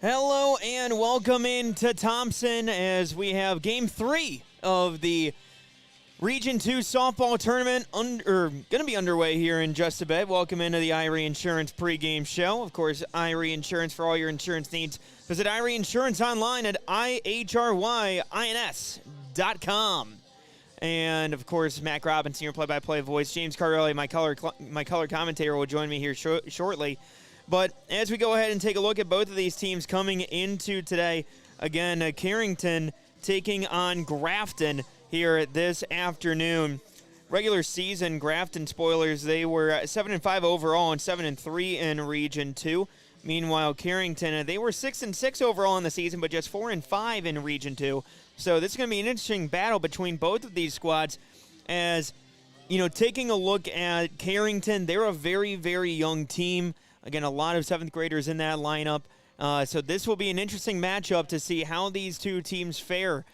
Hello and welcome into Thompson as we have Game 3 of the Region 2 softball tournament going to be underway here in just a bit. Welcome into the Irie Insurance pregame show. Of course, Irie Insurance for all your insurance needs. Visit Irie Insurance online at ihryin.com. And, of course, Mac Robinson, your play-by-play voice. James Cardelli, my color commentator, will join me here shortly. But as we go ahead and take a look at both of these teams coming into today, again, Carrington taking on Grafton here this afternoon. Regular season, Grafton Spoilers, they were 7-5 overall and 7-3 in Region 2. Meanwhile, Carrington, they were 6-6 overall in the season, but just 4-5 in Region 2. So this is going to be an interesting battle between both of these squads as, taking a look at Carrington, they're a very, very young team. Again, a lot of 7th graders in that lineup. So this will be an interesting matchup to see how these two teams fare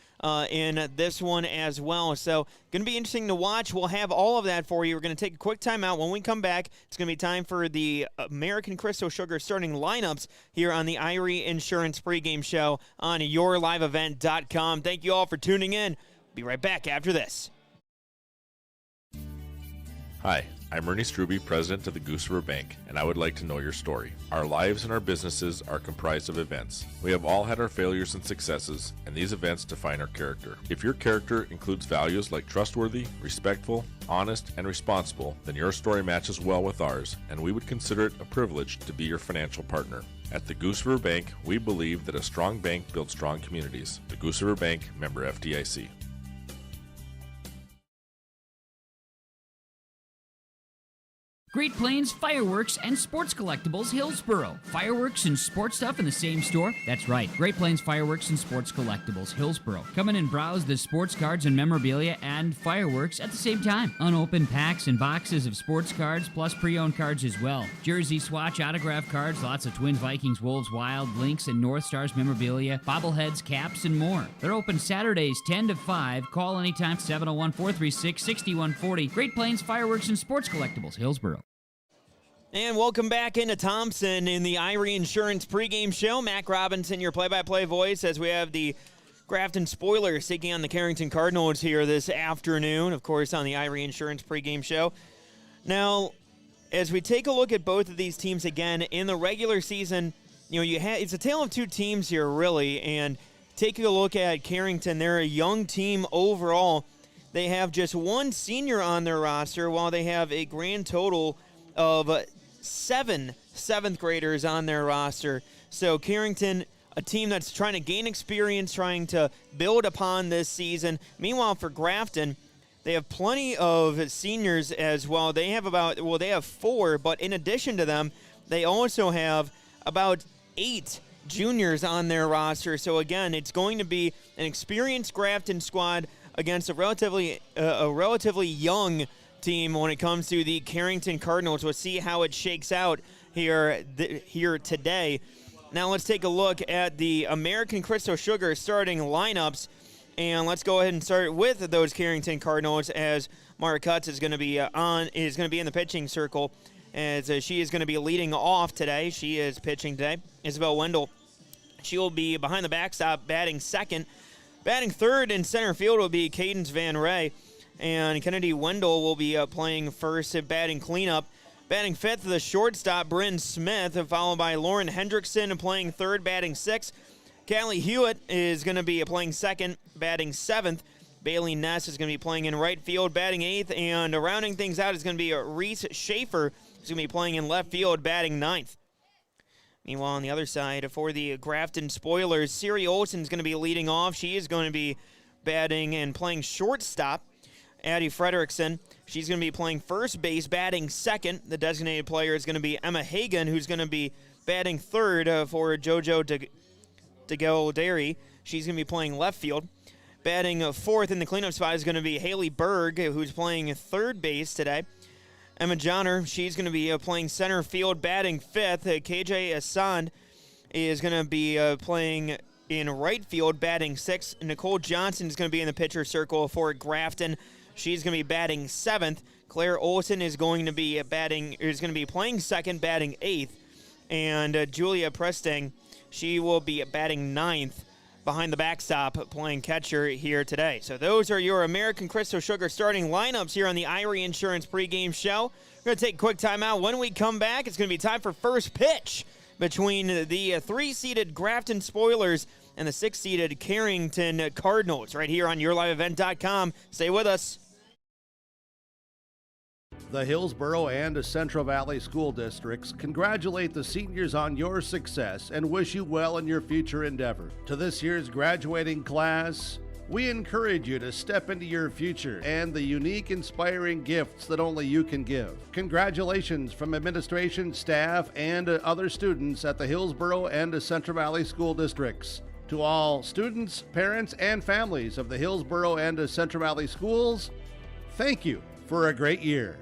in this one as well. So going to be interesting to watch. We'll have all of that for you. We're going to take a quick timeout. When we come back, it's going to be time for the American Crystal Sugar starting lineups here on the Irie Insurance pregame show on yourliveevent.com. Thank you all for tuning in. Be right back after this. Hi, I'm Ernie Struby, president of the Goose River Bank, and I would like to know your story. Our lives and our businesses are comprised of events. We have all had our failures and successes, and these events define our character. If your character includes values like trustworthy, respectful, honest, and responsible, then your story matches well with ours, and we would consider it a privilege to be your financial partner. At the Goose River Bank, we believe that a strong bank builds strong communities. The Goose River Bank, member FDIC. Great Plains Fireworks and Sports Collectibles, Hillsboro. Fireworks and sports stuff in the same store? That's right. Great Plains Fireworks and Sports Collectibles, Hillsboro. Come in and browse the sports cards and memorabilia and fireworks at the same time. Unopened packs and boxes of sports cards, plus pre-owned cards as well. Jersey swatch autograph cards, lots of Twins, Vikings, Wolves, Wild, Lynx, and North Stars memorabilia, bobbleheads, caps, and more. They're open Saturdays 10 to 5. Call anytime, 701-436-6140. Great Plains Fireworks and Sports Collectibles, Hillsboro. And welcome back into Thompson in the Irie Insurance pregame show. Mac Robinson, your play-by-play voice, as we have the Grafton Spoilers taking on the Carrington Cardinals here this afternoon, of course, on the Irie Insurance pregame show. Now, as we take a look at both of these teams again in the regular season, it's a tale of two teams here, really. And taking a look at Carrington, they're a young team overall. They have just one senior on their roster, while they have a grand total of 7 7th graders on their roster. So Carrington, a team that's trying to gain experience, trying to build upon this season. Meanwhile, for Grafton, they have plenty of seniors as well. They have they have 4, but in addition to them, they also have about 8 juniors on their roster. So again, it's going to be an experienced Grafton squad against a relatively young team when it comes to the Carrington Cardinals. We'll see how it shakes out here today. Now let's take a look at the American Crystal Sugar starting lineups, and let's go ahead and start with those Carrington Cardinals as Mara Cutts is going to be in the pitching circle as she is going to be leading off today. She is pitching today. Isabel Wendell, she will be behind the backstop batting second. Batting third in center field will be Cadence Van Ray. And Kennedy Wendell will be playing first at batting cleanup. Batting fifth, the shortstop, Bryn Smith, followed by Lauren Hendrickson playing third, batting sixth. Callie Hewitt is going to be playing second, batting seventh. Bailey Ness is going to be playing in right field, batting eighth. And rounding things out is going to be Reese Schaefer, who's going to be playing in left field, batting ninth. Meanwhile, on the other side, for the Grafton Spoilers, Siri Olsen is going to be leading off. She is going to be batting and playing shortstop. Addie Frederickson, she's going to be playing first base, batting second. The designated player is going to be Emma Hagan, who's going to be batting third for JoJo DeGalderi. She's going to be playing left field. Batting fourth in the cleanup spot is going to be Haley Berg, who's playing third base today. Emma Johnner, she's going to be playing center field, batting fifth. KJ Assand is going to be playing in right field, batting sixth. Nicole Johnson is going to be in the pitcher circle for Grafton. She's going to be batting seventh. Claire Olsen is going to be playing second, batting eighth. And Julia Prestang, She will be batting ninth behind the backstop playing catcher here today. So those are your American Crystal Sugar starting lineups here on the Irie Insurance pregame show. We're going to take a quick timeout. When we come back, it's going to be time for first pitch between the 3-seeded Grafton Spoilers and the 6-seeded Carrington Cardinals right here on YourLiveEvent.com. Stay with us. The Hillsborough and Central Valley School Districts congratulate the seniors on your success and wish you well in your future endeavor. To this year's graduating class, we encourage you to step into your future and the unique, inspiring gifts that only you can give. Congratulations from administration, staff, and other students at the Hillsborough and Central Valley School Districts. To all students, parents, and families of the Hillsborough and Central Valley Schools, thank you for a great year.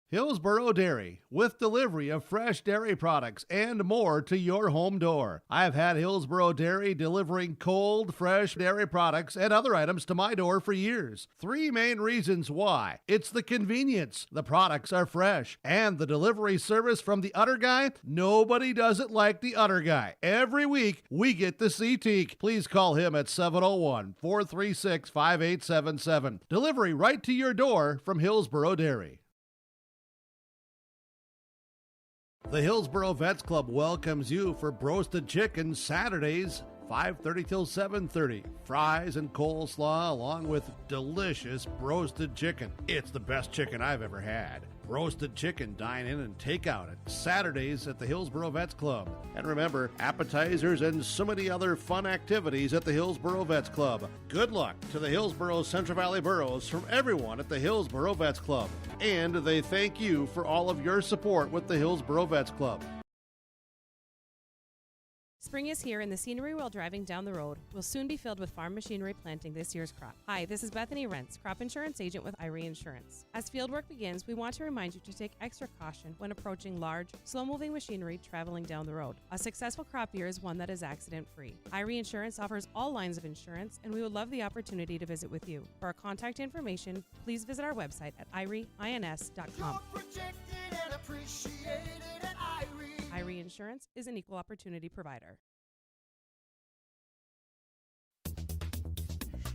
Hillsborough Dairy, with delivery of fresh dairy products and more to your home door. I've had Hillsborough Dairy delivering cold, fresh dairy products and other items to my door for years. 3 main reasons why. It's the convenience, the products are fresh, and the delivery service from the Udder Guy. Nobody does it like the Udder Guy. Every week, we get to see Teak. Please call him at 701-436-5877. Delivery right to your door from Hillsborough Dairy. The Hillsborough Vets Club welcomes you for Broasted Chicken Saturdays, 5:30 till 7:30. Fries and coleslaw along with delicious broasted chicken. It's the best chicken I've ever had. Roasted chicken, dine in and take out at Saturdays at the Hillsborough Vets Club. And remember, appetizers and so many other fun activities at the Hillsborough Vets Club. Good luck to the Hillsborough Central Valley Boroughs from everyone at the Hillsborough Vets Club. And they thank you for all of your support with the Hillsborough Vets Club. Spring is here and the scenery while driving down the road will soon be filled with farm machinery planting this year's crop. Hi, this is Bethany Rentz, crop insurance agent with Irie Insurance. As fieldwork begins, we want to remind you to take extra caution when approaching large, slow-moving machinery traveling down the road. A successful crop year is one that is accident-free. Irie Insurance offers all lines of insurance, and we would love the opportunity to visit with you. For our contact information, please visit our website at irieins.com. You're protected and appreciated at Irie. Irie Insurance is an equal opportunity provider.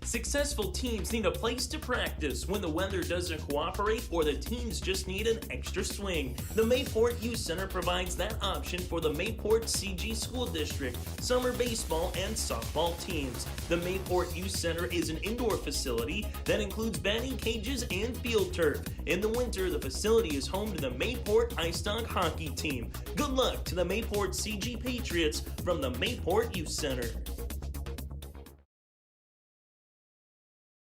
Successful teams need a place to practice when the weather doesn't cooperate or the teams just need an extra swing. The Mayport Youth Center provides that option for the Mayport CG School District, summer baseball and softball teams. The Mayport Youth Center is an indoor facility that includes batting cages and field turf. In the winter, the facility is home to the Mayport Ice Dog hockey team. Good luck to the Mayport CG Patriots from the Mayport Youth Center.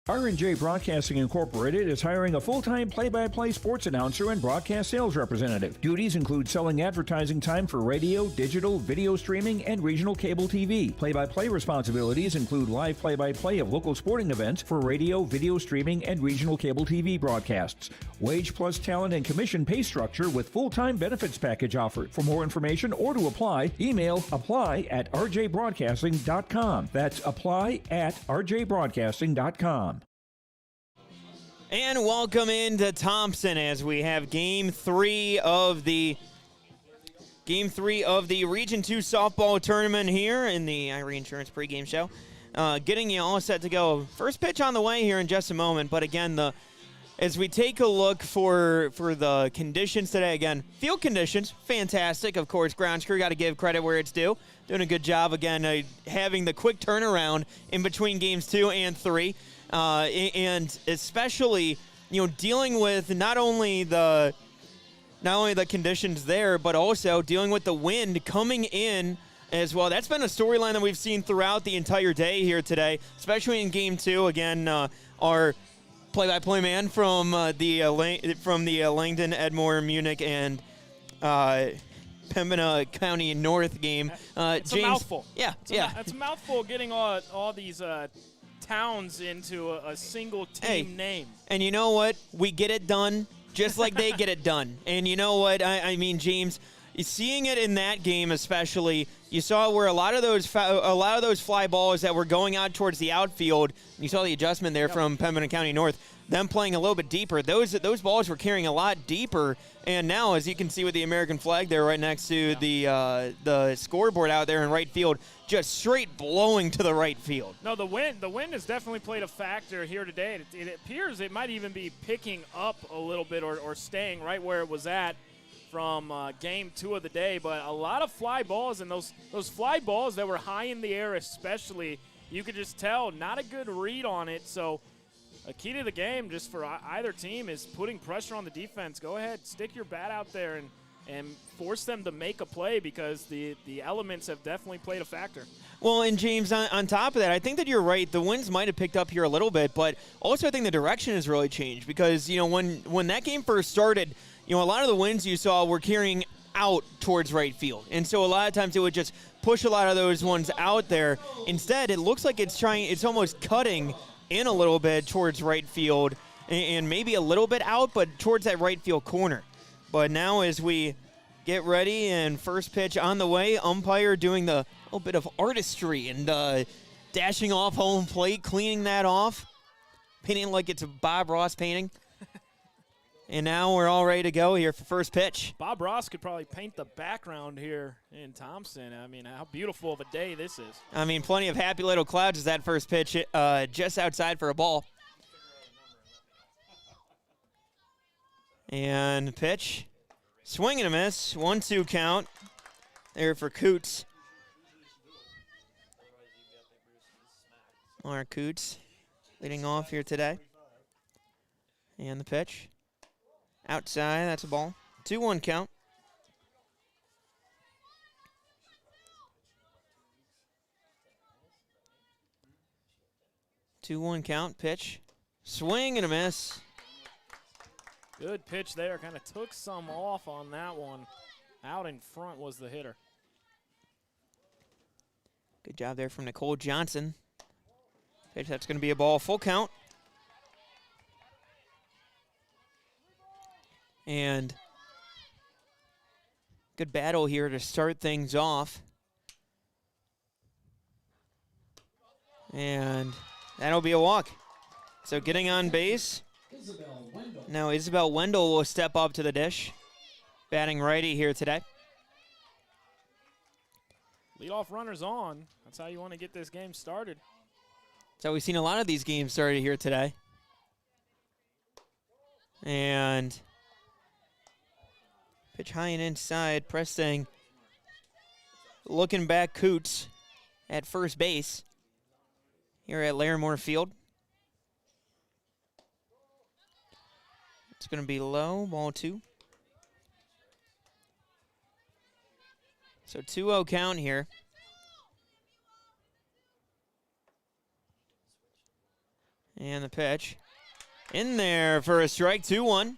R&J Broadcasting Incorporated is hiring a full-time play-by-play sports announcer and broadcast sales representative. Duties include selling advertising time for radio, digital, video streaming, and regional cable TV. Play-by-play responsibilities include live play-by-play of local sporting events for radio, video streaming, and regional cable TV broadcasts. Wage plus talent and commission pay structure with full-time benefits package offered. For more information or to apply, email apply@rjbroadcasting.com. That's apply@rjbroadcasting.com. And welcome into Thompson as we have Game 3 of the Region 2 softball tournament here in the Irie Insurance pregame show. Getting you all set to go. First pitch on the way here in just a moment, but again, as we take a look for the conditions today, again, field conditions, fantastic. Of course, grounds crew got to give credit where it's due. Doing a good job, again, having the quick turnaround in between games 2 and 3. And especially, dealing with not only the conditions there, but also dealing with the wind coming in as well. That's been a storyline that we've seen throughout the entire day here today, especially in Game 2. Again, our play-by-play man from the Langdon, Edmore, Munich, and Pembina County North game. It's James, a mouthful. Yeah, It's a mouthful getting all these towns into a single team name. And you know what? We get it done just like they get it done. And you know what? I mean, James, seeing it in that game especially, you saw where a lot of those fly balls that were going out towards the outfield, you saw the adjustment there from Pembina County North, them playing a little bit deeper. Those balls were carrying a lot deeper, and now, as you can see with the American flag there right next to the scoreboard out there in right field, just straight blowing to the right field. No, the wind has definitely played a factor here today. It appears it might even be picking up a little bit or staying right where it was at from game 2 of the day. But a lot of fly balls, and those fly balls that were high in the air especially, you could just tell not a good read on it. So a key to the game just for either team is putting pressure on the defense. Go ahead, stick your bat out there and force them to make a play, because the elements have definitely played a factor. Well, and James, on top of that, I think that you're right. The winds might have picked up here a little bit, but also I think the direction has really changed, because, when that game first started, a lot of the winds you saw were carrying out towards right field. And so a lot of times it would just push a lot of those ones out there. Instead, it looks like it's almost cutting in a little bit towards right field and maybe a little bit out, but towards that right field corner. But now as we get ready and first pitch on the way, umpire doing the little bit of artistry and dashing off home plate, cleaning that off, painting like it's a Bob Ross painting. And now we're all ready to go here for first pitch. Bob Ross could probably paint the background here in Thompson. I mean, how beautiful of a day this is. I mean, plenty of happy little clouds as that first pitch just outside for a ball. And pitch. Swing and a miss. 1-2 count there for Coots. Mark Coots leading off here today. And the pitch. Outside, that's a ball. 2-1 count. Pitch. Swing and a miss. Good pitch there. Kind of took some off on that one. Out in front was the hitter. Good job there from Nicole Johnson. Pitch, that's going to be a ball. Full count. And good battle here to start things off. And that'll be a walk. So getting on base. Now Isabel Wendell will step up to the dish. Batting righty here today. Leadoff runners on. That's how you want to get this game started. So we've seen a lot of these games started here today. And pitch high and inside, pressing, looking back, Coots at first base here at Larimore Field. It's going to be low, ball 2. So 2-0 count here. And the pitch in there for a strike, 2-1.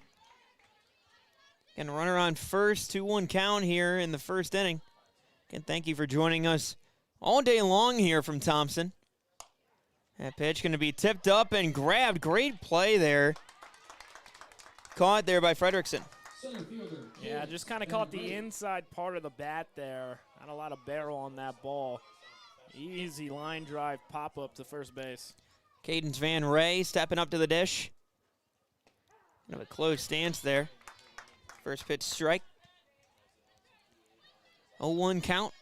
And runner on first, 2-1 count here in the first inning. Again, thank you for joining us all day long here from Thompson. That pitch going to be tipped up and grabbed. Great play there. Caught there by Frederickson. Yeah, just kind of caught the inside part of the bat there. Not a lot of barrel on that ball. Easy line drive pop-up to first base. Cadence Van Ray stepping up to the dish. Kind of a close stance there. First pitch strike. 0-1 count.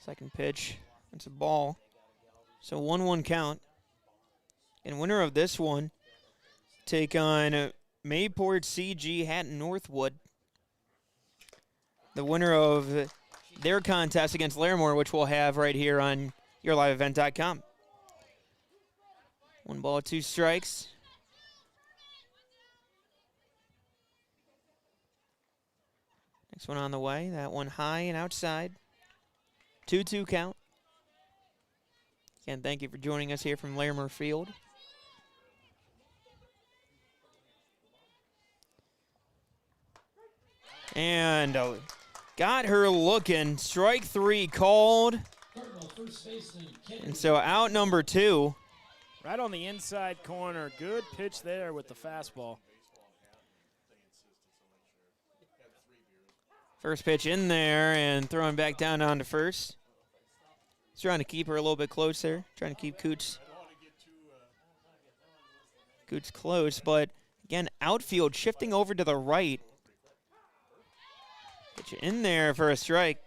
Second pitch. That's a ball. So 1-1 count. And winner of this one take on Mayport CG Hatton Northwood. The winner of their contest against Larimore, which we'll have right here on yourliveevent.com. 1 ball, 2 strikes. Next one on the way. That one high and outside. 2-2 count. Again, thank you for joining us here from Larimore Field. And got her looking. Strike 3 called. And so out number 2. Right on the inside corner. Good pitch there with the fastball. First pitch in there and throwing back down onto first. He's trying to keep her a little bit closer, trying to keep Coots close, but again, outfield shifting over to the right. Pitch in there for a strike.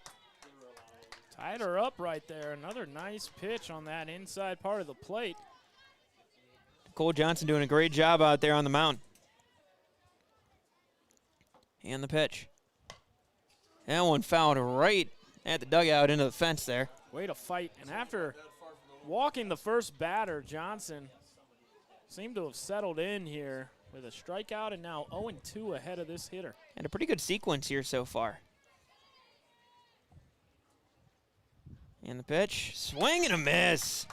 Tied her up right there. Another nice pitch on that inside part of the plate. Cole Johnson doing a great job out there on the mound. And the pitch. That one fouled right at the dugout into the fence there. Way to fight. And after walking the first batter, Johnson seemed to have settled in here with a strikeout and now 0-2 ahead of this hitter. And a pretty good sequence here so far. And the pitch, swing and a miss.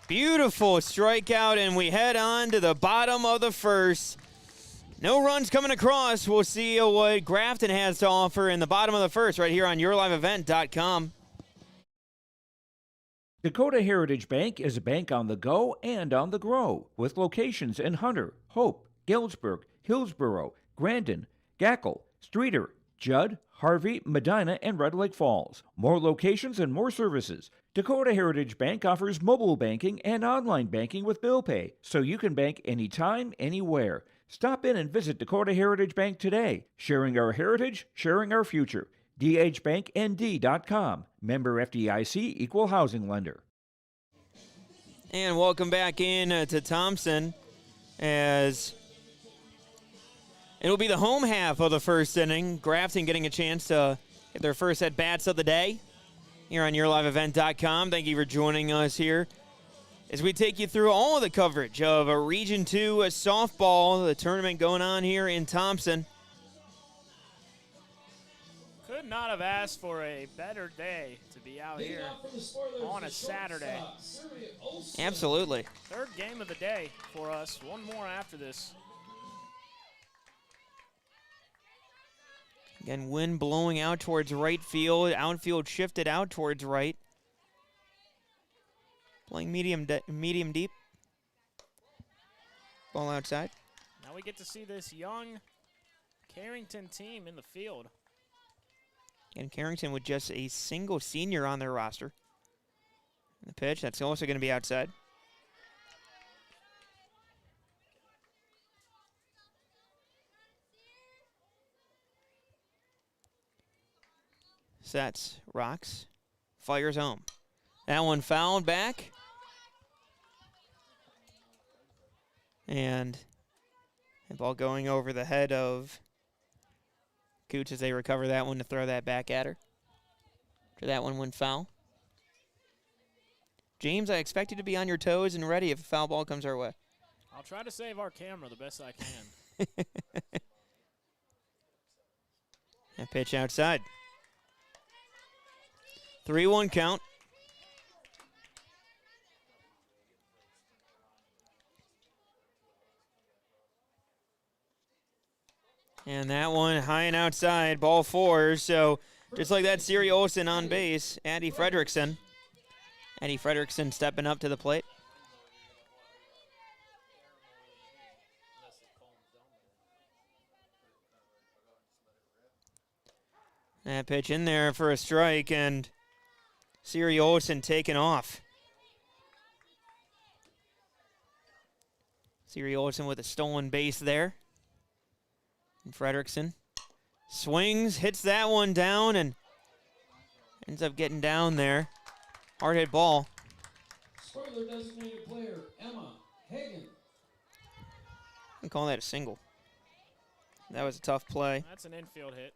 Beautiful strikeout, and we head on to the bottom of the first. No runs coming across. We'll see what Grafton has to offer in the bottom of the first right here on YourLiveEvent.com. Dakota Heritage Bank is a bank on the go and on the grow, with locations in Hunter, Hope, Galesburg, Hillsborough, Grandin, Gackle, Streeter, Judd, Harvey, Medina, and Red Lake Falls. More locations and more services. Dakota Heritage Bank offers mobile banking and online banking with bill pay, so you can bank anytime, anywhere. Stop in and visit Dakota Heritage Bank today. Sharing our heritage, sharing our future. dhbanknd.com. Member FDIC, Equal Housing Lender. And welcome back in to Thompson, as it'll be the home half of the first inning. Grafton getting a chance to get their first at-bats of the day here on YourLiveEvent.com. Thank you for joining us here as we take you through all of the coverage of a Region 2 softball, the tournament going on here in Thompson. Could not have asked for a better day to be out here on a Saturday. Absolutely. Third game of the day for us. One more after this. Again, wind blowing out towards right field. Outfield shifted out towards right. Playing medium deep. Ball outside. Now we get to see this young Carrington team in the field. And Carrington with just a single senior on their roster. And the pitch, that's also going to be outside. Sets, rocks, fires home. That one fouled back. And the ball going over the head of Coots as they recover that one to throw that back at her. After that one went foul. James, I expect you to be on your toes and ready if a foul ball comes our way. I'll try to save our camera the best I can. That pitch outside. 3-1 count. And that one high and outside, ball 4. So just like that, Siri Olsen on base, Addie Fredrickson. Addie Fredrickson stepping up to the plate. That pitch in there for a strike, and Siri Olsen taken off. Siri Olsen with a stolen base there. And Fredrickson swings, hits that one down, and ends up getting down there. Hard hit ball. Spoiler designated player, Emma Hagan. I call that a single. That was a tough play. That's an infield hit.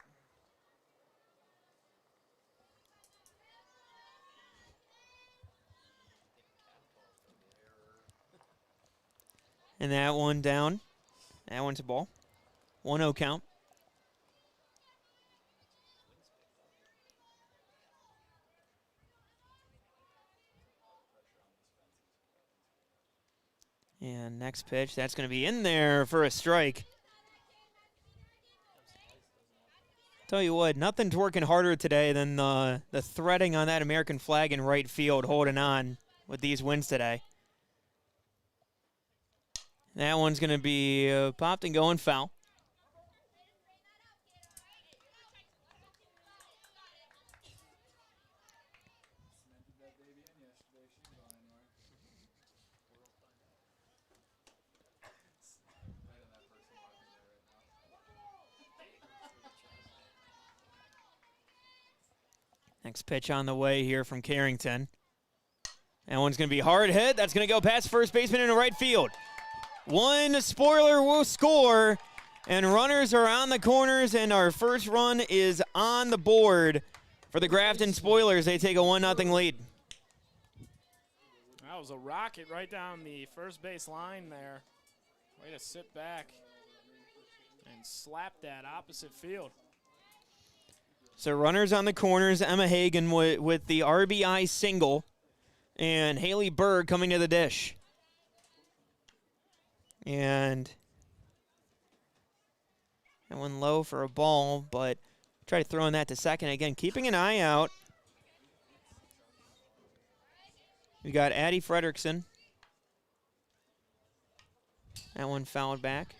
And that one down. That one's a ball. 1-0 count. And next pitch, that's going to be in there for a strike. Tell you what, nothing's working harder today than the threading on that American flag in right field, holding on with these wins today. That one's going to be popped and going foul. Next pitch on the way here from Carrington. That one's going to be hard hit. That's going to go past first baseman into right field. One spoiler will score, and runners are on the corners, and our first run is on the board for the Grafton Spoilers. They take a 1-0 lead. That was a rocket right down the first base line there. Way to sit back and slap that opposite field. So runners on the corners, Emma Hagan with the RBI single, and Haley Berg coming to the dish. And that one low for a ball, but try to throw in that to second. Again, keeping an eye out. We got Addie Frederickson. That one fouled back.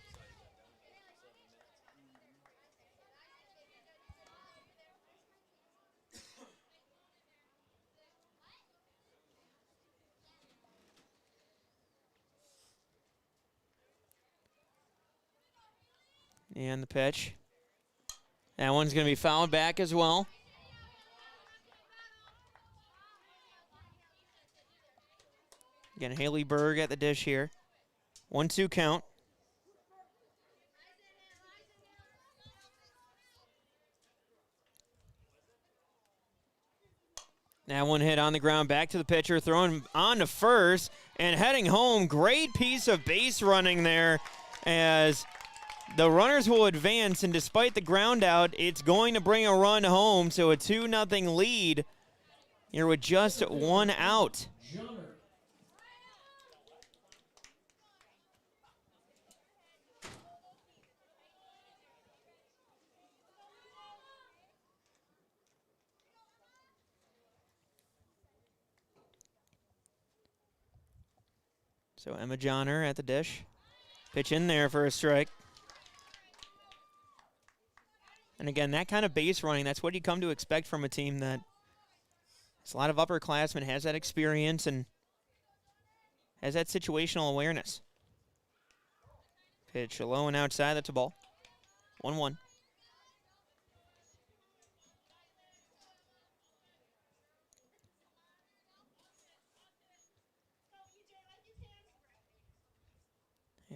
And the pitch. That one's going to be fouled back as well. Again, Haley Berg at the dish here. 1-2 count. That one hit on the ground, back to the pitcher, throwing on to first, and heading home. Great piece of base running there as the runners will advance, and despite the ground out, it's going to bring a run home, so a 2-0 lead here with just one out. So Emma Johnner at the dish. Pitch in there for a strike. And again, that kind of base running, that's what you come to expect from a team that has a lot of upperclassmen, has that experience, and has that situational awareness. Pitch low and outside, that's a ball. 1-1.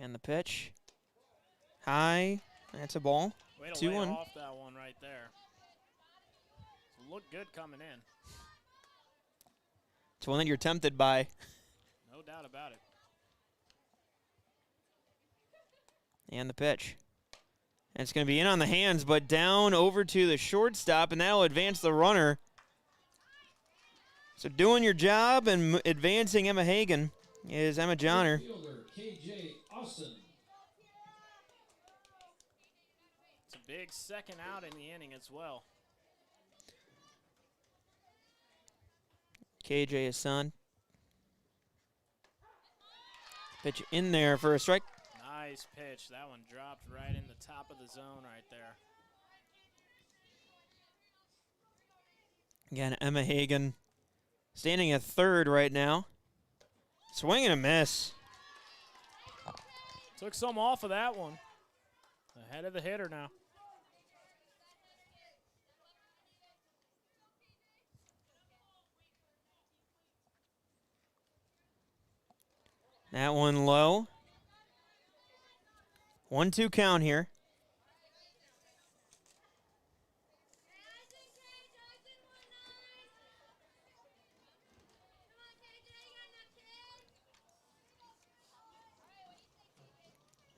And the pitch. High, that's a ball. Way to lay 2-1. off that one right there. Looked good coming in. It's one that you're tempted by. No doubt about it. And the pitch. And it's going to be in on the hands, but down over to the shortstop, and that'll advance the runner. So doing your job and advancing Emma Hagan is Emma Johnner. Fielder KJ Austin. It's a big second out in the inning as well. KJ Hassan. Pitch in there for a strike. Nice pitch. That one dropped right in the top of the zone right there. Again, Emma Hagan standing at third right now. Swing and a miss. Took some off of that one. Ahead of the hitter now. That one low. 1-2 count here.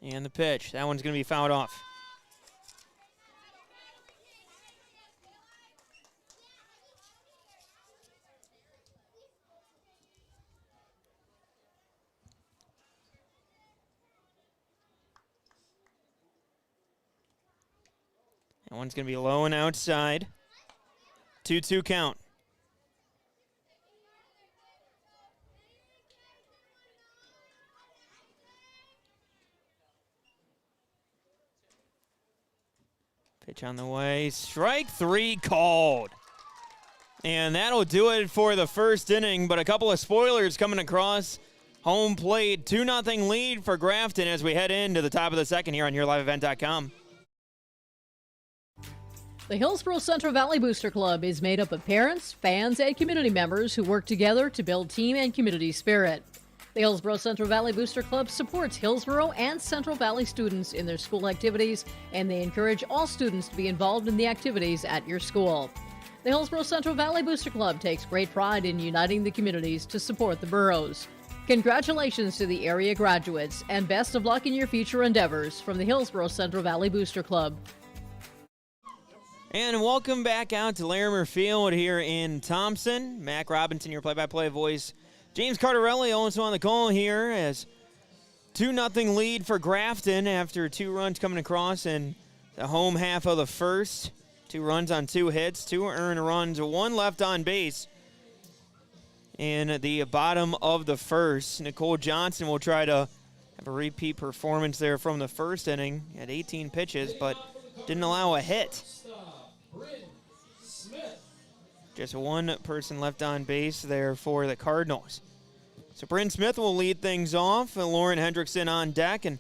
And the pitch. That one's going to be fouled off. That one's going to be low and outside. 2-2 count. Pitch on the way. Strike 3 called. And that'll do it for the first inning, but a couple of spoilers coming across home plate. 2-0 lead for Grafton as we head into the top of the second here on YourLiveEvent.com. The Hillsborough Central Valley Booster Club is made up of parents, fans, and community members who work together to build team and community spirit. The Hillsborough Central Valley Booster Club supports Hillsborough and Central Valley students in their school activities, and they encourage all students to be involved in the activities at your school. The Hillsborough Central Valley Booster Club takes great pride in uniting the communities to support the boroughs. Congratulations to the area graduates, and best of luck in your future endeavors from the Hillsborough Central Valley Booster Club. And welcome back out to Larimer Field here in Thompson. Mac Robinson, your play-by-play voice. James Cardarelli also on the call here as 2-0 lead for Grafton after 2 runs coming across in the home half of the first. 2 runs on 2 hits, 2 earned runs, 1 left on base in the bottom of the first. Nicole Johnson will try to have a repeat performance there from the first inning at 18 pitches, but didn't allow a hit. Just 1 person left on base there for the Cardinals. So Bryn Smith will lead things off, and Lauren Hendrickson on deck, and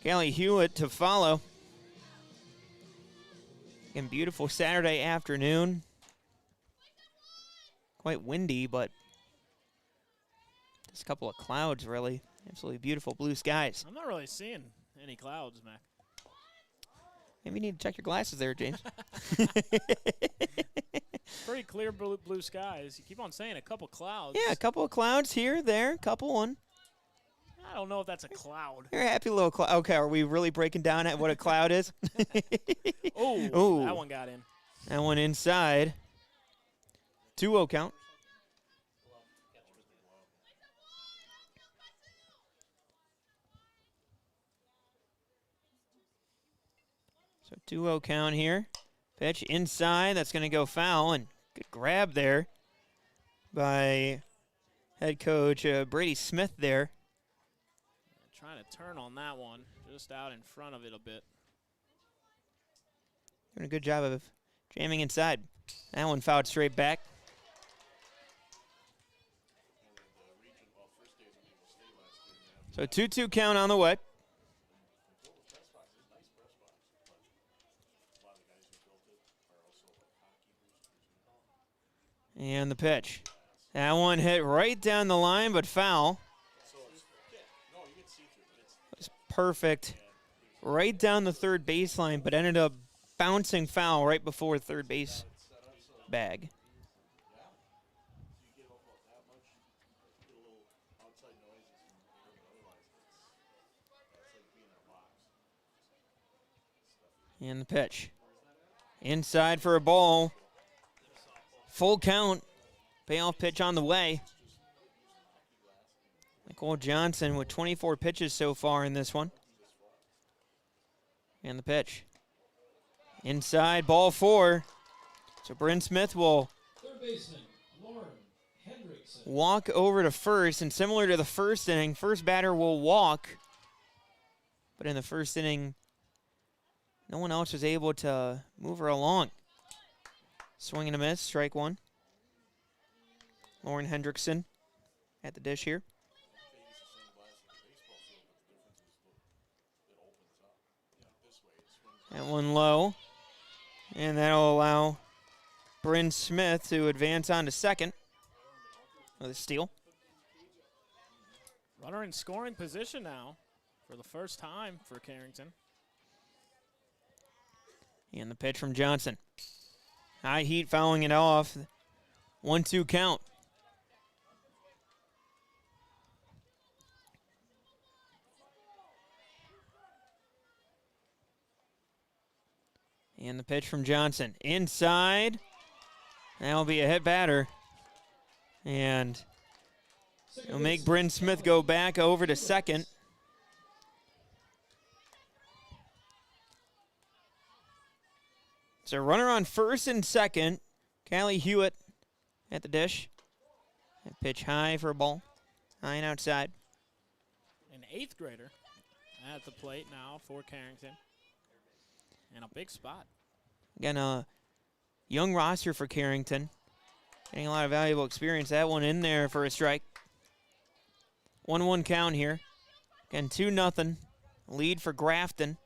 Callie Hewitt to follow. Again, beautiful Saturday afternoon. Quite windy, but just a couple of clouds, really. Absolutely beautiful blue skies. I'm not really seeing any clouds, Mac. Maybe you need to check your glasses there, James. Pretty clear blue skies. You keep on saying a couple clouds. Yeah, a couple of clouds here, there, couple one. I don't know if that's a cloud. You're a happy little cloud. Okay, are we really breaking down at what a cloud is? Oh, that one got in. That one inside. 2-0 count. So 2-0 count here. Pitch inside. That's going to go foul. And good grab there by head coach Brady Smith there. Trying to turn on that one. Just out in front of it a bit. Doing a good job of jamming inside. That one fouled straight back. So 2-2 count on the way. And the pitch. That one hit right down the line, but foul. It was perfect. Right down the third baseline, but ended up bouncing foul right before third base bag. And the pitch. Inside for a ball. Full count. Payoff pitch on the way. Nicole Johnson with 24 pitches so far in this one. And the pitch. Inside, ball 4. So Bryn Smith will walk over to first, and similar to the first inning, first batter will walk. But in the first inning, no one else was able to move her along. Swing and a miss, strike 1. Lauren Hendrickson at the dish here. That one low. And that'll allow Bryn Smith to advance on to second with a steal. Runner in scoring position now for the first time for Carrington. And the pitch from Johnson. High heat fouling it off. 1-2 count. And the pitch from Johnson. Inside. That'll be a hit batter. And it'll make Bryn Smith go back over to second. So runner on first and second. Callie Hewitt at the dish. And pitch high for a ball. High and outside. An 8th grader at the plate now for Carrington. And a big spot. Again, a young roster for Carrington. Getting a lot of valuable experience. That one in there for a strike. 1-1 count here. Again, 2-0 lead for Grafton.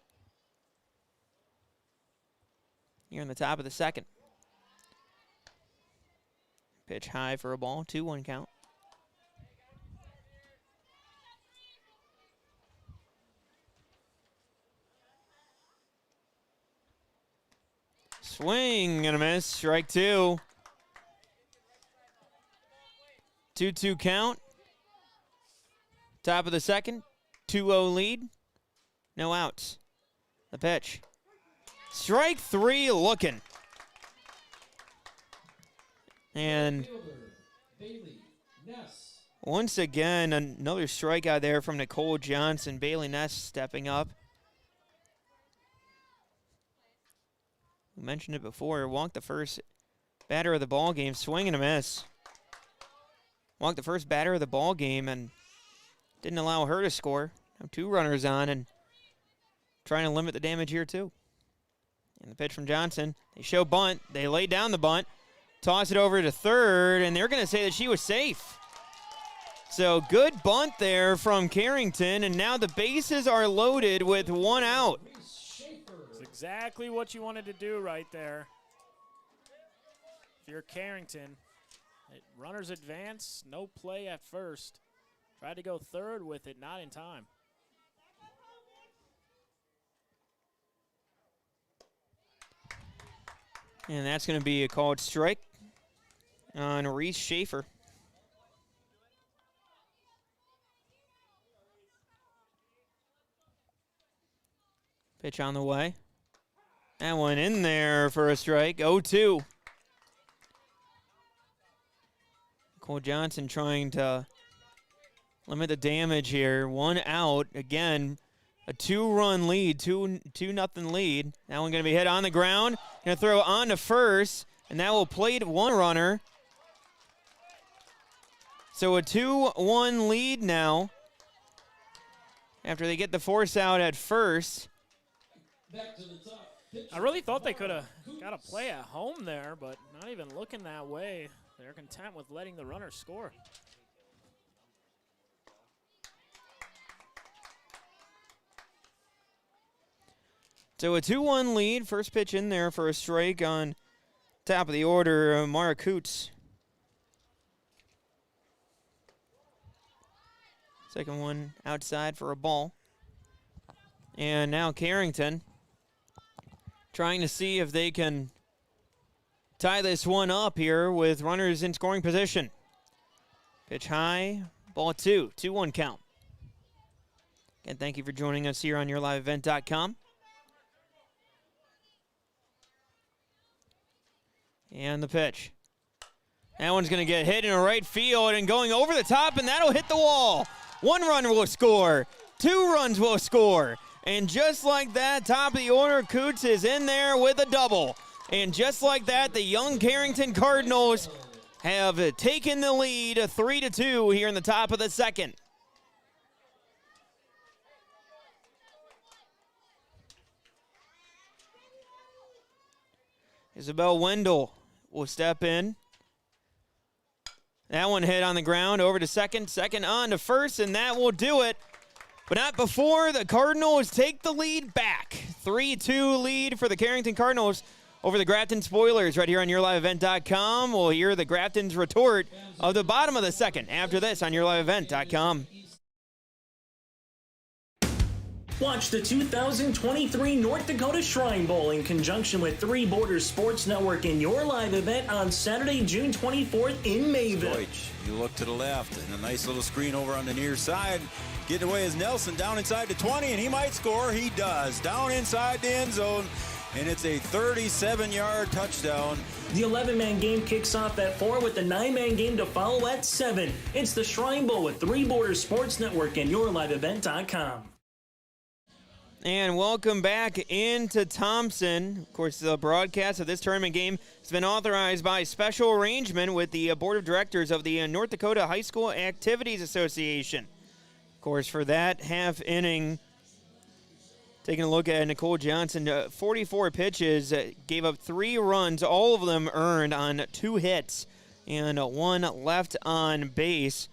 Here in the top of the second. Pitch high for a ball. 2-1 count. Swing and a miss. Strike two. 2-2 count. Top of the second. 2-0 lead. No outs. The pitch. Strike three looking. And once again, another strikeout there from Nicole Johnson. Bailey Ness stepping up. We mentioned it before. Walked the first batter of the ball game. Swing and a miss. Walked the first batter of the ball game and didn't allow her to score. Now 2 runners on and trying to limit the damage here too. And the pitch from Johnson. They show bunt. They lay down the bunt. Toss it over to third, and they're going to say that she was safe. So good bunt there from Carrington, and now the bases are loaded with 1 out. It's exactly what you wanted to do right there. If you're Carrington, runners advance, no play at first. Tried to go third with it, not in time. And that's going to be a called strike on Reese Schaefer. Pitch on the way. That one in there for a strike. 0-2. Nicole Johnson trying to limit the damage here. 1 out. Again, a 2-run lead, 2-0 lead. That one going to be hit on the ground. Going to throw on to first, and that will plate 1 runner. So a 2-1 lead now after they get the force out at first. I really thought they could have got a play at home there, but not even looking that way. They're content with letting the runner score. So a 2-1 lead. First pitch in there for a strike on top of the order, Mara Coots. Second one outside for a ball. And now Carrington trying to see if they can tie this one up here with runners in scoring position. Pitch high, ball 2, 2-1 count. Again, thank you for joining us here on YourLiveEvent.com. And the pitch. That one's going to get hit in a right field and going over the top, and that'll hit the wall. 1 run will score. 2 runs will score. And just like that, top of the order, Coots is in there with a double. And just like that, the young Carrington Cardinals have taken the lead 3-2 here in the top of the second. Isabel Wendell will step in. That one hit on the ground, over to second, second on to first, and that will do it. But not before the Cardinals take the lead back. 3-2 lead for the Carrington Cardinals over the Grafton Spoilers right here on YourLiveEvent.com. We'll hear the Grafton's retort of the bottom of the second after this on YourLiveEvent.com. Watch the 2023 North Dakota Shrine Bowl in conjunction with Three Borders Sports Network in your live event on Saturday, June 24th in Mayville. Deutsch, you look to the left, and a nice little screen over on the near side. Getting away is Nelson down inside the 20, and he might score. He does. Down inside the end zone, and it's a 37-yard touchdown. The 11-man game kicks off at 4 with the 9-man game to follow at 7. It's the Shrine Bowl with Three Borders Sports Network and YourLiveEvent.com. And welcome back into Thompson. Of course, the broadcast of this tournament game has been authorized by special arrangement with the Board of Directors of the North Dakota High School Activities Association. Of course, for that half inning Taking a look at Nicole Johnson, 44 pitches, gave up 3 runs, all of them earned on 2 hits and 1 left on base.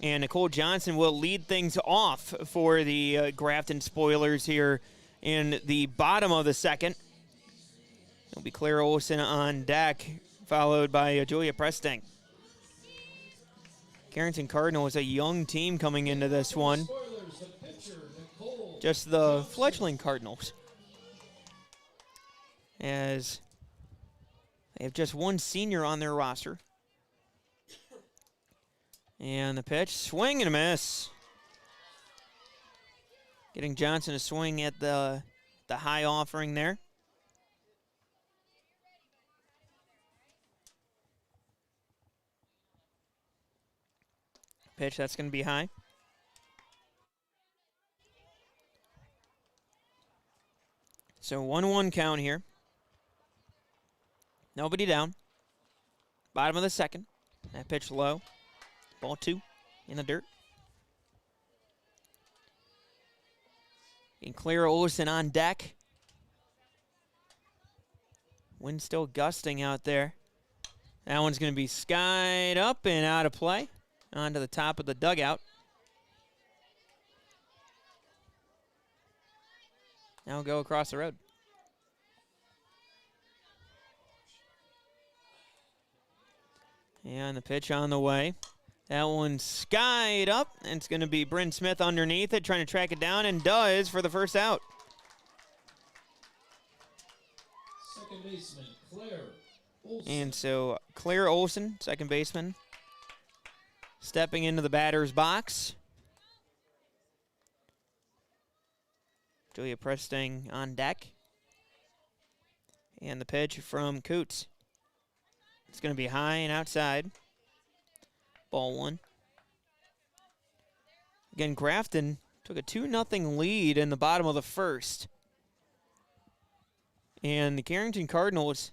And Nicole Johnson will lead things off for the Grafton Spoilers here in the bottom of the second. It'll be Claire Olson on deck, followed by Julia Presting. Carrington Cardinal is a young team coming into this one. Just the fledgling Cardinals, as they have just 1 senior on their roster. And the pitch, swing and a miss. Getting Johnson to swing at the high offering there. Pitch, that's going to be high. So 1-1 count here. Nobody down. Bottom of the second. That pitch low. Ball 2 in the dirt. And Claire Olson on deck. Wind still gusting out there. That one's going to be skied up and out of play. Onto the top of the dugout. Now we'll go across the road. And the pitch on the way. That one's skied up, and it's going to be Bryn Smith underneath it, trying to track it down, and does for the first out. Second baseman, Claire Olson. And so Claire Olson, second baseman, stepping into the batter's box. Julia Presting on deck. And the pitch from Coots. It's going to be high and outside. Ball 1. Again, Grafton took a 2-0 lead in the bottom of the first. And the Carrington Cardinals,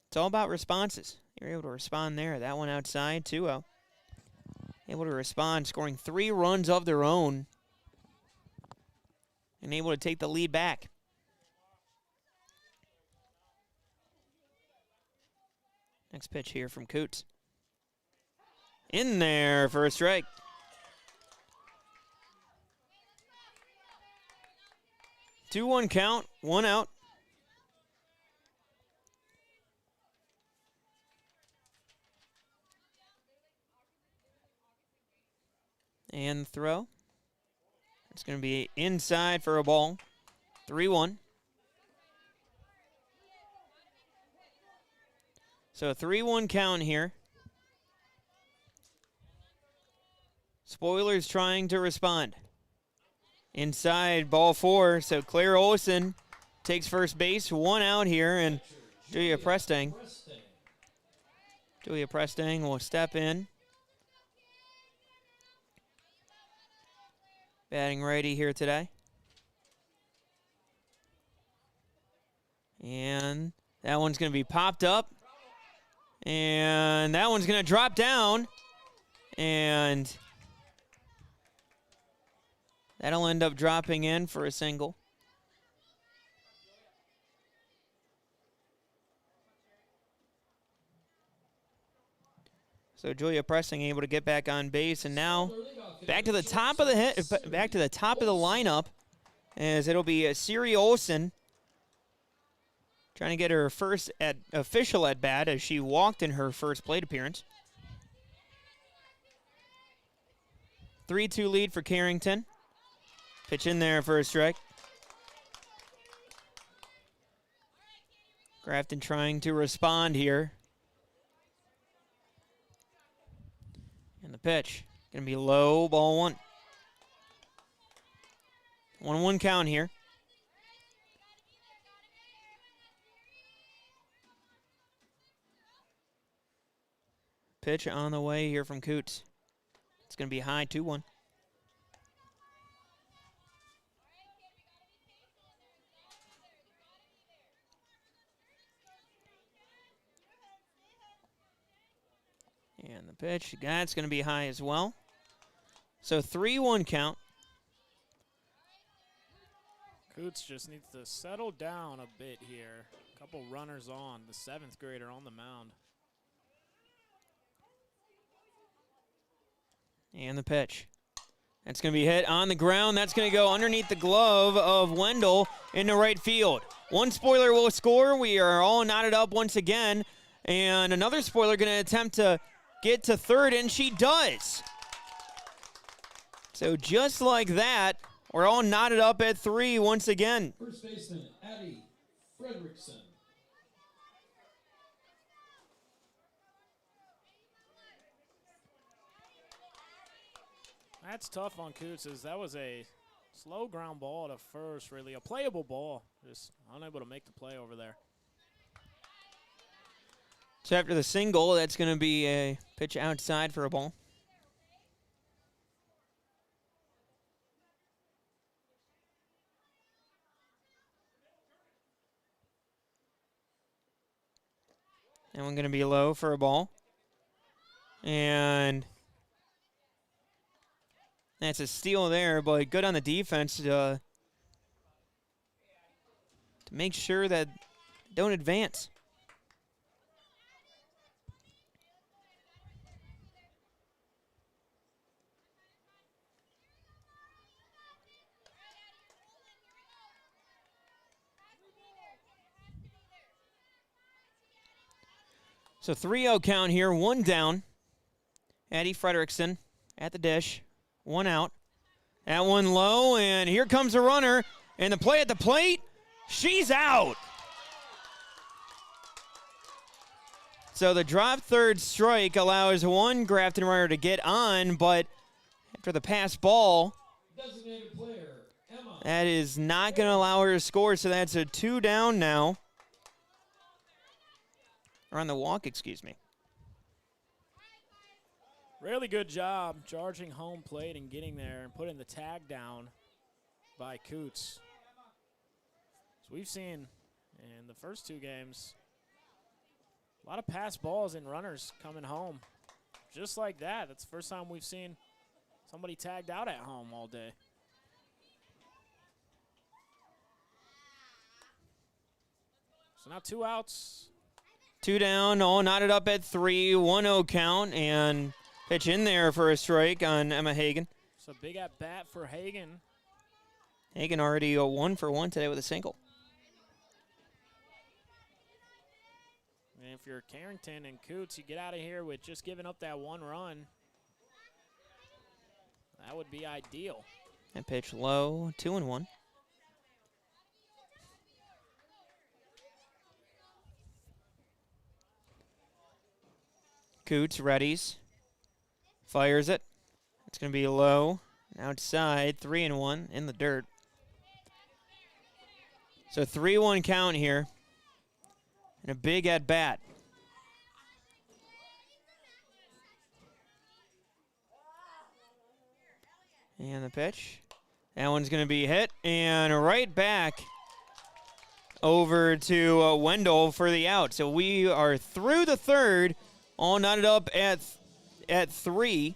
it's all about responses. They were able to respond there. That one outside, 2-0. Able to respond, scoring 3 runs of their own. And able to take the lead back. Next pitch here from Coots. In there for a strike. Two 2-1 count, 1 out. And the throw. It's going to be inside for a ball. 3-1. So a 3-1 count here. Spoilers trying to respond. Inside, ball 4. So Claire Olson takes first base. 1 out here, and Julia Presting. Julia Presting will step in. Batting righty here today. And that one's going to be popped up. And that one's going to drop down. And that'll end up dropping in for a single. So Julia Presting able to get back on base, and now back to the top of the lineup, as it'll be Siri Olson trying to get her first official at bat as she walked in her first plate appearance. 3-2 lead for Carrington. Pitch in there for a strike. Grafton trying to respond here. And the pitch, going to be low, ball 1. 1-1 count here. Pitch on the way here from Coots. It's going to be high, 2-1. And the pitch, that's going to be high as well. So 3-1 count. Coots just needs to settle down a bit here. A couple runners on, the 7th grader on the mound. And the pitch. That's going to be hit on the ground. That's going to go underneath the glove of Wendell into right field. One spoiler will score. We are all knotted up once again. And another spoiler going to attempt to get to third, and she does. So just like that, we're all knotted up at 3 once again. First baseman, Addie Fredrickson. That's tough on Coots, as that was a slow ground ball to first, really. A playable ball, just unable to make the play over there. So after the single, that's going to be a pitch outside for a ball. That one going to be low for a ball. And that's a steal there, but good on the defense to make sure that don't advance. So 3-0 count here, one down. Addie Fredrickson at the dish, one out. That one low, and here comes a runner. And the play at the plate, she's out. So the drop third strike allows one Grafton runner to get on, but after the pass ball, Designated player, Emma. that is not going to allow her to score, so that's a 2 down now. Or on the walk, excuse me. Really good job charging home plate and getting there and putting the tag down by Coots. So we've seen in the first 2 games a lot of pass balls and runners coming home. Just like that. That's the first time we've seen somebody tagged out at home all day. So now 2 outs. 2 down, all knotted up at 3, 1-0 count, and pitch in there for a strike on Emma Hagen. So big at bat for Hagen. Hagen already 1 for 1 today with a single. And if you're Carrington and Coots, you get out of here with just giving up that 1 run. That would be ideal. That pitch low, 2-1. Coots readies, fires it. It's going to be low, outside, 3-1 in the dirt. So 3-1 count here, and a big at bat. And the pitch. That one's going to be hit, and right back over to Wendell for the out. So we are through the third. All knotted up at 3,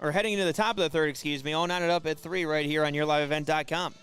or heading into the top of the third, excuse me. All knotted up at 3 right here on YourLiveEvent.com.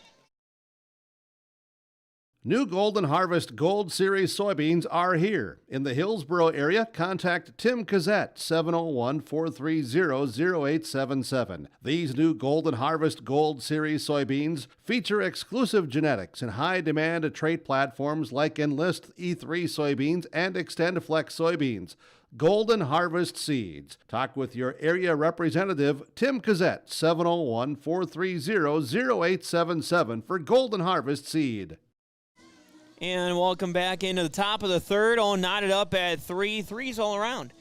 New Golden Harvest Gold Series soybeans are here. In the Hillsboro area, contact Tim Cassette, 701-430-0877. These new Golden Harvest Gold Series soybeans feature exclusive genetics and high-demand trait platforms like Enlist E3 soybeans and XtendFlex soybeans. Golden Harvest Seeds. Talk with your area representative, Tim Cassette, 701-430-0877 for Golden Harvest Seed. And welcome back into the top of the third, all knotted up at 3. 3's all around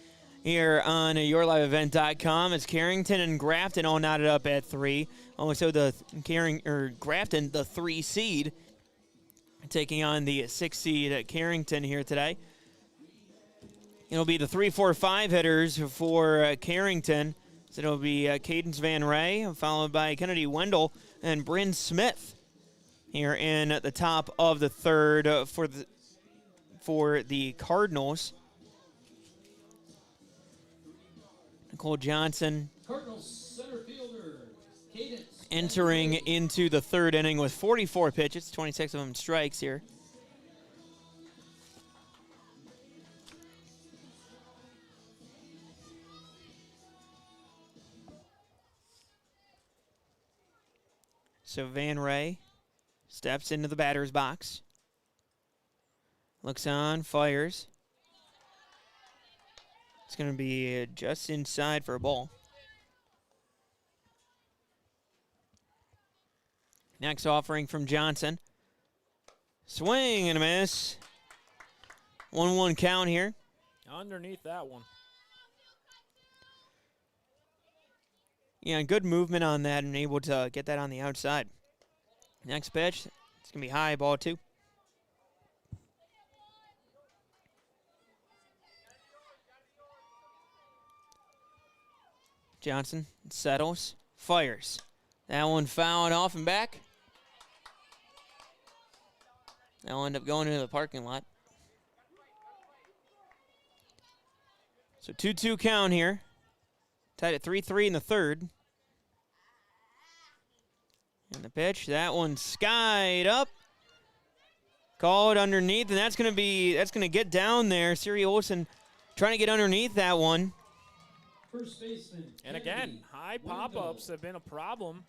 here on YourLiveEvent.com. It's Carrington and Grafton all knotted up at 3. Also the Grafton, the 3 seed, taking on the 6 seed at Carrington here today. It'll be the 3, 4, 5 hitters for Carrington. So it'll be Cadence Van Ray, followed by Kennedy Wendell and Bryn Smith here in the top of the third for the Cardinals. Nicole Johnson Cardinals center fielder, Cadence. entering into the third inning with 44 pitches, 26 of them strikes here. So Van Ray steps into the batter's box. Looks on, fires. It's going to be just inside for a ball. Next offering from Johnson. Swing and a miss. 1-1 count here. Underneath that one. Yeah, good movement on that and able to get that on the outside. Next pitch, it's going to be high, ball 2. Johnson settles, fires. That one fouled off and back. That'll end up going into the parking lot. So 2-2 count here. Tied at 3-3 in the third. And the pitch, that one skied up. Called underneath, and that's going to get down there. Siri Olsen trying to get underneath that one. First baseman. And again, high pop-ups have been a problem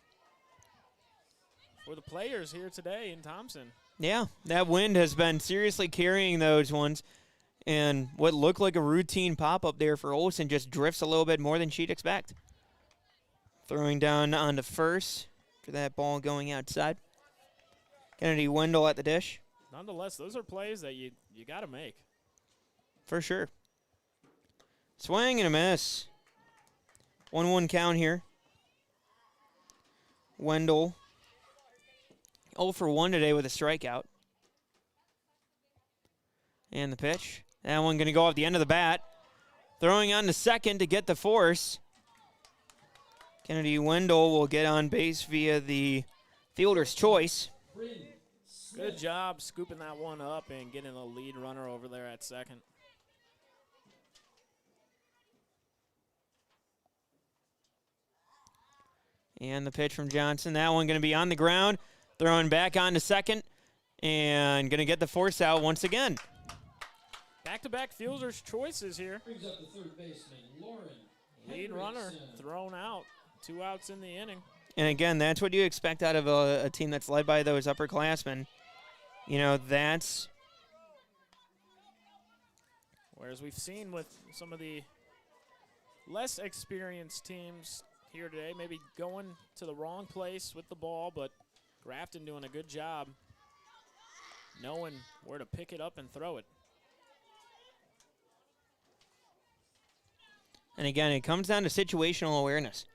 for the players here today in Thompson. Yeah, that wind has been seriously carrying those ones. And what looked like a routine pop-up there for Olsen just drifts a little bit more than she'd expect. Throwing down onto first for that ball going outside. Kennedy Wendell at the dish. Nonetheless, those are plays that you got to make. For sure. Swing and a miss. 1-1 count here. Wendell 0 for 1 today with a strikeout. And the pitch. That one going to go off the end of the bat. Throwing on to second to get the force. Kennedy Wendell will get on base via the fielder's choice. Good job scooping that one up and getting a lead runner over there at second. And the pitch from Johnson. That one going to be on the ground. Throwing back on to second. And going to get the force out once again. Back-to-back fielder's choices here. Brings up the third baseman, Lauren. Lead runner thrown out. 2 outs in the inning. And again, that's what you expect out of a team that's led by those upperclassmen. You know, that's... Whereas we've seen with some of the less experienced teams here today, maybe going to the wrong place with the ball, but Grafton doing a good job knowing where to pick it up and throw it. And again, it comes down to situational awareness.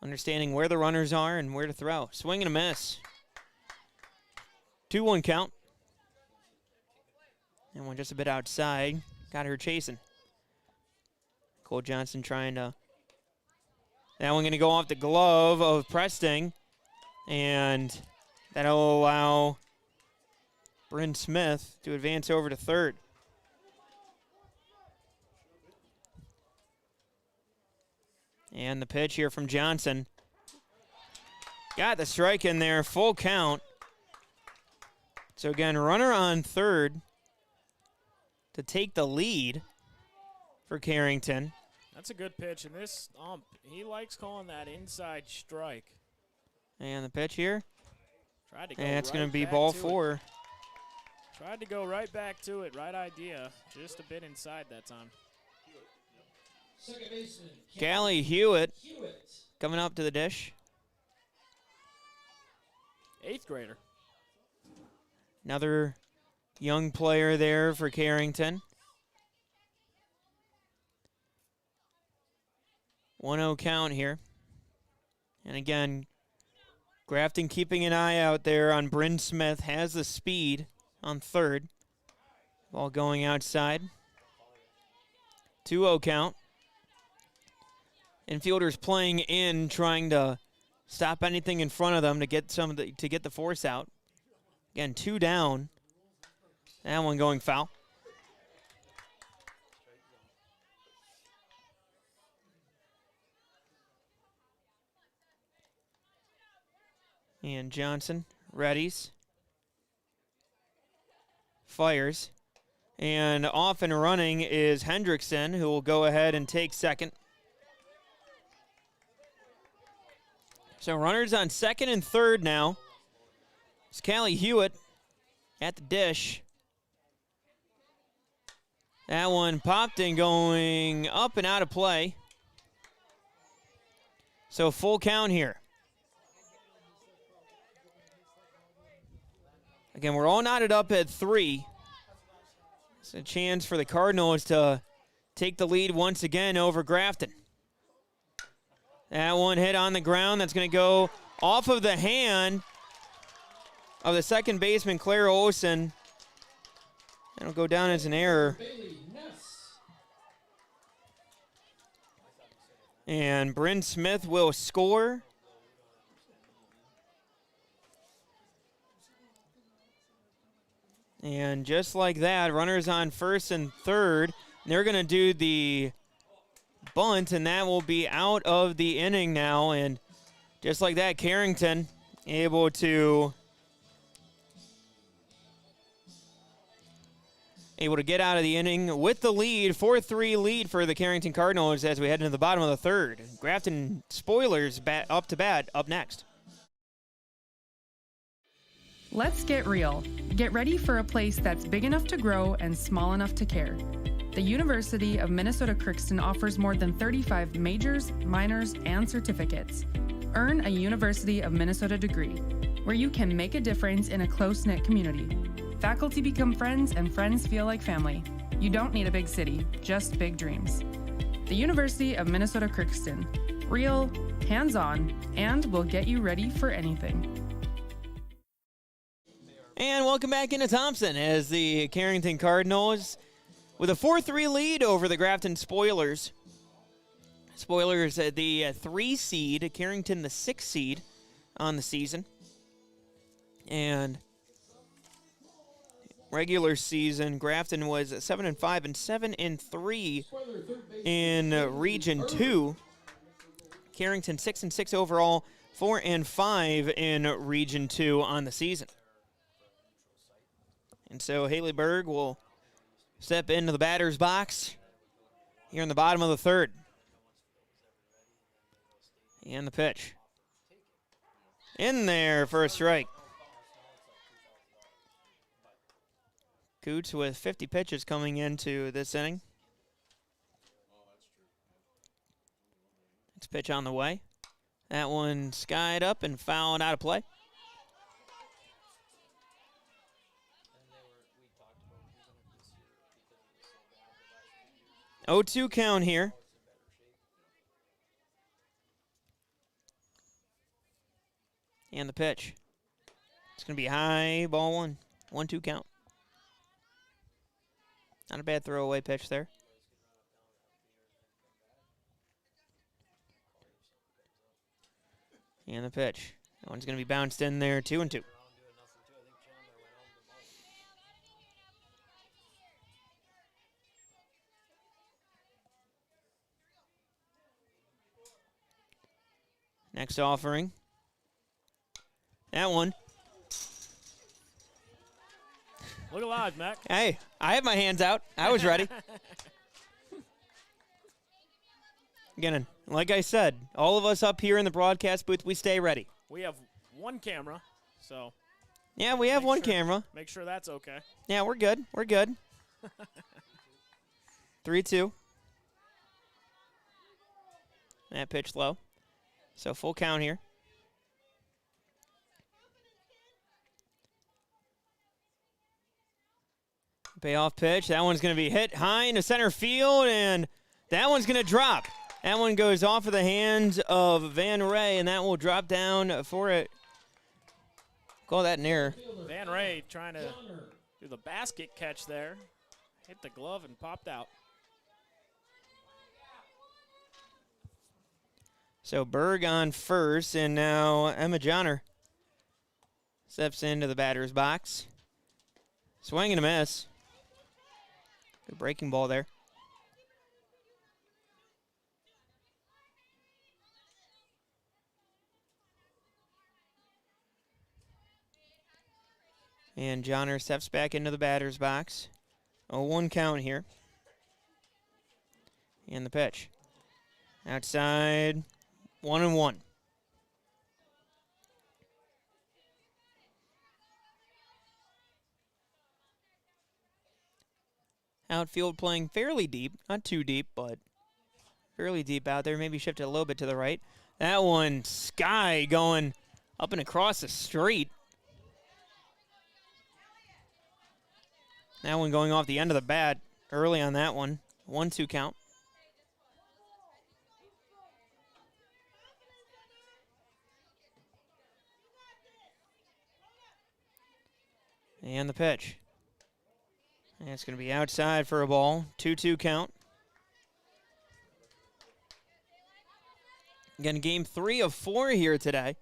Understanding where the runners are and where to throw. Swing and a miss. 2-1 count. And one just a bit outside. Got her chasing. Cole Johnson trying to... That one going to go off the glove of Presting. And that'll allow Bryn Smith to advance over to third. And the pitch here from Johnson. Got the strike in there, full count. So again, runner on third to take the lead for Carrington. That's a good pitch, and this ump, he likes calling that inside strike. And the pitch here. Tried to go and it's right going to be back ball to 4. it. Tried to go right back to it, right idea. Just a bit inside that time. Second baseman, Callie Hewitt coming up to the dish. 8th grader. Another young player there for Carrington. 1-0 count here. And again, Grafton keeping an eye out there on Bryn Smith. Has the speed on third. Ball going outside. 2-0 count. Infielders playing in, trying to stop anything in front of them to get to get the force out. Again, 2 down. That one going foul. And Johnson readies. Fires. And off and running is Hendrickson, who will go ahead and take second. So runners on second and third now. It's Callie Hewitt at the dish. That one popped and going up and out of play. So full count here. Again, we're all knotted up at 3. It's a chance for the Cardinals to take the lead once again over Grafton. That one hit on the ground. That's going to go off of the hand of the second baseman, Claire Olsen. That'll go down as an error. And Bryn Smith will score. And just like that, runners on first and third. They're going to do the bunt, and that will be out of the inning now. And just like that, Carrington able to get out of the inning with the lead, 4-3 lead for the Carrington Cardinals as we head into the bottom of the third. Grafton Spoilers up to bat up next. Let's get real. Get ready for a place that's big enough to grow and small enough to care. The University of Minnesota Crookston offers more than 35 majors, minors, and certificates. Earn a University of Minnesota degree, where you can make a difference in a close-knit community. Faculty become friends and friends feel like family. You don't need a big city, just big dreams. The University of Minnesota Crookston. Real, hands-on, and will get you ready for anything. And welcome back into Thompson as the Carrington Cardinals with a 4-3 lead over the Grafton Spoilers. Spoilers at the 3 seed, Carrington the 6 seed on the season. And regular season, Grafton was 7-5 and 7-3 in Region 2. Carrington 6-6 overall, 4-5 in Region 2 on the season. And so Haley Berg will step into the batter's box here in the bottom of the third. And the pitch. In there for a strike. Coots with 50 pitches coming into this inning. Next pitch on the way. That one skied up and fouled out of play. 0-2 count here. And the pitch. It's going to be high, ball one. 1-2 count. Not a bad throwaway pitch there. And the pitch. That one's going to be bounced in there, 2-2. Next offering. That one. Look alive, Mac. Hey, I have my hands out. I was ready. Again, like I said, all of us up here in the broadcast booth, we stay ready. We have one camera, so. Yeah, we have one camera. Make sure that's okay. Yeah, we're good. We're good. 3-2. That pitch low. So full count here. Payoff pitch. That one's going to be hit high into center field, and that one's going to drop. That one goes off of the hands of Van Ray, and that will drop down for it. Call that an error. Van Ray trying to do the basket catch there. Hit the glove and popped out. So Berg on first, and now Emma Johnner steps into the batter's box. Swing and a miss. Good breaking ball there. And Johnner steps back into the batter's box. A 1 count here. And the pitch. Outside, 1-1. Outfield playing fairly deep. Not too deep, but fairly deep out there. Maybe shifted a little bit to the right. That one, sky going up and across the street. That one going off the end of the bat early on that one. 1-2 count. And the pitch. And it's going to be outside for a ball. 2-2 count. Again, game 3 of 4 here today.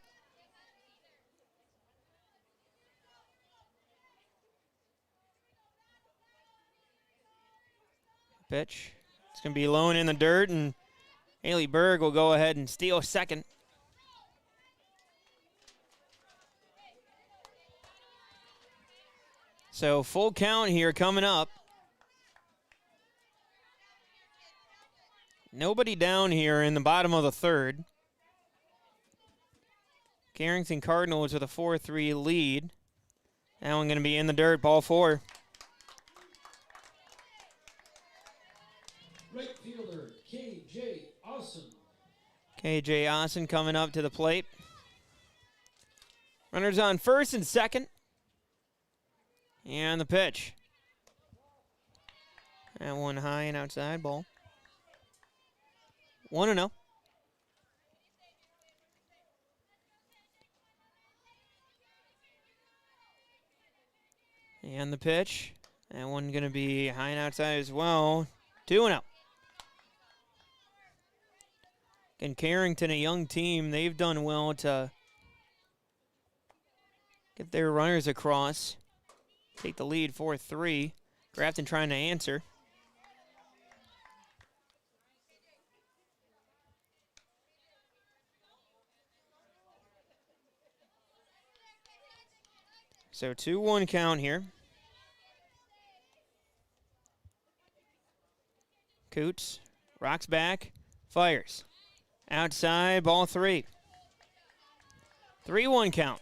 Pitch. It's going to be low and in the dirt, and Haley Berg will go ahead and steal second. So full count here coming up. Nobody down here in the bottom of the third. Carrington Cardinals with a 4-3 lead. That one going to be in the dirt, ball 4. Right fielder, K.J. Awesome. K.J. Austin coming up to the plate. Runners on first and second. And the pitch. That one high and outside, ball. 1-0. And the pitch. That one going to be high and outside as well. 2-0. And Carrington, a young team, they've done well to get their runners across. Take the lead 4-3. Grafton trying to answer. So 2-1 count here. Coots rocks back, fires. Outside, ball 3. 3-1 count.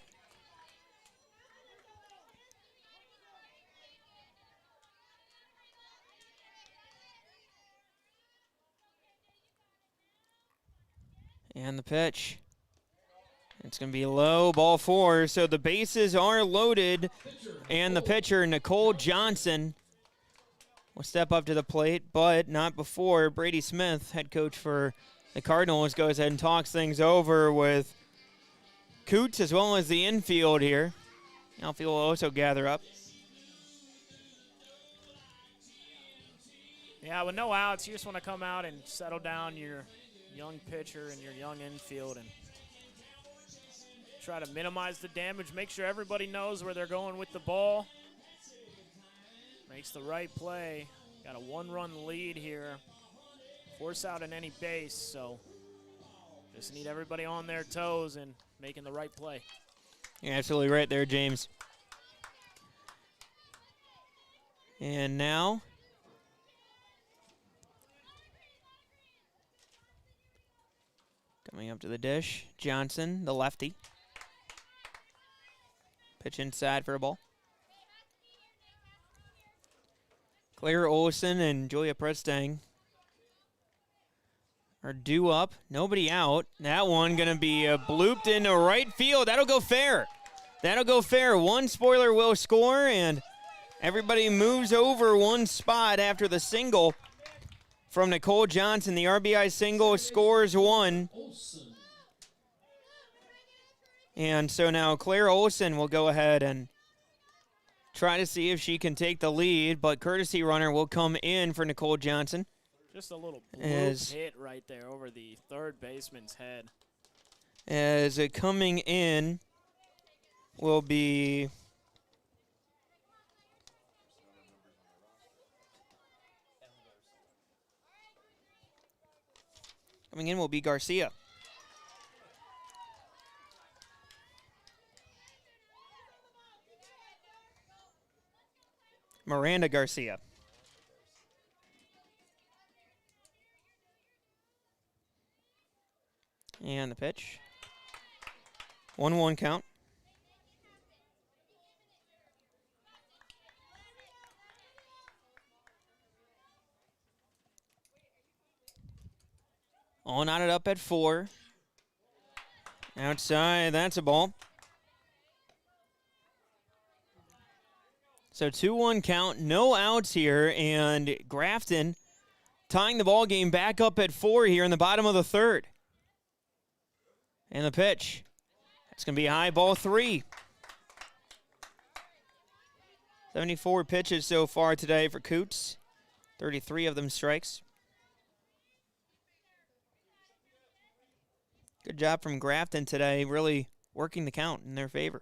And the pitch. It's going to be low, ball 4. So the bases are loaded. And the pitcher, Nicole Johnson, will step up to the plate, but not before Brady Smith, head coach for the Cardinals, goes ahead and talks things over with Coots as well as the infield here. Outfield will also gather up. Yeah, with no outs, you just want to come out and settle down your young pitcher and your young infield and try to minimize the damage, make sure everybody knows where they're going with the ball. Makes the right play. Got a 1-run lead here. Force out in any base, so just need everybody on their toes and making the right play. You're absolutely right there, James. And now coming up to the dish, Johnson, the lefty. Pitch inside for a ball. Claire Olson and Julia Prestang are due up. Nobody out. That one going to be blooped into right field. That'll go fair. That'll go fair. One spoiler will score, and everybody moves over one spot after the single from Nicole Johnson. The RBI single scores 1. And so now Claire Olson will go ahead and try to see if she can take the lead, but courtesy runner will come in for Nicole Johnson. Just a little bloop hit right there over the third baseman's head. As coming in will be Garcia. Miranda Garcia. And the pitch. 1-1 count. All knotted up at 4. Outside, that's a ball. So 2-1 count, no outs here, and Grafton tying the ball game back up at 4 here in the bottom of the third. And the pitch. It's going to be high, ball 3. 74 pitches so far today for Coots. 33 of them strikes. Good job from Grafton today, really working the count in their favor.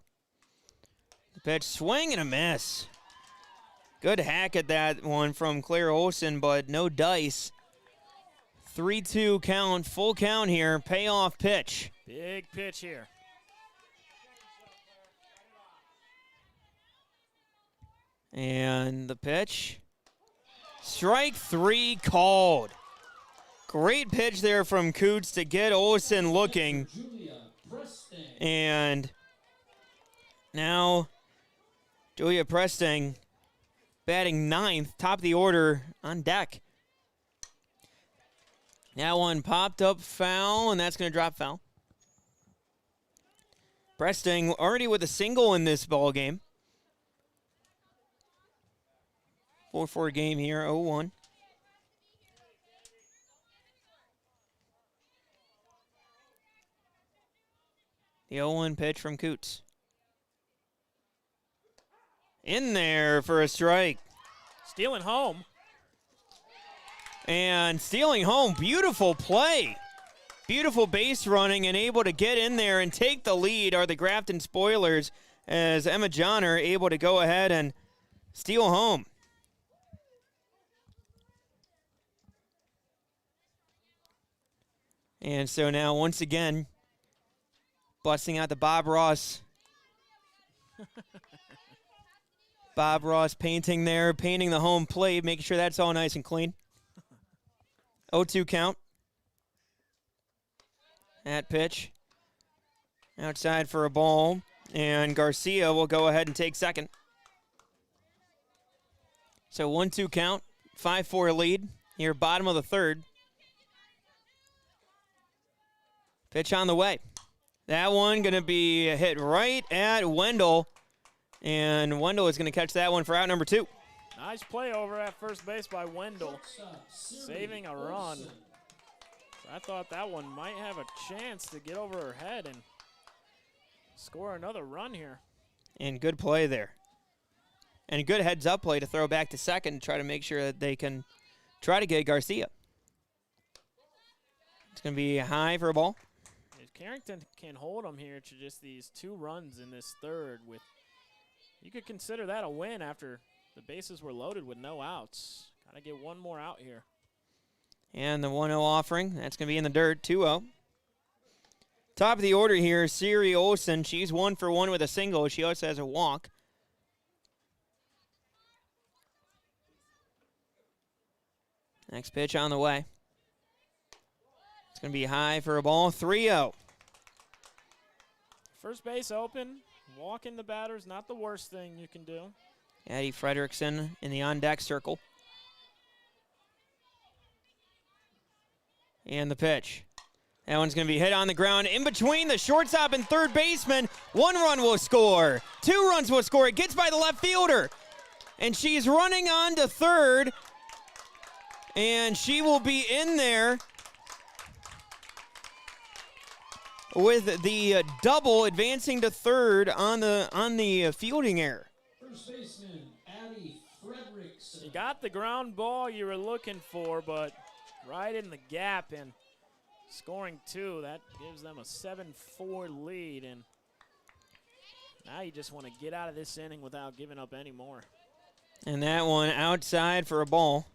The pitch, swing and a miss. Good hack at that one from Claire Olson, but no dice. 3-2 count, full count here, payoff pitch. Big pitch here. And the pitch. Strike 3 called. Great pitch there from Coots to get Olsen looking. And now Julia Presting batting 9th, top of the order on deck. That one popped up foul, and that's going to drop foul. Presting already with a single in this ball game. 4-4 game here, 0-1. The 0-1 pitch from Coots. In there for a strike. Stealing home. And stealing home. Beautiful play. Beautiful base running and able to get in there and take the lead are the Grafton Spoilers as Emma Johnner able to go ahead and steal home. And so now once again, busting out the Bob Ross. Bob Ross painting there, painting the home plate, making sure that's all nice and clean. 0-2 count. That pitch. Outside for a ball. And Garcia will go ahead and take second. So 1-2 count. 5-4 lead. Here, bottom of the third. Pitch on the way. That one going to be hit right at Wendell. And Wendell is going to catch that one for out number 2. Nice play over at first base by Wendell. Saving a run. So I thought that one might have a chance to get over her head and score another run here. And good play there. And a good heads-up play to throw back to second to try to make sure that they can try to get Garcia. It's going to be high for a ball. If Carrington can hold them here to just these 2 runs in this third, with you could consider that a win after the bases were loaded with no outs. Got to get one more out here. And the 1-0 offering, that's going to be in the dirt, 2-0. Top of the order here, Siri Olsen. She's 1 for 1 with a single. She also has a walk. Next pitch on the way. It's going to be high for a ball, 3-0. First base open, walking the batters, not the worst thing you can do. Addie Frederickson in the on-deck circle. And the pitch. That one's going to be hit on the ground in between the shortstop and third baseman. 1 run will score. 2 runs will score. It gets by the left fielder. And she's running on to third. And she will be in there with the double, advancing to third on the fielding error. First baseman, Addie Frederickson. You got the ground ball you were looking for, but right in the gap and scoring 2. That gives them a 7-4 lead. And now you just want to get out of this inning without giving up any more. And that one outside for a ball.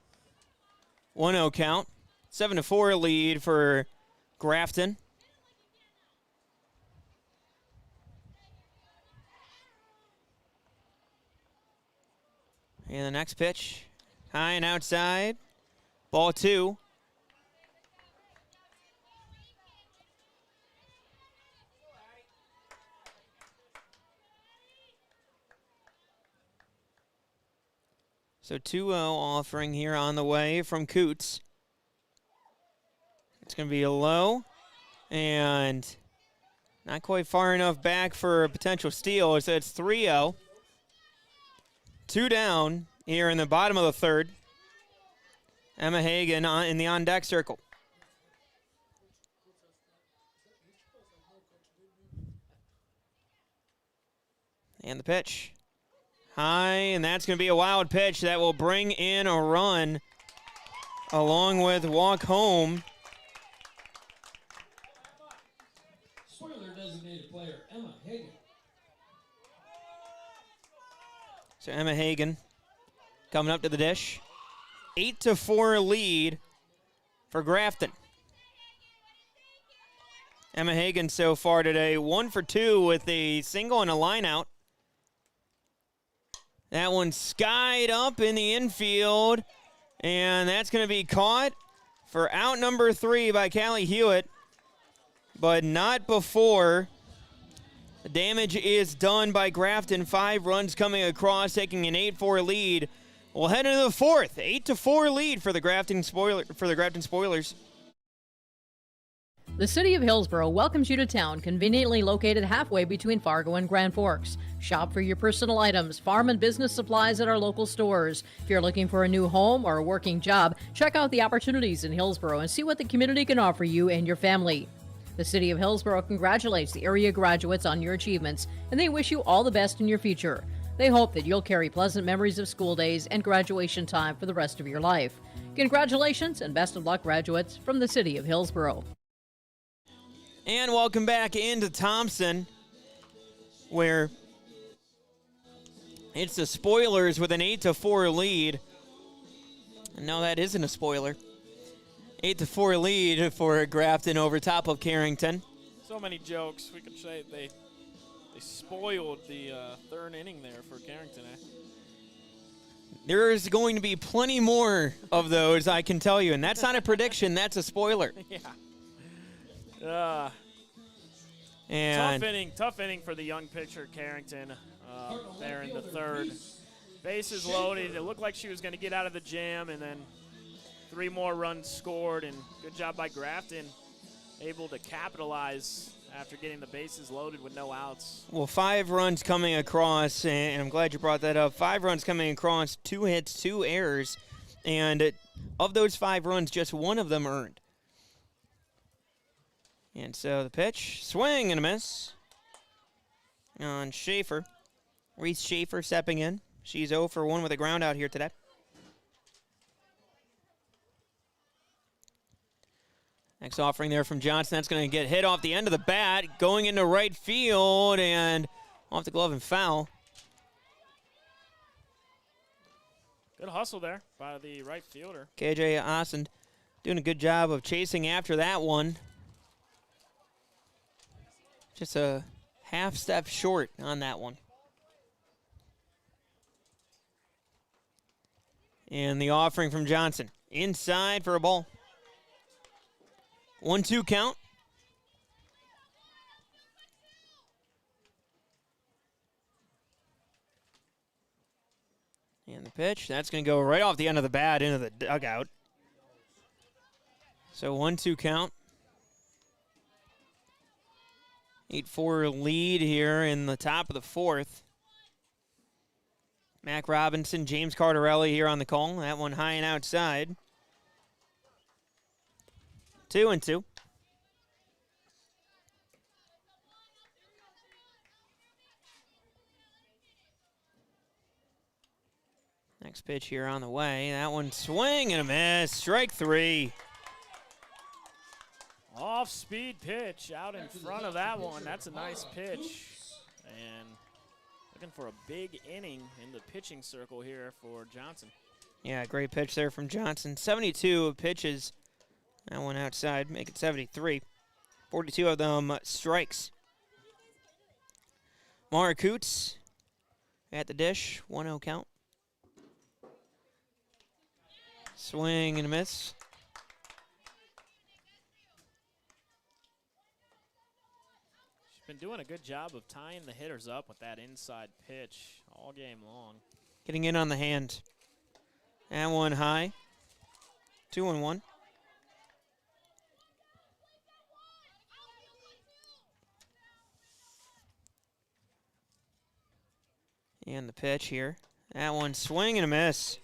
1-0 count. 7-4 lead for Grafton. And the next pitch, high and outside. Ball 2. So 2-0 offering here on the way from Coots. It's going to be a low and not quite far enough back for a potential steal. So it's 3-0. 2 down here in the bottom of the third. Emma Hagan in the on-deck circle. And the pitch. High, and that's going to be a wild pitch that will bring in a run along with walk home. Spoiler designated player, Emma Hagan. So Emma Hagan coming up to the dish. 8-4 lead for Grafton. Emma Hagan so far today, 1 for 2 with a single and a line out. That one skied up in the infield, and that's going to be caught for out number 3 by Callie Hewitt, but not before the damage is done by Grafton. 5 runs coming across, taking an 8-4 lead. We'll head into the 4th, 8-4 lead for the Grafton Spoilers. The City of Hillsborough welcomes you to town, conveniently located halfway between Fargo and Grand Forks. Shop for your personal items, farm and business supplies at our local stores. If you're looking for a new home or a working job, check out the opportunities in Hillsborough and see what the community can offer you and your family. The City of Hillsborough congratulates the area graduates on your achievements, and they wish you all the best in your future. They hope that you'll carry pleasant memories of school days and graduation time for the rest of your life. Congratulations and best of luck, graduates, from the City of Hillsborough. And welcome back into Thompson, where it's the Spoilers with an 8-4 lead. And no, that isn't a spoiler. 8-4 lead for Grafton over top of Carrington. So many jokes. We could say they spoiled the third inning there for Carrington. There's going to be plenty more of those, I can tell you. And that's not a prediction. That's a spoiler. Yeah. And tough inning for the young pitcher Carrington there in the third. Bases loaded. It looked like she was going to get out of the jam, and then 3 more runs scored, and good job by Grafton, able to capitalize after getting the bases loaded with no outs. Well, 5 runs coming across, and I'm glad you brought that up. 5 runs coming across, 2 hits, 2 errors, and of those 5 runs, just 1 of them earned. And so the pitch, swing and a miss on Schaefer. Reese Schaefer stepping in. She's 0 for 1 with a ground out here today. Next offering there from Johnson. That's going to get hit off the end of the bat, going into right field and off the glove and foul. Good hustle there by the right fielder. KJ Austin doing a good job of chasing after that one. Just a half step short on that one. And the offering from Johnson. Inside for a ball. 1-2 count. And the pitch, that's going to go right off the end of the bat into the dugout. So 1-2 count. 8-4 lead here in the top of the 4th. Mac Robinson, James Cardarelli here on the call. That one high and outside. 2-2. Next pitch here on the way. That one swing and a miss. Strike 3. Off-speed pitch out in front of that one. That's a nice pitch. And looking for a big inning in the pitching circle here for Johnson. Yeah, great pitch there from Johnson. 72 pitches. That one outside, make it 73. 42 of them strikes. Mara Coots at the dish, 1-0 count. Swing and a miss. She's been doing a good job of tying the hitters up with that inside pitch all game long. Getting in on the hand. And one high. 2-1. And the pitch here. That one swing and a miss.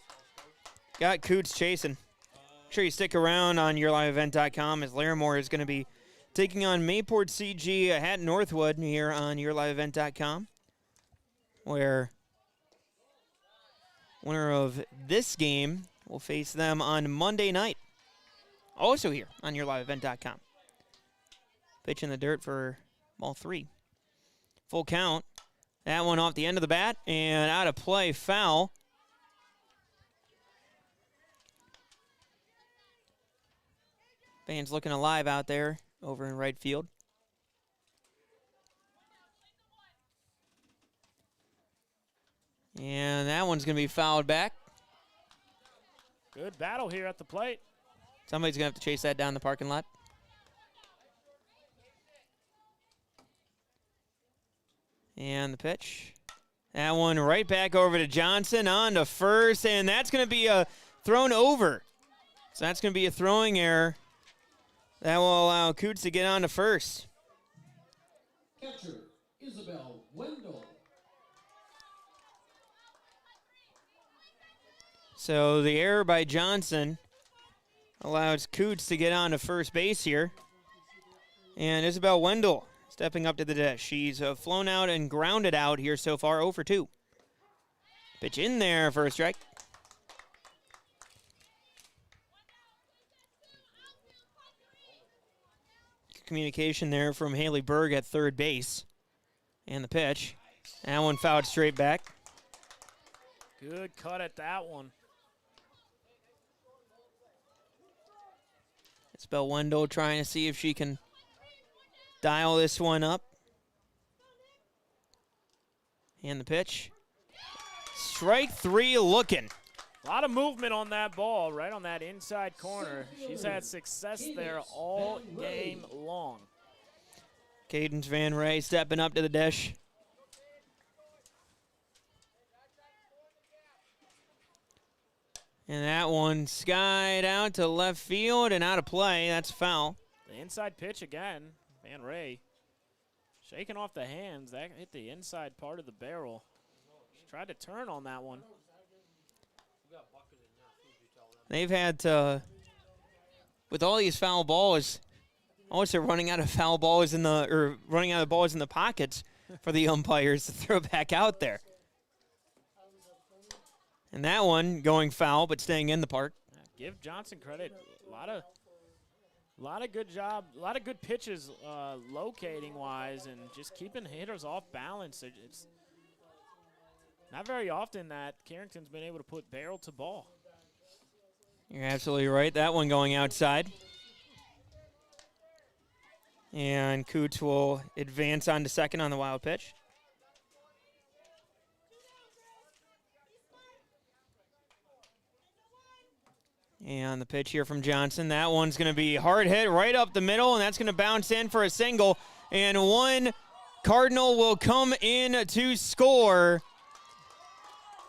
Got Coots chasing. Make sure you stick around on yourliveevent.com as Larimore is going to be taking on Mayport CG at Northwood here on yourliveevent.com, where winner of this game will face them on Monday night. Also here on yourliveevent.com. Pitch in the dirt for ball 3. Full count. That one off the end of the bat and out of play, foul. Fans looking alive out there over in right field. And that one's going to be fouled back. Good battle here at the plate. Somebody's going to have to chase that down the parking lot. And the pitch. That one right back over to Johnson on to first, and that's going to be thrown over. So that's going to be a throwing error. That will allow Coots to get on to first. Catcher, Isabel Wendell. So the error by Johnson allows Coots to get on to first base here. And Isabel Wendell stepping up to the dish. She's flown out and grounded out here so far, 0 for 2. Pitch in there for a strike. Communication there from Haley Berg at third base. And the pitch. That one fouled straight back. Good cut at that one. Isabel Wendell trying to see if she can dial this one up. And the pitch. Strike 3 looking. A lot of movement on that ball, right on that inside corner. She's had success there all game long. Cadence Van Ray stepping up to the dish. And that one skied out to left field and out of play. That's foul. The inside pitch again. Van Ray shaking off the hands. That hit the inside part of the barrel. She tried to turn on that one. They've had to, with all these foul balls, also running out of foul balls in the, or running out of balls in the pockets for the umpires to throw back out there. And that one going foul, but staying in the park. Give Johnson credit. A lot of good job, a lot of good pitches locating wise and just keeping hitters off balance. It's not very often that Carrington's been able to put barrel to ball. You're absolutely right. That one going outside. And Coots will advance on to second on the wild pitch. And the pitch here from Johnson. That one's going to be hard hit right up the middle, and that's going to bounce in for a single. And one Cardinal will come in to score.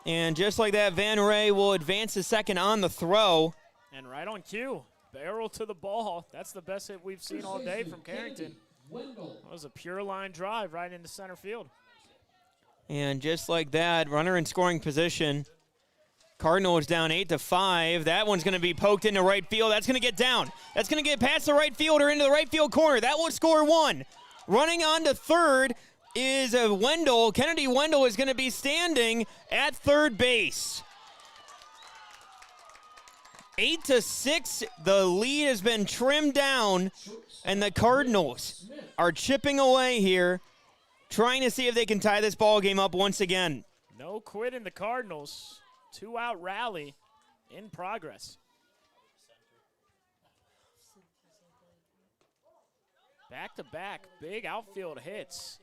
And just like that, Van Ray will advance to second on the throw. And right on cue, barrel to the ball. That's the best hit we've seen all day from Carrington. That was a pure line drive right into center field. And just like that, runner in scoring position. Cardinal is down 8-5. That one's going to be poked into right field. That's going to get down. That's going to get past the right fielder into the right field corner. That will score one. Running on to third is Wendell. Kennedy Wendell is going to be standing at third base. 8-6. The lead has been trimmed down, and the Cardinals are chipping away here, trying to see if they can tie this ball game up once again. No quit in the Cardinals. 2-out rally in progress. Back-to-back big outfield hits.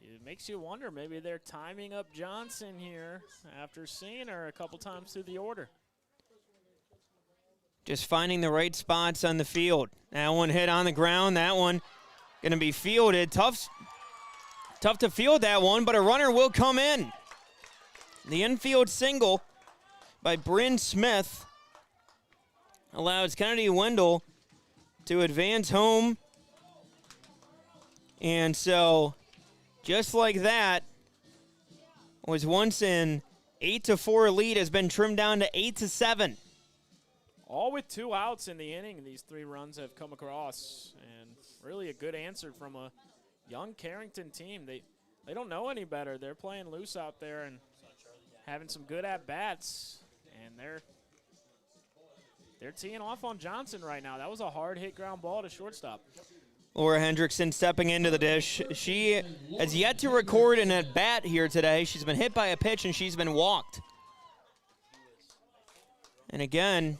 It makes you wonder, maybe they're timing up Johnson here after seeing her a couple times through the order. just finding the right spots on the field. That one hit on the ground. That one going to be fielded. Tough to field that one, but a runner will come in. The infield single by Bryn Smith allows Kennedy Wendell to advance home. And so, just like that, was once an 8-4 lead has been trimmed down to 8-7. All with 2 outs in the inning, these 3 runs have come across. And really a good answer from a young Carrington team. They don't know any better. They're playing loose out there and having some good at-bats. And they're teeing off on Johnson right now. That was a hard-hit ground ball to shortstop. Laura Hendrickson stepping into the dish. She has yet to record an at-bat here today. She's been hit by a pitch, and she's been walked. And again,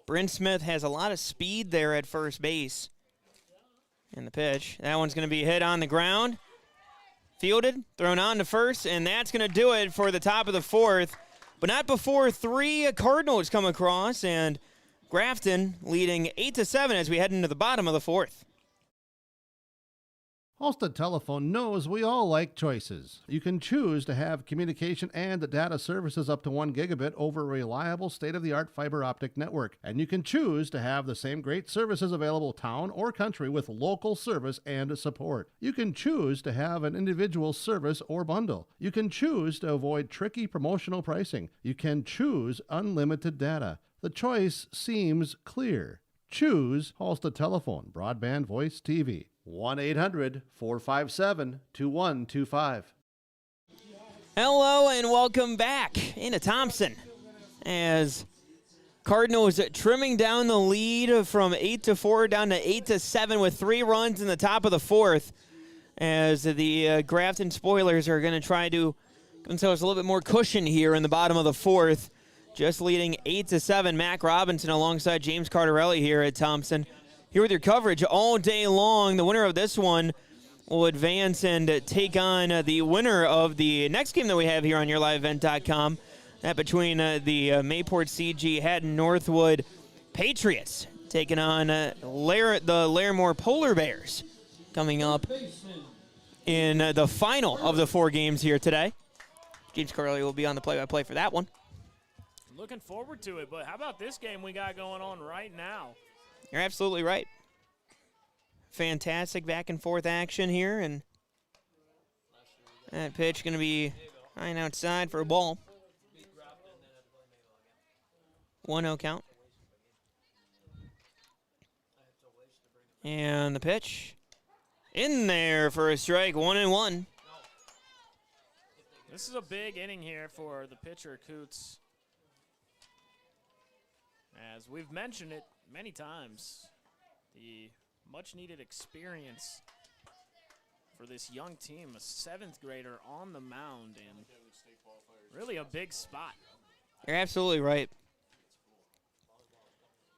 Bryn Smith has a lot of speed there at first base. And the pitch. That one's going to be hit on the ground. Fielded, thrown on to first, and that's going to do it for the top of the 4th. But not before 3 Cardinals come across, and Grafton leading 8-7 as we head into the bottom of the 4th. Halstead Telephone knows we all like choices. You can choose to have communication and data services up to 1 gigabit over a reliable state-of-the-art fiber optic network. And you can choose to have the same great services available town or country with local service and support. You can choose to have an individual service or bundle. You can choose to avoid tricky promotional pricing. You can choose unlimited data. The choice seems clear. Choose Halstead Telephone, broadband voice TV. 1-800-457-2125. Hello and welcome back into Thompson as Cardinals trimming down the lead from 8-4 down to 8-7 with 3 runs in the top of the 4th as the Grafton Spoilers are going to try to give themselves a little bit more cushion here in the bottom of the 4th. Just leading 8-7, Mac Robinson alongside James Cardarelli here at Thompson. Here with your coverage all day long. The winner of this one will advance and take on the winner of the next game that we have here on YourLiveEvent.com. That between the Mayport CG Haddon Northwood Patriots taking on the Larimore Polar Bears coming up in the final of the 4 games here today. James Cardarelli will be on the play-by-play for that one. Looking forward to it, but how about this game we got going on right now? You're absolutely right. Fantastic back and forth action here, and that pitch going to be high and outside for a ball. 1-0 count. And the pitch in there for a strike, 1-1. This is a big inning here for the pitcher, Coots. As we've mentioned it many times, the much-needed experience for this young team, a 7th grader on the mound, and really a big spot. You're absolutely right.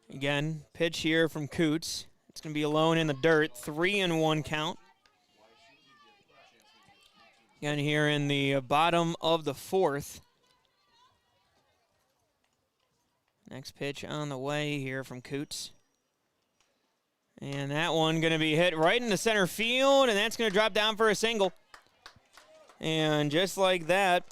Again, pitch here from Coots. It's going to be alone in the dirt, 3-1 count. Again, here in the bottom of the 4th. Next pitch on the way here from Coots. And that one going to be hit right into center field, and that's going to drop down for a single. And just like that,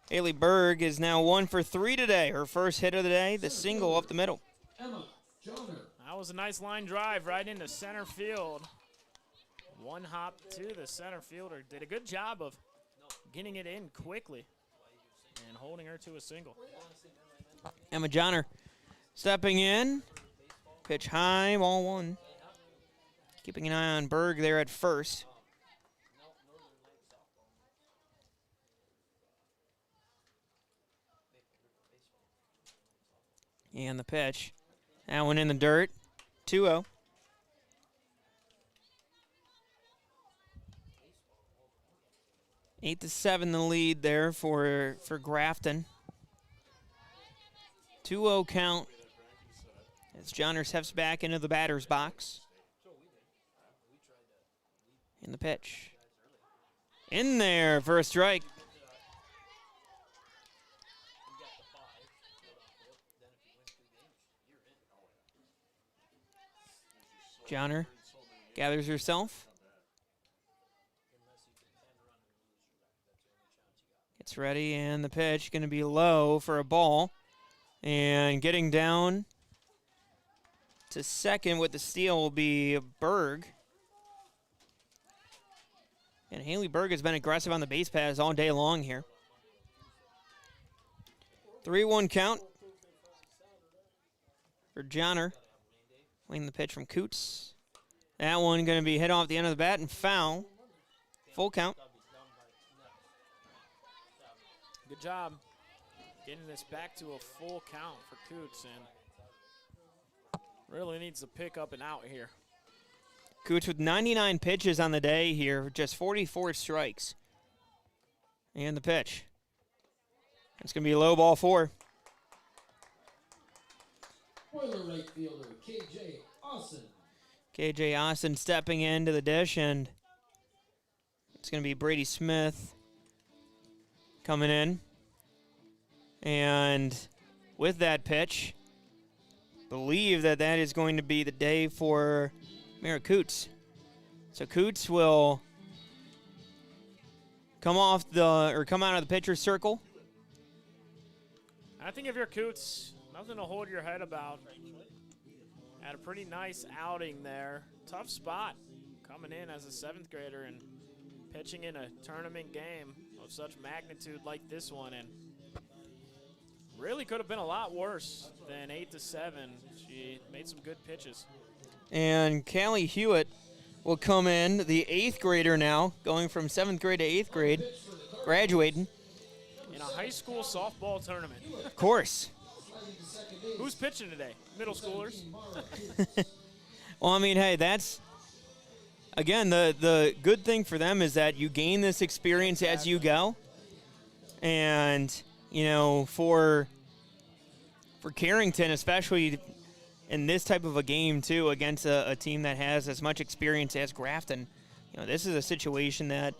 Haley Berg is now 1 for 3 today. Her first hit of the day, the single up the middle. That was a nice line drive right into center field. One hop to the center fielder. Did a good job of getting it in quickly and holding her to a single. Emma Johnner stepping in. Pitch high, ball 1. Keeping an eye on Berg there at first. And the pitch. That one in the dirt. 2-0. Eight to 7 the lead there for Grafton. 2-0 count as Johnner steps back into the batter's box. In the pitch. In there for a strike. Johnner gathers herself. Gets ready, and the pitch going to be low for a ball. And getting down to second with the steal will be Berg. And Haley Berg has been aggressive on the base paths all day long here. 3-1 count for Johnner. Playing the pitch from Coots. That one going to be hit off the end of the bat and foul. Full count. Good job getting this back to a full count for Coots, and really needs to pick up and out here. Coots with 99 pitches on the day here, just 44 strikes. And the pitch. It's going to be a low ball 4. Spoiler right fielder, KJ Austin. KJ Austin stepping into the dish, and it's going to be Brady Smith coming in. And with that pitch, believe that that is going to be the day for Merritt Coots. So Coots will come out of the pitcher's circle. I think if you're Coots, nothing to hold your head about. Had a pretty nice outing there. Tough spot coming in as a 7th grader and pitching in a tournament game of such magnitude like this one, and really could have been a lot worse than 8-7. She made some good pitches. And Callie Hewitt will come in, the 8th grader now, going from 7th grade to 8th grade, graduating. In a high school softball tournament. Of course. Who's pitching today? Middle schoolers? Well, I mean, hey, that's, again, the good thing for them is that you gain this experience as you go. And, you know, for Carrington, especially in this type of a game, too, against a team that has as much experience as Grafton, you know, this is a situation that,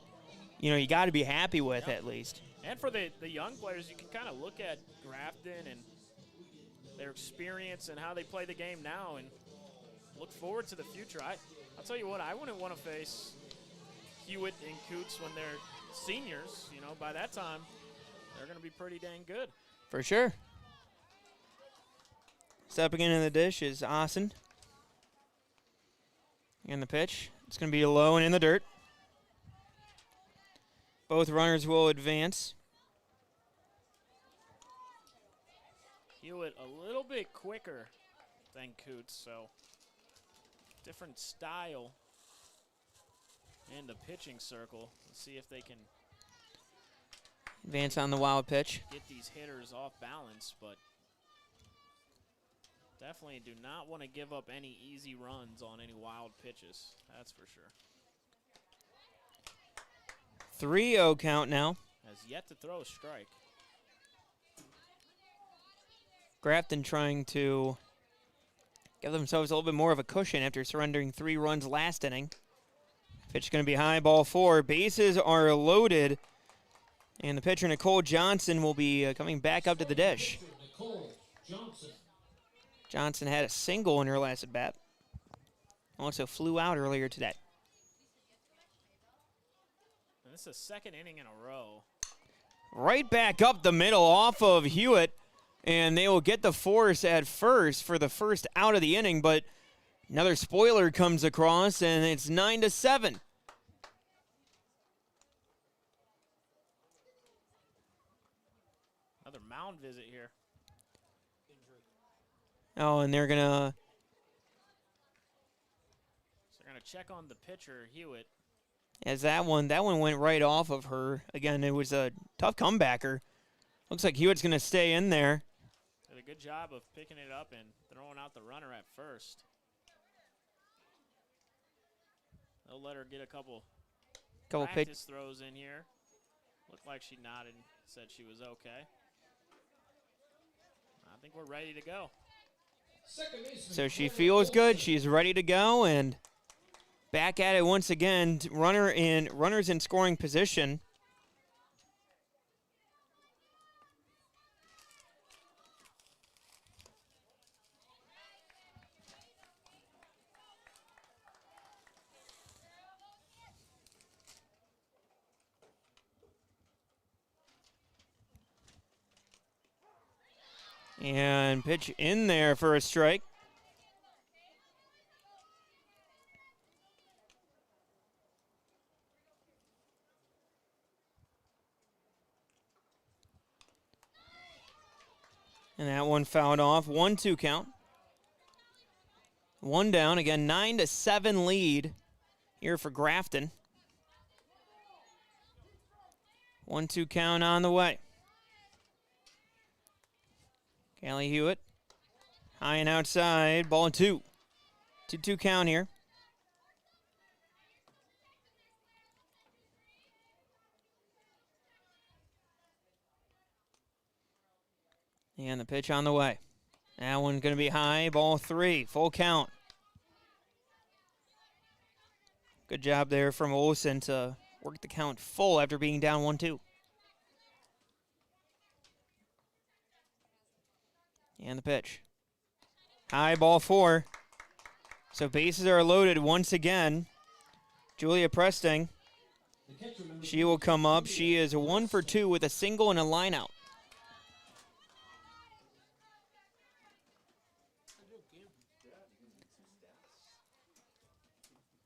you know, you got to be happy with at least. And for the young players, you can kind of look at Grafton and their experience and how they play the game now and look forward to the future. I'll tell you what, I wouldn't want to face Hewitt and Coots when they're seniors. You know, by that time, they're going to be pretty dang good. For sure. Stepping into the dish is Austin. And the pitch. It's going to be low and in the dirt. Both runners will advance. Hewitt a little bit quicker than Coots, so different style in the pitching circle. Let's see if they can advance on the wild pitch. Get these hitters off balance, but definitely do not want to give up any easy runs on any wild pitches. That's for sure. 3-0 count now. Has yet to throw a strike. Grafton trying to give themselves a little bit more of a cushion after surrendering 3 runs last inning. Pitch going to be high, ball 4. Bases are loaded. And the pitcher, Nicole Johnson, will be coming back up to the dish. Johnson had a single in her last at bat. Also flew out earlier today. And this is the second inning in a row. Right back up the middle off of Hewitt. And they will get the force at first for the first out of the inning, but another spoiler comes across, and it's 9-7. Another mound visit here. Oh, and they're going to check on the pitcher, Hewitt. As that one went right off of her. Again, it was a tough comebacker. Looks like Hewitt's going to stay in there. Did a good job of picking it up and throwing out the runner at first. They'll let her get a couple practice throws in here. Looked like she nodded and said she was okay. I think we're ready to go. So she feels good. She's ready to go, and back at it once again. Runners in scoring position. And pitch in there for a strike. And that one fouled off. 1-2 count. One down. Again, 9-7 lead here for Grafton. 1-2 count on the way. Callie Hewitt. High and outside. Ball 2. 2-2 count here. And the pitch on the way. That one's going to be high. Ball 3. Full count. Good job there from Olsen to work the count full after being down 1-2. And the pitch. High, ball 4. So bases are loaded once again. Julia Presting. She will come up. She is 1 for 2 with a single and a line out.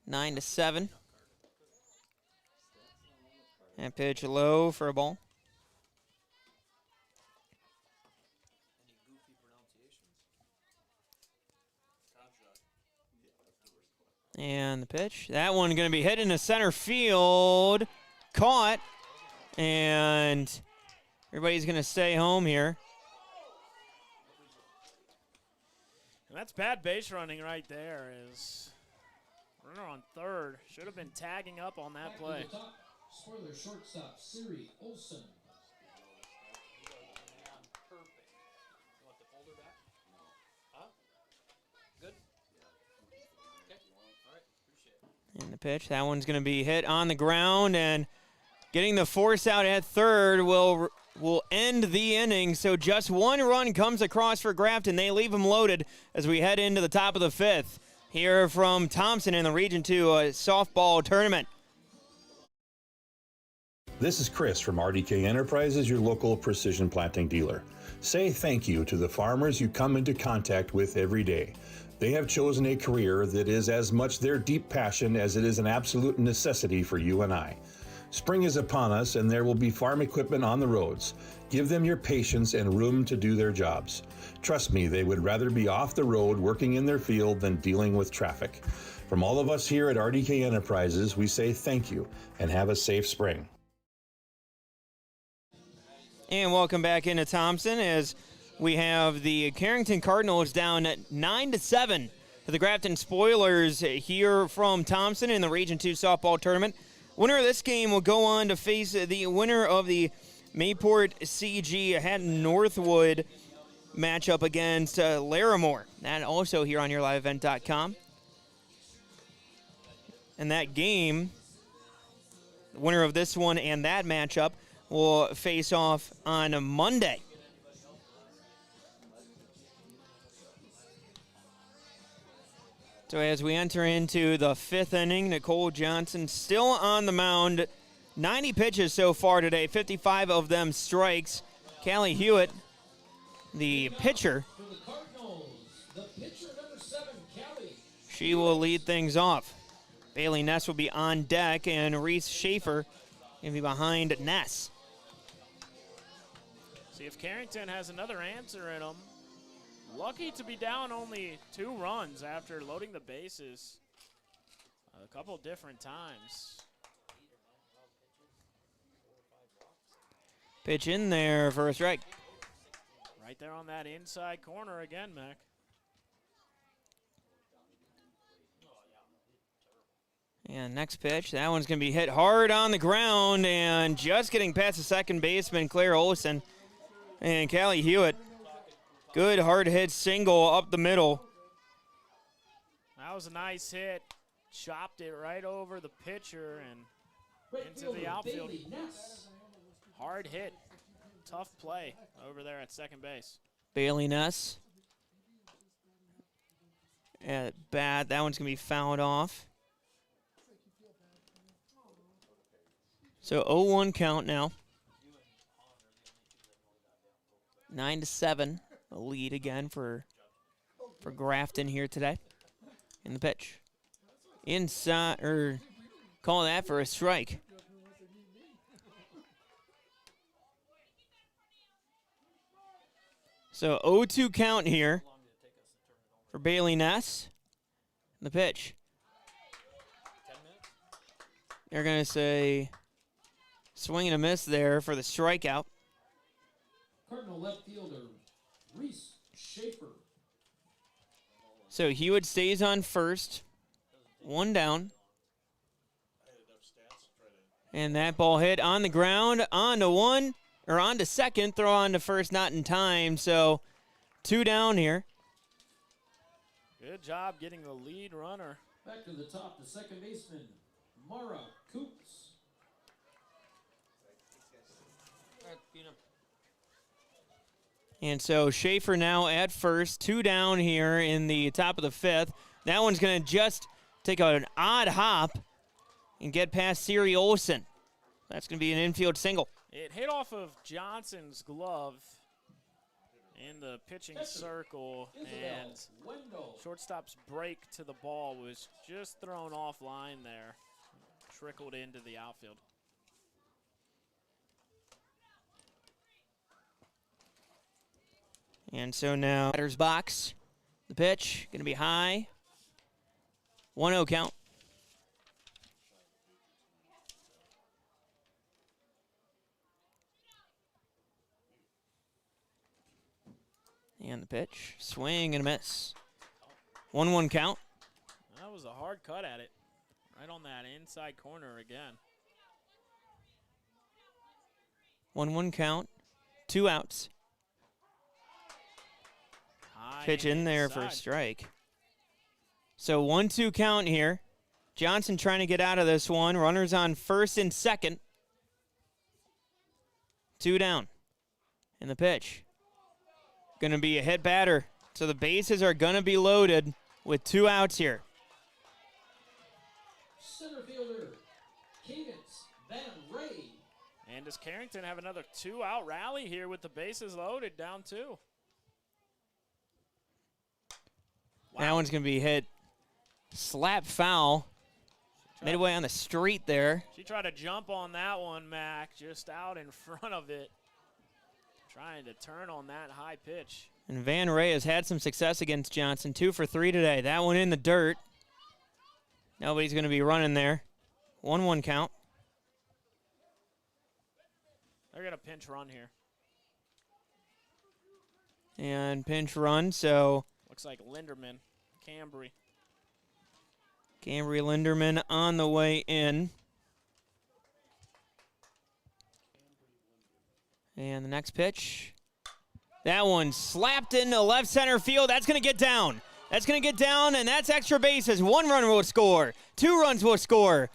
Nine to 7. And pitch low for a ball. And the pitch. That one going to be hit into center field. Caught. And everybody's going to stay home here. And that's bad base running right there. Is runner on third. Should have been tagging up on that play. Spoiler shortstop, Siri Olsen. And the pitch. That one's going to be hit on the ground, and getting the force out at third will end the inning. So just one run comes across for Grafton. They leave them loaded as we head into the top of the 5th. Here from Thompson in the Region 2 softball tournament. This is Chris from RDK Enterprises, your local precision planting dealer. Say thank you to the farmers you come into contact with every day. They have chosen a career that is as much their deep passion as it is an absolute necessity for you and I. Spring is upon us and there will be farm equipment on the roads. Give them your patience and room to do their jobs. Trust me, they would rather be off the road working in their field than dealing with traffic. From all of us here at RDK Enterprises, we say thank you and have a safe spring. And welcome back into Thompson as we have the Carrington Cardinals down 9-7 to the Grafton Spoilers here from Thompson in the Region 2 softball tournament. Winner of this game will go on to face the winner of the Mayport CG Hatton Northwood matchup against Larimore. That also here on yourliveevent.com. And that game, the winner of this one and that matchup, will face off on Monday. So as we enter into the 5th inning, Nicole Johnson still on the mound. 90 pitches so far today, 55 of them strikes. Callie Hewitt, the pitcher, she will lead things off. Bailey Ness will be on deck, and Reese Schaefer will be behind Ness. See if Carrington has another answer in him. Lucky to be down only 2 runs after loading the bases a couple different times. Pitch in there for a strike. Right there on that inside corner again, Mac. And next pitch, that one's going to be hit hard on the ground and just getting past the second baseman, Claire Olsen. And Callie Hewitt, good hard hit single up the middle. That was a nice hit. Chopped it right over the pitcher and into the outfield. Hard hit. Tough play over there at second base. Bailey Ness at bat. That one's going to be fouled off. So 0-1 count now. 9-7. a lead again for Grafton here today. In the pitch. Inside, or call that for a strike. So 0-2 count here for Bailey Ness. The pitch. They're going to say swing and a miss there for the strikeout. Cardinal left fielder, Reese Schaefer. So Hewitt stays on first. One down. And that ball hit on the ground, on to second, throw on to first, not in time. So 2 down here. Good job getting the lead runner. Back to the top, the second baseman, Mara Coops. And so Schaefer now at first, 2 down here in the top of the 5th. That one's going to just take an odd hop and get past Siri Olsen. That's going to be an infield single. It hit off of Johnson's glove in the pitching circle, and shortstop's break to the ball was just thrown offline there, trickled into the outfield. And so now batter's box. The pitch going to be high. 1-0 count. And the pitch. Swing and a miss. 1-1 count. That was a hard cut at it. Right on that inside corner again. 1-1 count. 2 outs. Pitch in there for a strike. So 1-2 count here. Johnson trying to get out of this one. Runners on first and second. 2 down. And the pitch. Going to be a hit batter. So the bases are going to be loaded with 2 outs here. Center fielder, Cadence Van Ray. And does Carrington have another 2-out rally here with the bases loaded, down 2? Wow. That one's going to be hit slap foul midway on the street there. She tried to jump on that one, Mac, just out in front of it. Trying to turn on that high pitch. And Van Ray has had some success against Johnson. 2 for 3 today. That one in the dirt. Nobody's going to be running there. 1-1 count. They're going to pinch run here. And pinch run, so looks like Linderman, Cambry. Cambry Linderman on the way in. And the next pitch. That one slapped into left center field. That's going to get down. That's going to get down, and that's extra bases. 1 run will score. 2 runs will score.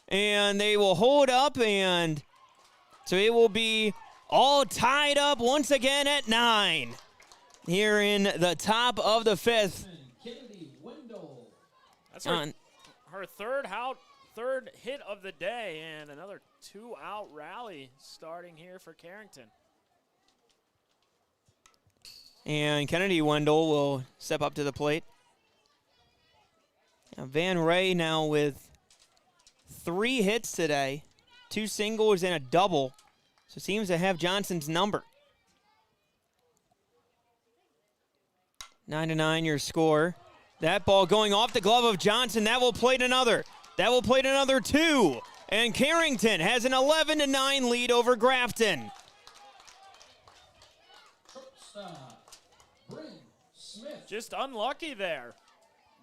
And they will hold up, and so it will be all tied up once again at 9. Here in the top of the 5th. That's her third hit of the day, and another 2-out rally starting here for Carrington. And Kennedy Wendell will step up to the plate. Now Van Ray now with 3 hits today, 2 singles and a double, so seems to have Johnson's number. 9-9 your score. That ball going off the glove of Johnson. That will plate another. That will plate another 2. And Carrington has an 11-9 lead over Grafton. Just unlucky there.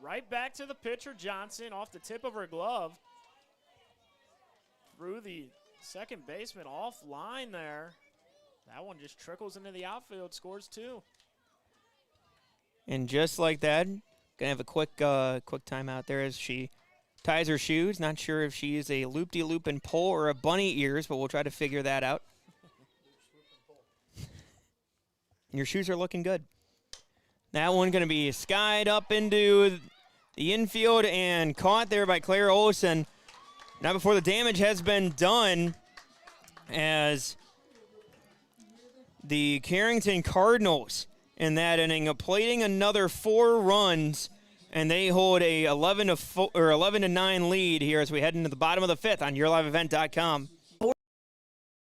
Right back to the pitcher, Johnson, off the tip of her glove. Through the second baseman offline there. That one just trickles into the outfield, scores 2. And just like that, gonna have a quick timeout there as she ties her shoes. Not sure if she is a loop-de-loop and pull or a bunny ears, but we'll try to figure that out. Your shoes are looking good. That one gonna be skied up into the infield and caught there by Claire Olsen. Now before the damage has been done, as the Carrington Cardinals in that inning, plating another 4 runs, and they hold a 11-9 lead here as we head into the bottom of the 5th on YourLiveEvent.com.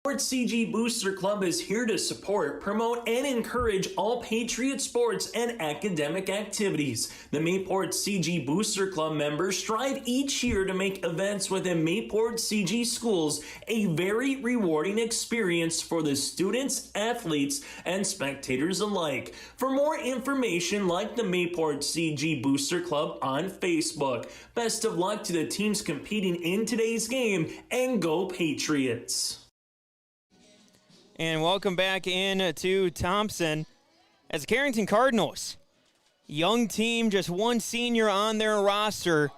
Sports CG Booster Club is here to support, promote, and encourage all Patriot sports and academic activities. The Mayport CG Booster Club members strive each year to make events within Mayport CG schools a very rewarding experience for the students, athletes, and spectators alike. For more information, like the Mayport CG Booster Club on Facebook. Best of luck to the teams competing in today's game, and go Patriots! And welcome back in to Thompson as the Carrington Cardinals, young team, just one senior on their roster,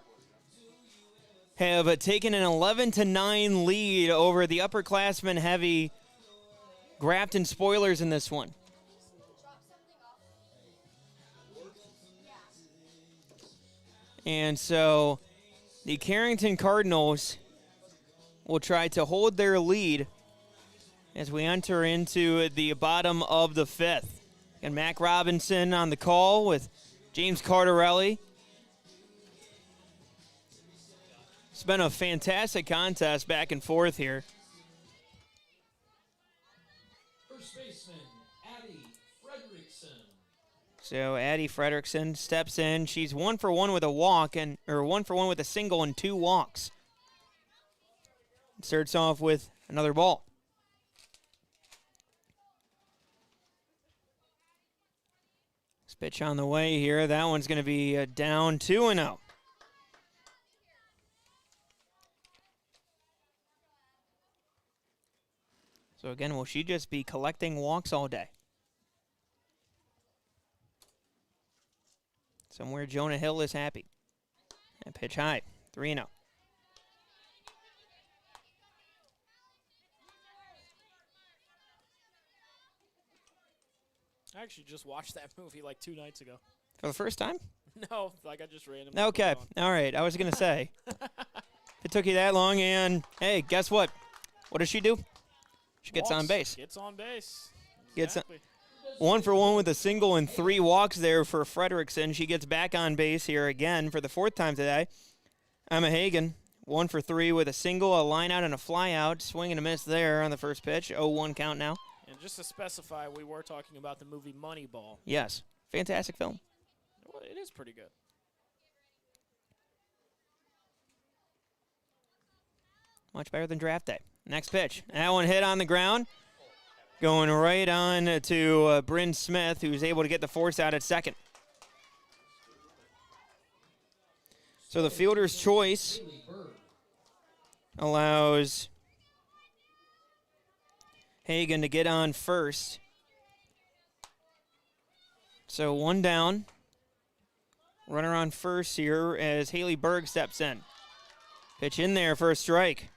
have taken an 11-9 lead over the upperclassmen heavy Grafton Spoilers in this one. And so the Carrington Cardinals will try to hold their lead as we enter into the bottom of the 5th. And Mac Robinson on the call with James Cardarelli. It's been a fantastic contest back and forth here. First baseman, Addie Fredrickson. So Addie Fredrickson steps in. She's 1 for 1 with a walk, or 1 for 1 with a single and 2 walks. Starts off with another ball. Pitch on the way here. That one's going to be down 2-0. So again, will she just be collecting walks all day? Somewhere Jonah Hill is happy. And pitch high, 3-0. I actually just watched that movie like 2 nights ago. For the first time? No, like I just randomly. Okay, all right. I was going to say, it took you that long, and hey, guess what? What does she do? She gets on base. Gets on base. Gets Exactly. 1 for 1 with a single and 3 walks there for Fredrickson. She gets back on base here again for the 4th time today. Emma Hagan, 1 for 3 with a single, a line out, and a fly out. Swing and a miss there on the first pitch. 0-1 count now. And just to specify, we were talking about the movie Moneyball. Yes. Fantastic film. Well, it is pretty good. Much better than draft day. Next pitch. That one hit on the ground. Going right on to Bryn Smith, who's able to get the force out at second. So the fielder's choice allows Hagan to get on first. So 1 down. Runner on first here as Haley Berg steps in. Pitch in there for a strike.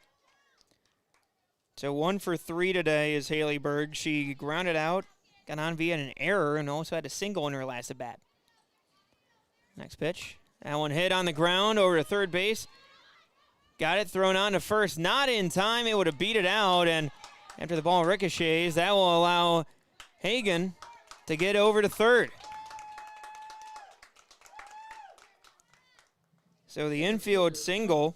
So 1 for 3 today is Haley Berg. She grounded out, got on via an error, and also had a single in her last at bat. Next pitch. That one hit on the ground over to third base. Got it thrown on to first. Not in time. It would have beat it out, and after the ball ricochets, that will allow Hagan to get over to third. So the infield single.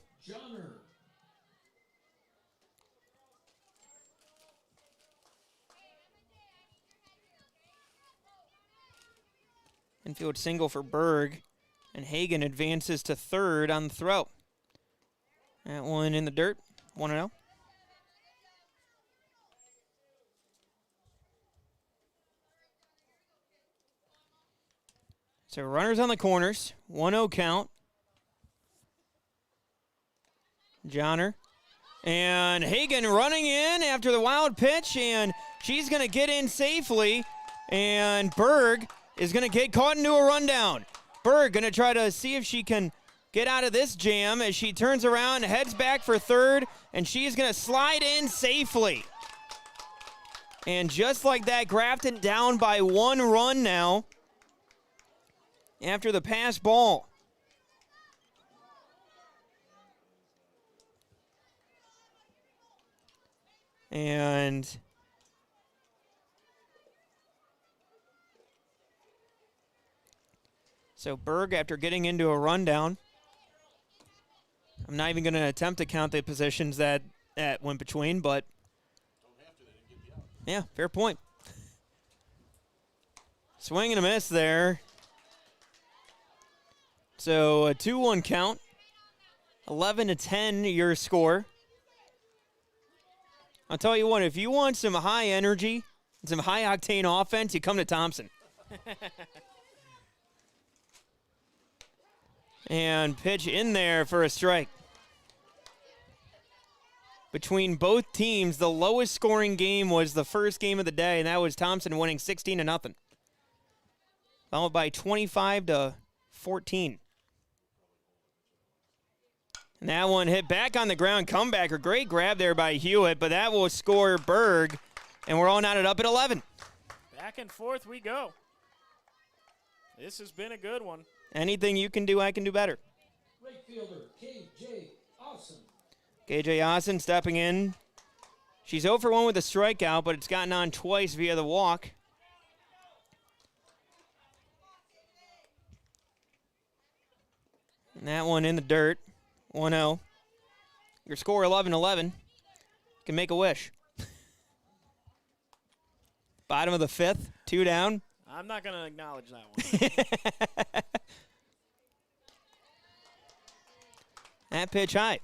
Infield single for Berg, and Hagan advances to third on the throw. That one in the dirt, 1-0. So runners on the corners, 1-0 count. Johnner. And Hagan running in after the wild pitch, and she's going to get in safely. And Berg is going to get caught into a rundown. Berg going to try to see if she can get out of this jam as she turns around, heads back for third, and she's going to slide in safely. And just like that, Grafton down by 1 run now after the pass ball. And So Berg, after getting into a rundown, I'm not even going to attempt to count the positions that went between, but yeah, fair point. Swing and a miss there. So a 2-1 count. 11-10 your score. I'll tell you what, if you want some high energy, some high octane offense, you come to Thompson. And pitch in there for a strike. Between both teams, the lowest scoring game was the first game of the day, and that was Thompson winning 16-0. Followed by 25-14. And that one hit back on the ground, comebacker. Great grab there by Hewitt, but that will score Berg, and we're all knotted up at 11. Back and forth we go. This has been a good one. Anything you can do, I can do better. Right fielder, KJ Austin. KJ Austin stepping in. She's 0 for 1 with a strikeout, but it's gotten on twice via the walk. And that one in the dirt. 1-0. Your score 11-11. You can make a wish. Bottom of the 5th, 2 down. I'm not going to acknowledge that one. That pitch high.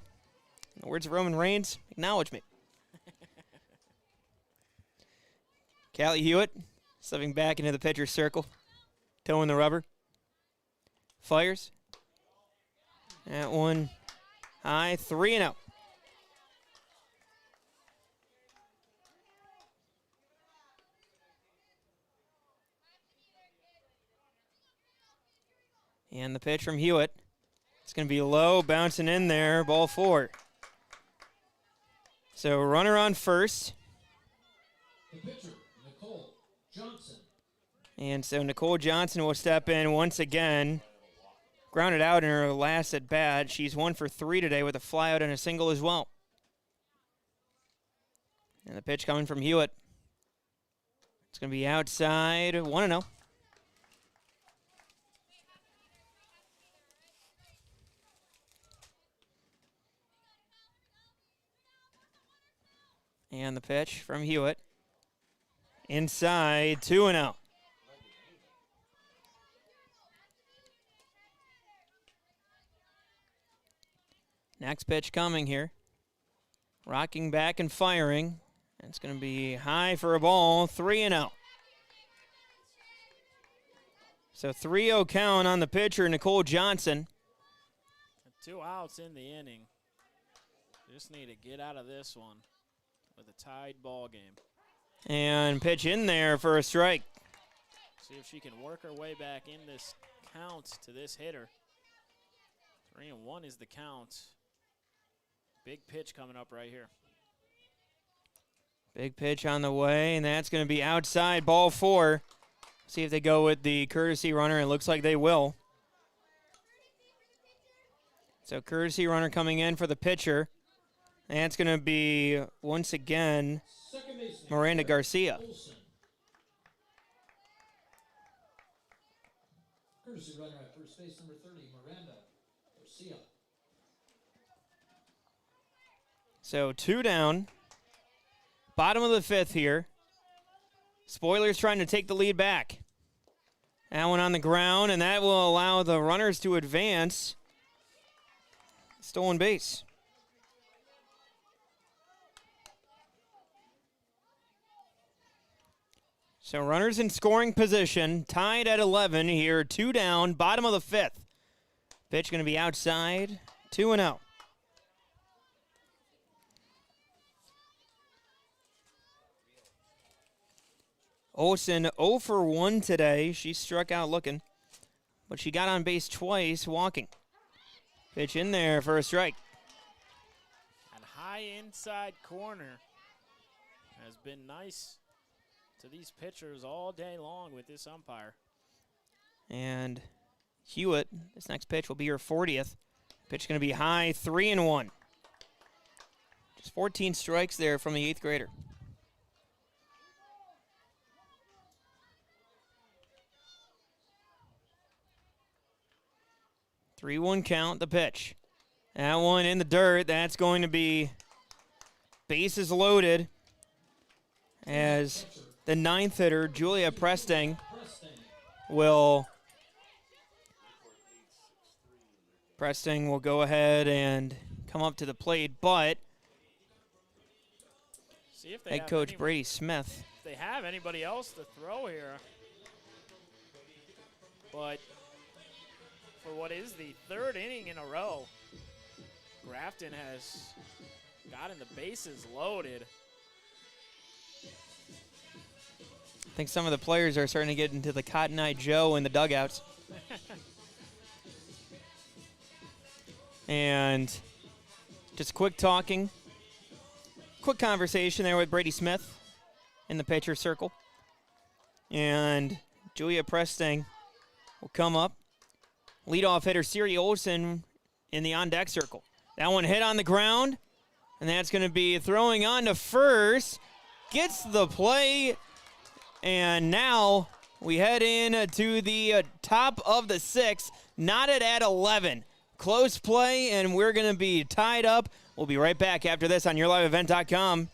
In the words of Roman Reigns, acknowledge me. Callie Hewitt slipping back into the pitcher's circle. Toeing the rubber. Fires. That one high, 3-0. And the pitch from Hewitt. It's going to be low, bouncing in there, ball 4. So runner on first. The pitcher, Nicole Johnson. And so Nicole Johnson will step in once again. Grounded out in her last at bat. She's 1 for 3 today with a flyout and a single as well. And the pitch coming from Hewitt. It's going to be outside, 1-0. And the pitch from Hewitt. Inside, 2-0. Next pitch coming here. Rocking back and firing. It's going to be high for a ball, 3-0. So 3-0 count on the pitcher, Nicole Johnson. 2 outs in the inning. Just need to get out of this one with a tied ball game. And pitch in there for a strike. See if she can work her way back in this count to this hitter. 3-1 is the count. Big pitch coming up right here. Big pitch on the way, and that's going to be outside, ball 4. See if they go with the courtesy runner. It looks like they will. So courtesy runner coming in for the pitcher. And it's going to be, once again, Miranda Garcia. Courtesy runner at first base, number 30, Miranda Garcia. So 2 down. Bottom of the 5th here. Spoilers trying to take the lead back. That one on the ground, and that will allow the runners to advance. Stolen base. So runners in scoring position, tied at 11 here, 2 down, bottom of the 5th. Pitch going to be outside, 2-0. Olsen 0 for 1 today. She struck out looking, but she got on base twice walking. Pitch in there for a strike. And high inside corner has been nice to these pitchers all day long with this umpire. And Hewitt, this next pitch will be her 40th. Pitch going to be high, 3-1. Just 14 strikes there from the 8th grader. 3-1 count, the pitch. That one in the dirt. That's going to be bases loaded as the ninth hitter, Julia Presting, will go ahead and come up to the plate, but See if they head have coach Brady Smith. If they have anybody else to throw here. But for what is the third inning in a row, Grafton has gotten the bases loaded. I think some of the players are starting to get into the Cotton Eye Joe in the dugouts. And just quick conversation there with Brady Smith in the pitcher circle. And Julia Presting will come up. Leadoff hitter Siri Olsen in the on-deck circle. That one hit on the ground, and that's going to be throwing on to first. Gets the play, and now we head in to the top of the sixth, knotted at 11. Close play, and we're going to be tied up. We'll be right back after this on YourLiveEvent.com.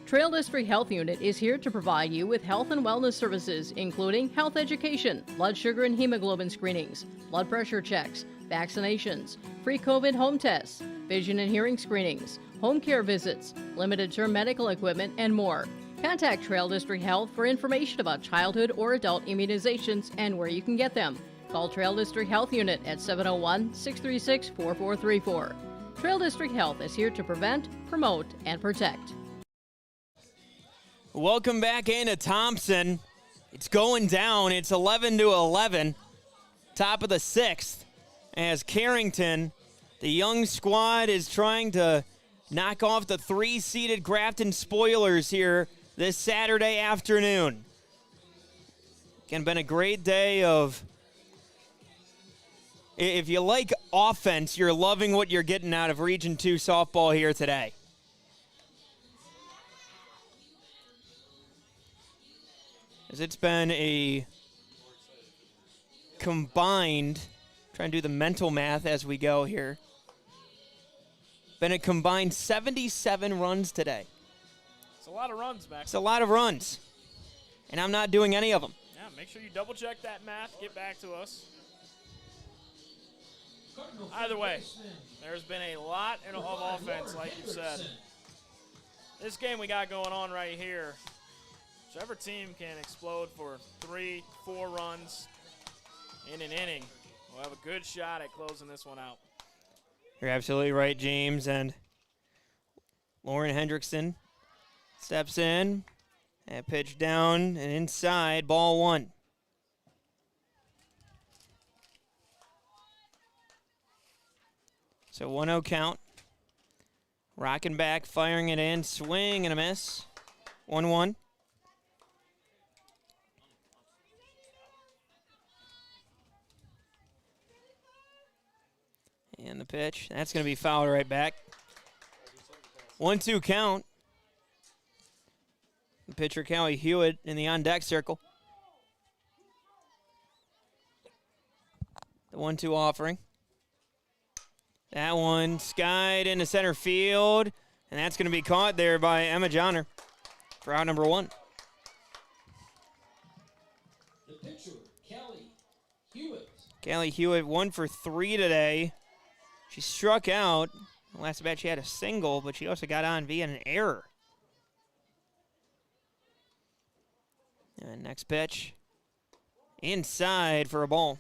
Trail District Health Unit is here to provide you with health and wellness services, including health education, blood sugar and hemoglobin screenings, blood pressure checks, vaccinations, free COVID home tests, vision and hearing screenings, home care visits, limited-term medical equipment, and more. Contact Trail District Health for information about childhood or adult immunizations and where you can get them. Call Trail District Health Unit at 701-636-4434. Trail District Health is here to prevent, promote, and protect. Welcome back into Thompson. It's going down. It's 11-11. Top of the sixth as Carrington, the young squad, is trying to knock off the 3-seeded Grafton Spoilers here this Saturday afternoon. Again, been a great day of... If you like offense, you're loving what you're getting out of Region 2 softball here today. As it's been a combined, trying to do the mental math as we go here, been a combined 77 runs today. It's a lot of runs, Max. It's a lot of runs, and I'm not doing any of them. Yeah, make sure you double-check that math. Get back to us. Either way, there's been a lot of offense, like you said. This game we got going on right here, whichever team can explode for 3-4 runs in an inning will have a good shot at closing this one out. You're absolutely right, James. And Lauren Hendrickson steps in, and pitch down and inside, ball one. So 1-0 count. Rocking back, firing it in, swing and a miss. 1-1. And the pitch, that's going to be fouled right back. 1-2 count. The pitcher, Callie Hewitt, in the on-deck circle. The 1-2 offering. That one skied into center field, and that's going to be caught there by Emma Johnner for out number one. The pitcher, Callie Hewitt. Callie Hewitt, 1 for 3 today. She struck out. Last at bat she had a single, but she also got on via an error. And next pitch, inside for a ball.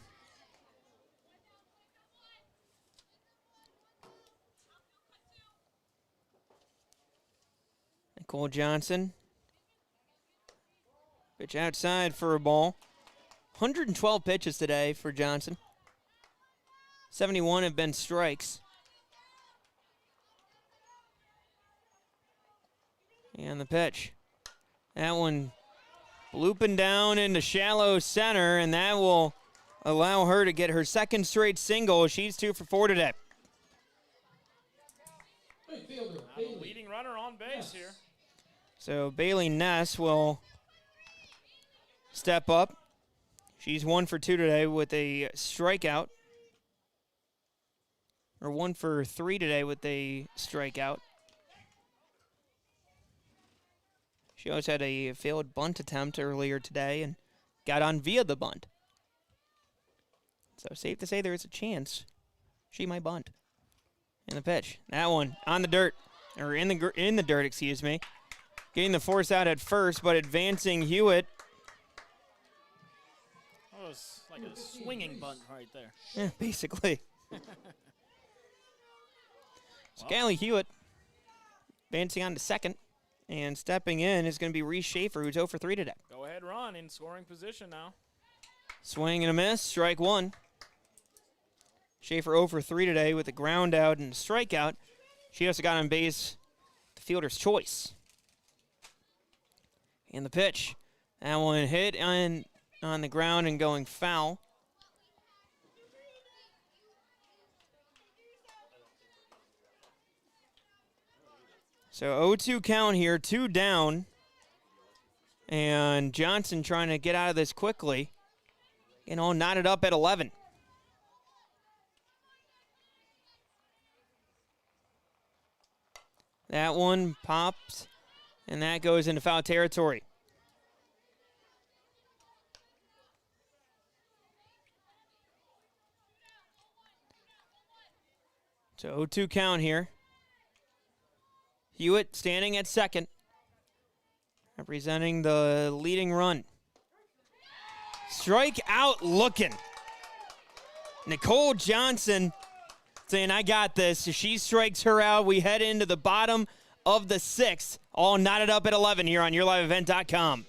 Nicole Johnson. Pitch outside for a ball. 112 pitches today for Johnson. 71 have been strikes. And the pitch. That one looping down into shallow center, and that will allow her to get her second straight single. She's 2 for 4 today. Now the leading runner on base here. So Bailey Ness will step up. She's 1 for 2 today with a strikeout. Or 1 for 3 today with a strikeout. She also had a failed bunt attempt earlier today and got on via the bunt. So safe to say there is a chance she might bunt. In the pitch. That one on the dirt. Or in the dirt, excuse me. Getting the force out at first, but advancing Hewitt. That was like a swinging bunt right there. Yeah, basically. So Callie Hewitt advancing on to second. And stepping in is going to be Reese Schaefer, who's 0 for 3 today. Go ahead, Ron, in scoring position now. Swing and a miss, strike 1. Schaefer 0 for 3 today with a ground out and a strikeout. She also got on base, the fielder's choice. And the pitch. That one hit on the ground and going foul. So 0-2 count here, 2 down. And Johnson trying to get out of this quickly. Knotted up at 11. That one pops, and that goes into foul territory. So 0-2 count here. Hewitt standing at second, representing the leading run. Strike out looking. Nicole Johnson saying, I got this. She strikes her out. We head into the bottom of the 6th. All knotted up at 11 here on YourLiveEvent.com.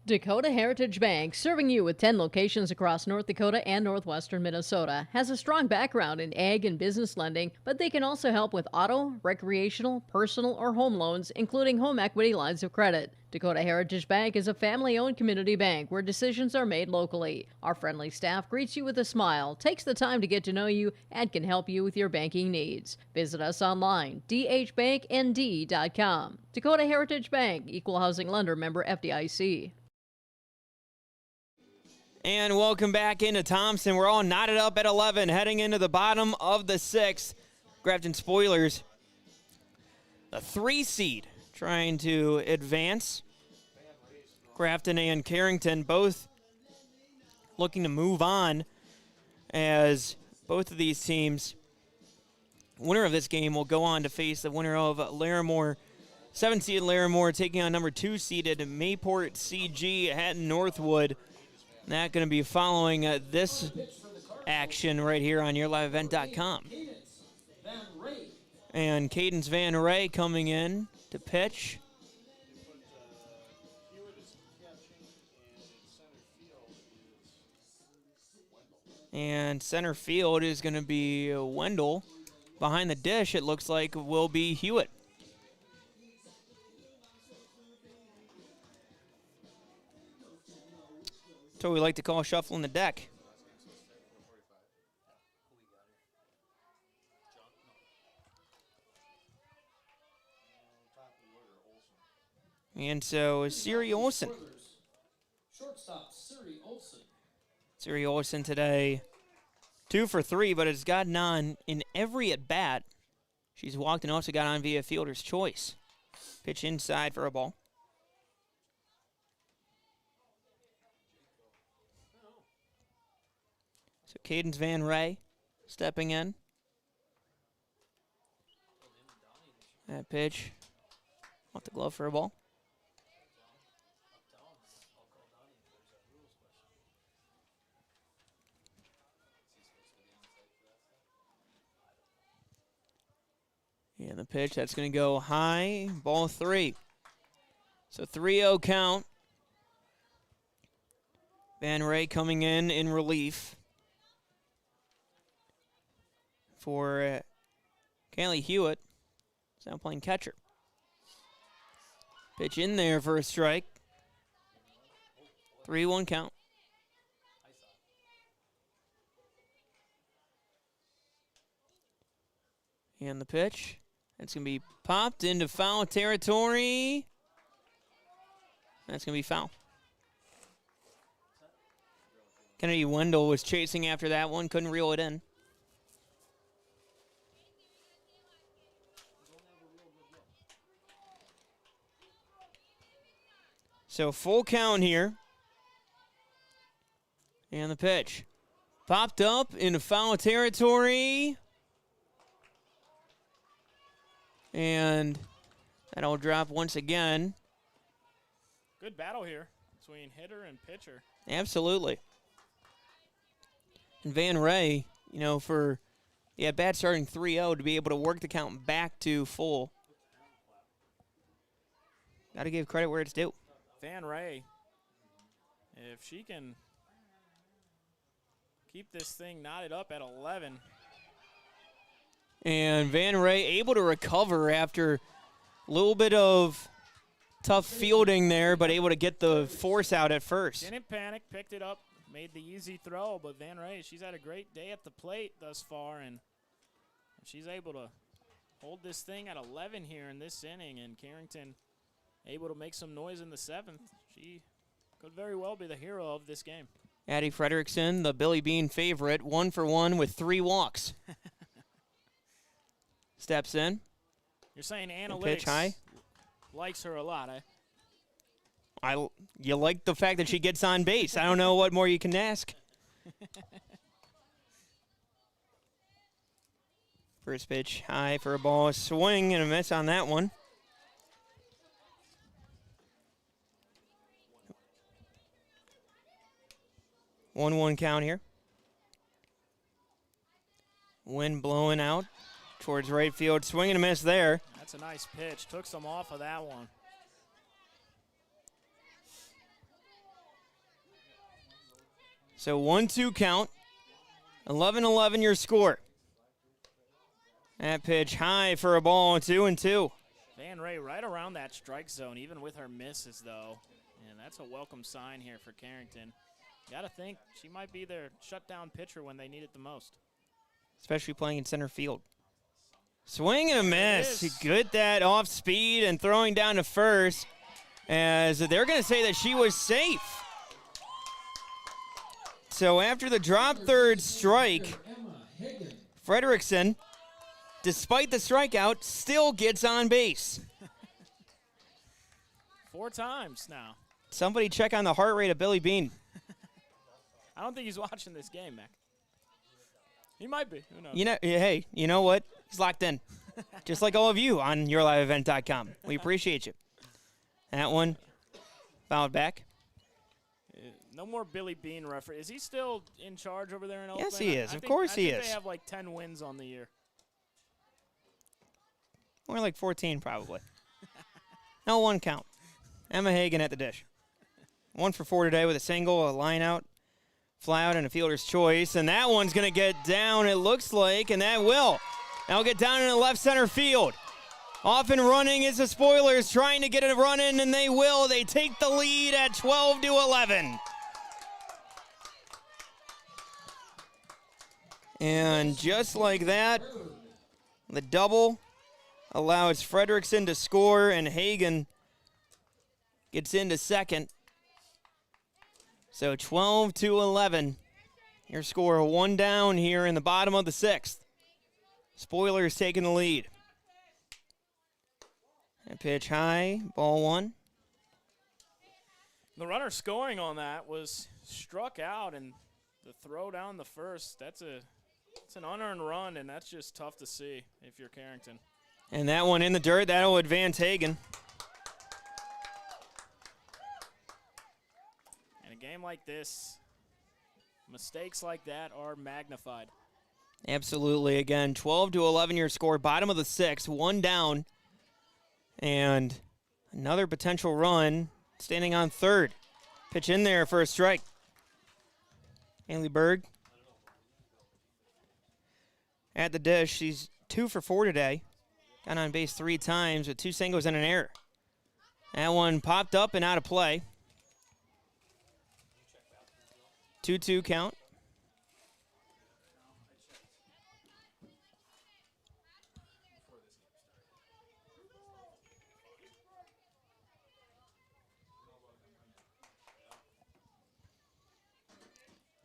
Dakota Heritage Bank, serving you with 10 locations across North Dakota and northwestern Minnesota, has a strong background in ag and business lending, but they can also help with auto, recreational, personal, or home loans, including home equity lines of credit. Dakota Heritage Bank is a family-owned community bank where decisions are made locally. Our friendly staff greets you with a smile, takes the time to get to know you, and can help you with your banking needs. Visit us online, dhbanknd.com. Dakota Heritage Bank, Equal Housing Lender, member FDIC. And welcome back into Thompson. We're all knotted up at 11, heading into the bottom of the 6th. Grafton Spoilers, the 3 seed, trying to advance. Grafton and Carrington both looking to move on, as both of these teams, winner of this game will go on to face the winner of Larimore, 7-seed Larimore taking on number 2-seeded Mayport CG at Northwood. That going to be following this action right here on YourLiveEvent.com. And Cadence Van Ray coming in to pitch. And center field is going to be Wendell. Behind the dish, it looks like will be Hewitt. That's what we like to call shuffling the deck. And so Siri Olsen. Shortstop Siri Olsen. Siri Olsen today, 2 for 3, but has gotten on in every at-bat. She's walked and also got on via fielder's choice. Pitch inside for a ball. So Cadence Van Ray stepping in. That pitch off the glove for a ball. And the pitch, that's going to go high, ball 3. So 3-0 count. Van Ray coming in relief for Callie Hewitt. He's now playing catcher. Pitch in there for a strike. 3-1 count. And the pitch. That's going to be popped into foul territory. That's going to be foul. Kennedy Wendell was chasing after that one, couldn't reel it in. So full count here. And the pitch. Popped up into foul territory. And that'll drop once again. Good battle here between hitter and pitcher. Absolutely. And Van Ray, you know, for the at-bat starting 3-0 to be able to work the count back to full. Got to give credit where it's due. Van Ray, if she can keep this thing knotted up at 11. And Van Ray able to recover after a little bit of tough fielding there, but able to get the force out at first. Didn't panic, picked it up, made the easy throw, but Van Ray, she's had a great day at the plate thus far, and she's able to hold this thing at 11 here in this inning, and Carrington able to make some noise in the 7th. She could very well be the hero of this game. Addie Frederickson, the Billy Bean favorite, 1 for 1 with 3 walks. Steps in. You're saying Pitch analytics high. likes her a lot, eh? You like the fact that she gets on base. I don't know what more you can ask. First pitch high for a ball, a swing and a miss on that one. One count here. Wind blowing out towards right field. Swing and a miss there. That's a nice pitch. Took some off of that one. So 1-2 count. 11-11 your score. That pitch high for a ball, 2-2. Van Ray right around that strike zone, even with her misses, though. And that's a welcome sign here for Carrington. Got to think she might be their shutdown pitcher when they need it the most. Especially playing in center field. Swing and a miss. Good that off speed and throwing down to first, as they're going to say that she was safe. So after the drop third strike, Frederickson, despite the strikeout, still gets on base. 4 times now. Somebody check on the heart rate of Billy Bean. I don't think he's watching this game, Mac. He might be. Who knows? You know, hey, you know what? He's locked in. Just like all of you on yourliveevent.com. We appreciate you. That one fouled back. No more Billy Bean referee. Is he still in charge over there in Oakland? Yes, he is. Of course he is. They have like 10 wins on the year. More like 14 probably. No, 1 count. Emma Hagan at the dish. 1 for 4 today with a single, a line out, fly out, and a fielder's choice. And that one's going to get down, it looks like, and that will. That'll get down in the left center field. Off and running is the Spoilers, trying to get a run in, and they will. They take the lead at 12-11. And just like that, the double allows Frederickson to score, and Hagan gets into second. So 12-11. Your score 1 down here in the bottom of the 6th. Spoilers taking the lead. And pitch high, ball 1. The runner scoring on that was struck out, and the throw down the first, it's an unearned run, and that's just tough to see if you're Carrington. And that one in the dirt, that'll advance Hagan. In a game like this, mistakes like that are magnified. Absolutely. Again, 12-11 your score, bottom of the 6th, 1 down. And another potential run, standing on third. Pitch in there for a strike. Haley Berg at the dish. She's 2 for 4 today. Got on base 3 times with 2 singles and an error. That one popped up and out of play. 2-2 count.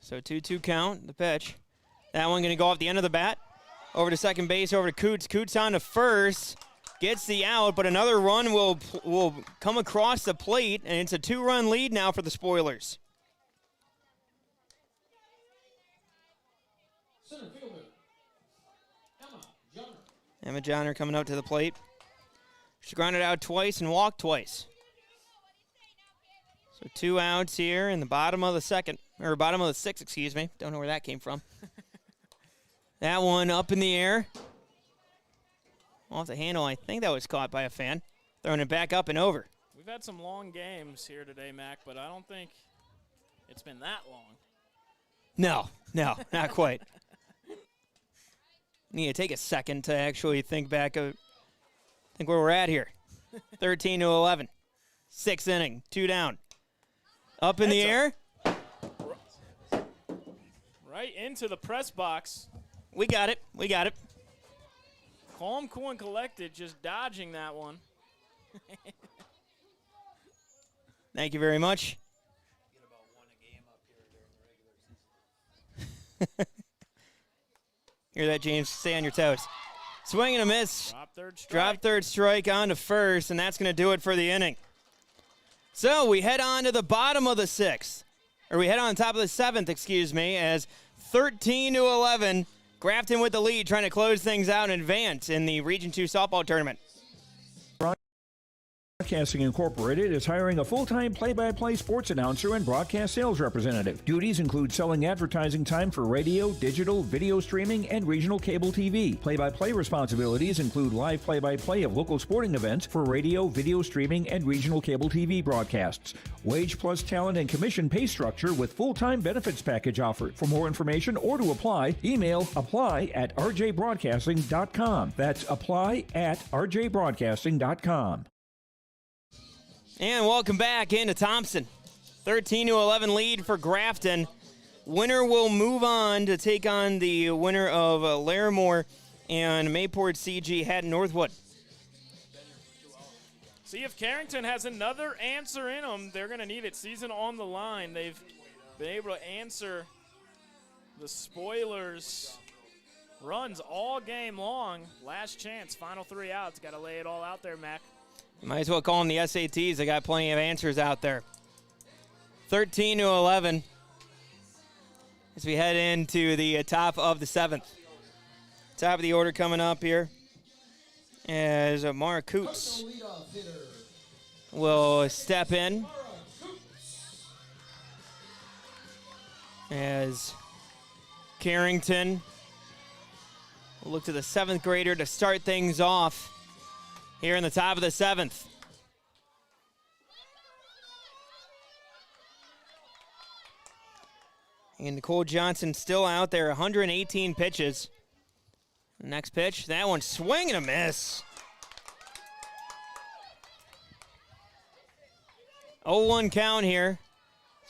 So 2-2 count, the pitch. That one going to go off the end of the bat. Over to second base, over to Coots. Coots on to first. Gets the out, but another run will come across the plate, and it's a 2-run lead now for the Spoilers. Center fielder, Emma Johnner coming out to the plate. She grounded out twice and walked twice. So 2 outs here in the bottom of the bottom of the 6th, excuse me. Don't know where that came from. That one up in the air. Off the handle, I think that was caught by a fan. Throwing it back up and over. We've had some long games here today, Mac, but I don't think it's been that long. No, not quite. Need to take a second to actually think back of where we're at here. 13-11. 6th inning, 2 down. Up in the air. Right into the press box. We got it. Calm, cool, and collected, just dodging that one. Thank you very much. Hear that, James? Stay on your toes. Swing and a miss. Drop third strike on to first, and that's going to do it for the inning. So we head on to the bottom of the 6th. Or we head on top of the 7th, excuse me, as 13-11, Grafton with the lead, trying to close things out and advance in the Region 2 softball tournament. Broadcasting Incorporated is hiring a full-time play-by-play sports announcer and broadcast sales representative. Duties include selling advertising time for radio, digital, video streaming, and regional cable TV. Play-by-play responsibilities include live play-by-play of local sporting events for radio, video streaming, and regional cable TV broadcasts. Wage plus talent and commission pay structure with full-time benefits package offered. For more information or to apply, email apply@rjbroadcasting.com. That's apply@rjbroadcasting.com. And welcome back into Thompson. 13-11 lead for Grafton. Winner will move on to take on the winner of Larimore and Mayport CG Hatton Northwood. See if Carrington has another answer in them. They're going to need it. Season on the line. They've been able to answer the Spoilers' runs all game long. Last chance, final 3 outs. Got to lay it all out there, Mac. Might as well call them the SATs. They got plenty of answers out there. 13-11 as we head into the top of the 7th. Top of the order coming up here as Mara Coots will step in as Carrington will look to the 7th grader to start things off here in the top of the 7th. And Nicole Johnson still out there, 118 pitches. The next pitch, that one swing and a miss. 0-1 count here.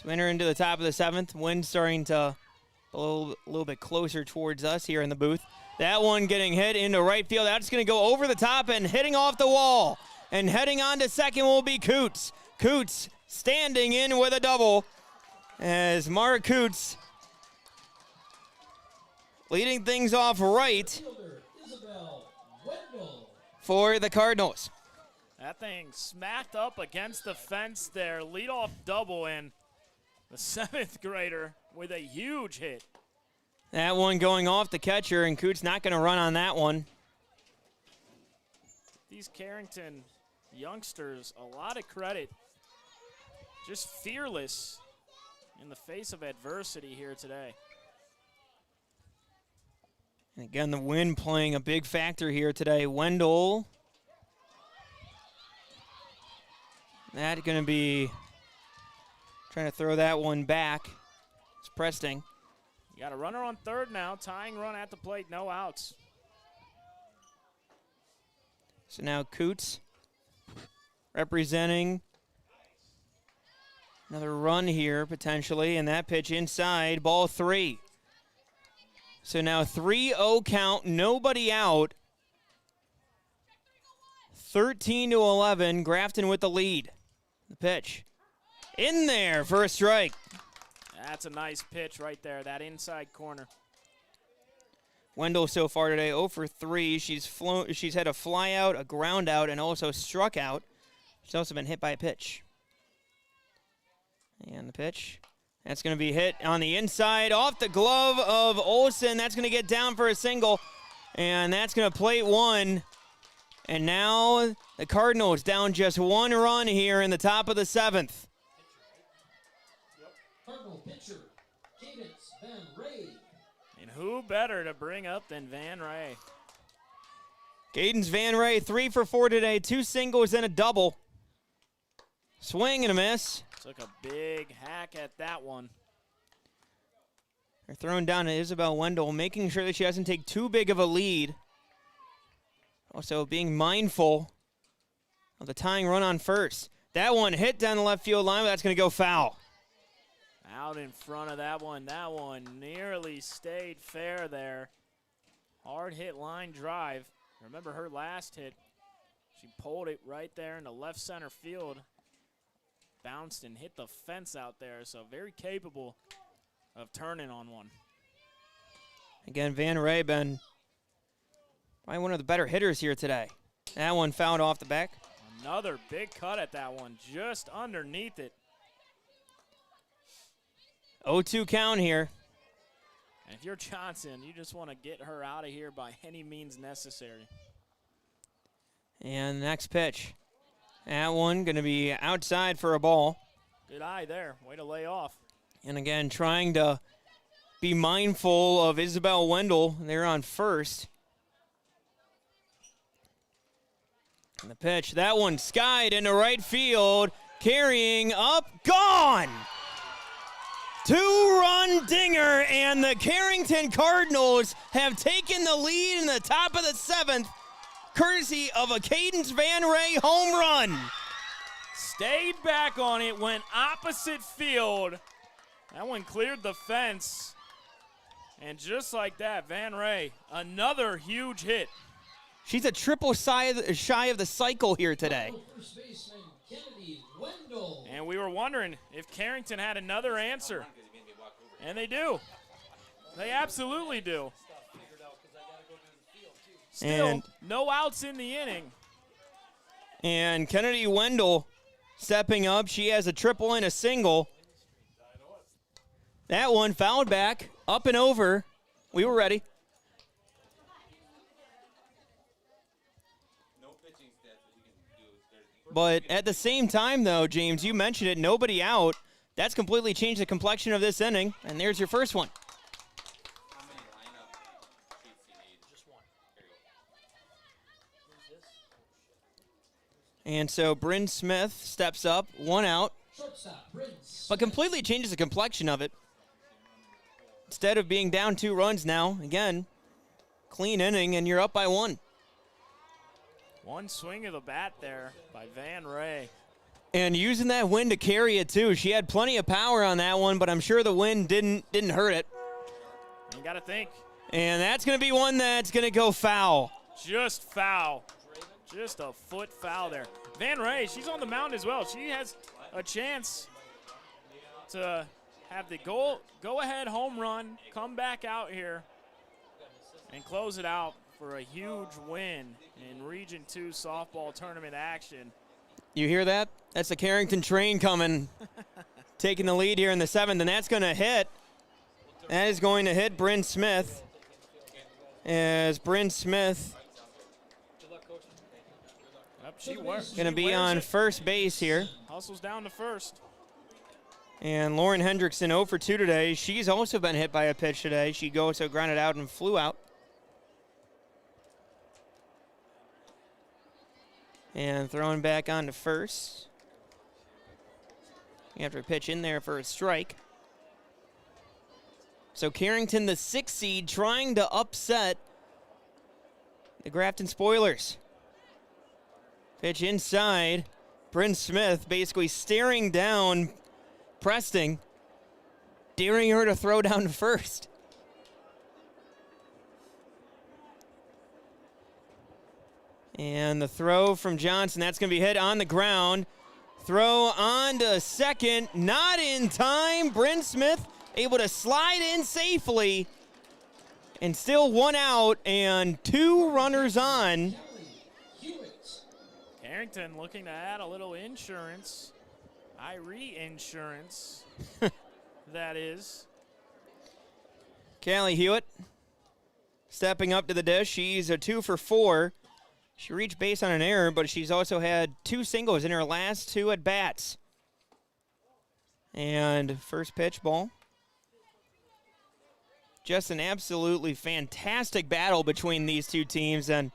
So enter into the top of the 7th. Wind starting to a little bit closer towards us here in the booth. That one getting hit into right field. That's going to go over the top and hitting off the wall. And heading on to second will be Coots. Coots standing in with a double as Mara Coots leading things off right for the Cardinals. That thing smacked up against the fence there. Leadoff double, and the 7th grader with a huge hit. That one going off the catcher, and Coots not going to run on that one. These Carrington youngsters, a lot of credit. Just fearless in the face of adversity here today. And again, the wind playing a big factor here today. Wendell. That going to be trying to throw that one back. It's Presting. You got a runner on third now. Tying run at the plate. No outs. So now Coots representing another run here potentially. And that pitch inside. Ball 3. So now 3-0 count. Nobody out. 13-11. Grafton with the lead. The pitch. In there for a strike. That's a nice pitch right there, that inside corner. Wendell so far today 0 for 3. She's had a fly out, a ground out, and also struck out. She's also been hit by a pitch. And the pitch. That's going to be hit on the inside off the glove of Olsen. That's going to get down for a single. And that's going to plate one. And now the Cardinals down just 1 run here in the top of the 7th. Cardinal pitcher, Cadence Van Ray. And who better to bring up than Van Ray? Cadence Van Ray, 3 for 4 today, 2 singles and a double. Swing and a miss. Took a big hack at that one. They're throwing down to Isabel Wendell, making sure that she doesn't take too big of a lead. Also being mindful of the tying run on first. That one hit down the left field line, but that's going to go foul. Out in front of that one. That one nearly stayed fair there. Hard hit line drive. Remember her last hit. She pulled it right there in the left center field. Bounced and hit the fence out there, so very capable of turning on one. Again, Van Ray been probably one of the better hitters here today. That one fouled off the back. Another big cut at that one, just underneath it. 0-2 count here. And if you're Johnson, you just want to get her out of here by any means necessary. And next pitch. That one going to be outside for a ball. Good eye there. Way to lay off. And again, trying to be mindful of Isabel Wendell. They're on first. And the pitch, that one skied into right field. Carrying up, gone! 2-run dinger, and the Carrington Cardinals have taken the lead in the top of the 7th. Courtesy of a Cadence Van Ray home run. Stayed back on it, went opposite field. That one cleared the fence. And just like that, Van Ray, another huge hit. She's a triple shy of the cycle here today. First baseman Kennedy Wendell. And we were wondering if Carrington had another answer. And they do. They absolutely do. Still, And no outs in the inning. And Kennedy Wendell stepping up. She has a triple and a single. That one fouled back, up and over. We were ready. But at the same time, though, James, you mentioned it, nobody out. That's completely changed the complexion of this inning. And there's your first one. And so Bryn Smith steps up, 1 out, but completely changes the complexion of it. Instead of being down 2 runs now, again, clean inning, and you're up by 1. One swing of the bat there by Van Ray. And using that wind to carry it, too. She had plenty of power on that one, but I'm sure the wind didn't hurt it. You got to think. And that's going to be one that's going to go foul. Just foul. Just a foot foul there. Van Ray, she's on the mound as well. She has a chance to have the go-ahead home run, come back out here, and close it out for a huge win in Region 2 softball tournament action. You hear that? That's the Carrington train coming, taking the lead here in the 7th, and that's going to hit. That is going to hit Bryn Smith. As Bryn Smith going to be on first base here. Hustles down to first. And Lauren Hendrickson 0 for 2 today. She's also been hit by a pitch today. She also grounded out and flew out. And throwing back on to first. After a pitch in there for a strike. So Carrington, the 6th seed, trying to upset the Grafton Spoilers. Pitch inside. Bryn Smith basically staring down Preston, daring her to throw down to first. And the throw from Johnson, that's going to be hit on the ground. Throw on to second, not in time. Bryn Smith able to slide in safely. And still one out and 2 runners on. Carrington looking to add a little insurance. Irie insurance, that is. Callie Hewitt stepping up to the dish. She's a 2 for 4. She reached base on an error, but she's also had 2 singles in her last 2 at bats. And first pitch ball. Just an absolutely fantastic battle between these two teams. And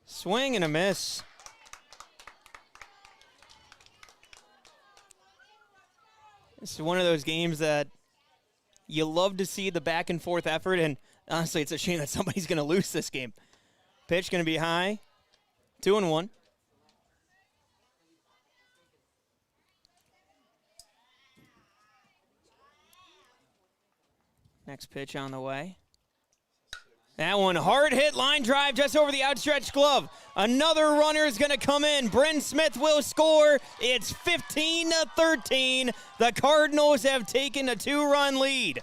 swing and a miss. This is one of those games that you love to see the back and forth effort, and honestly, it's a shame that somebody's going to lose this game. Pitch going to be high. 2-1. Next pitch on the way. That one, hard hit line drive just over the outstretched glove. Another runner is going to come in. Bryn Smith will score. It's 15-13. The Cardinals have taken a 2-run lead.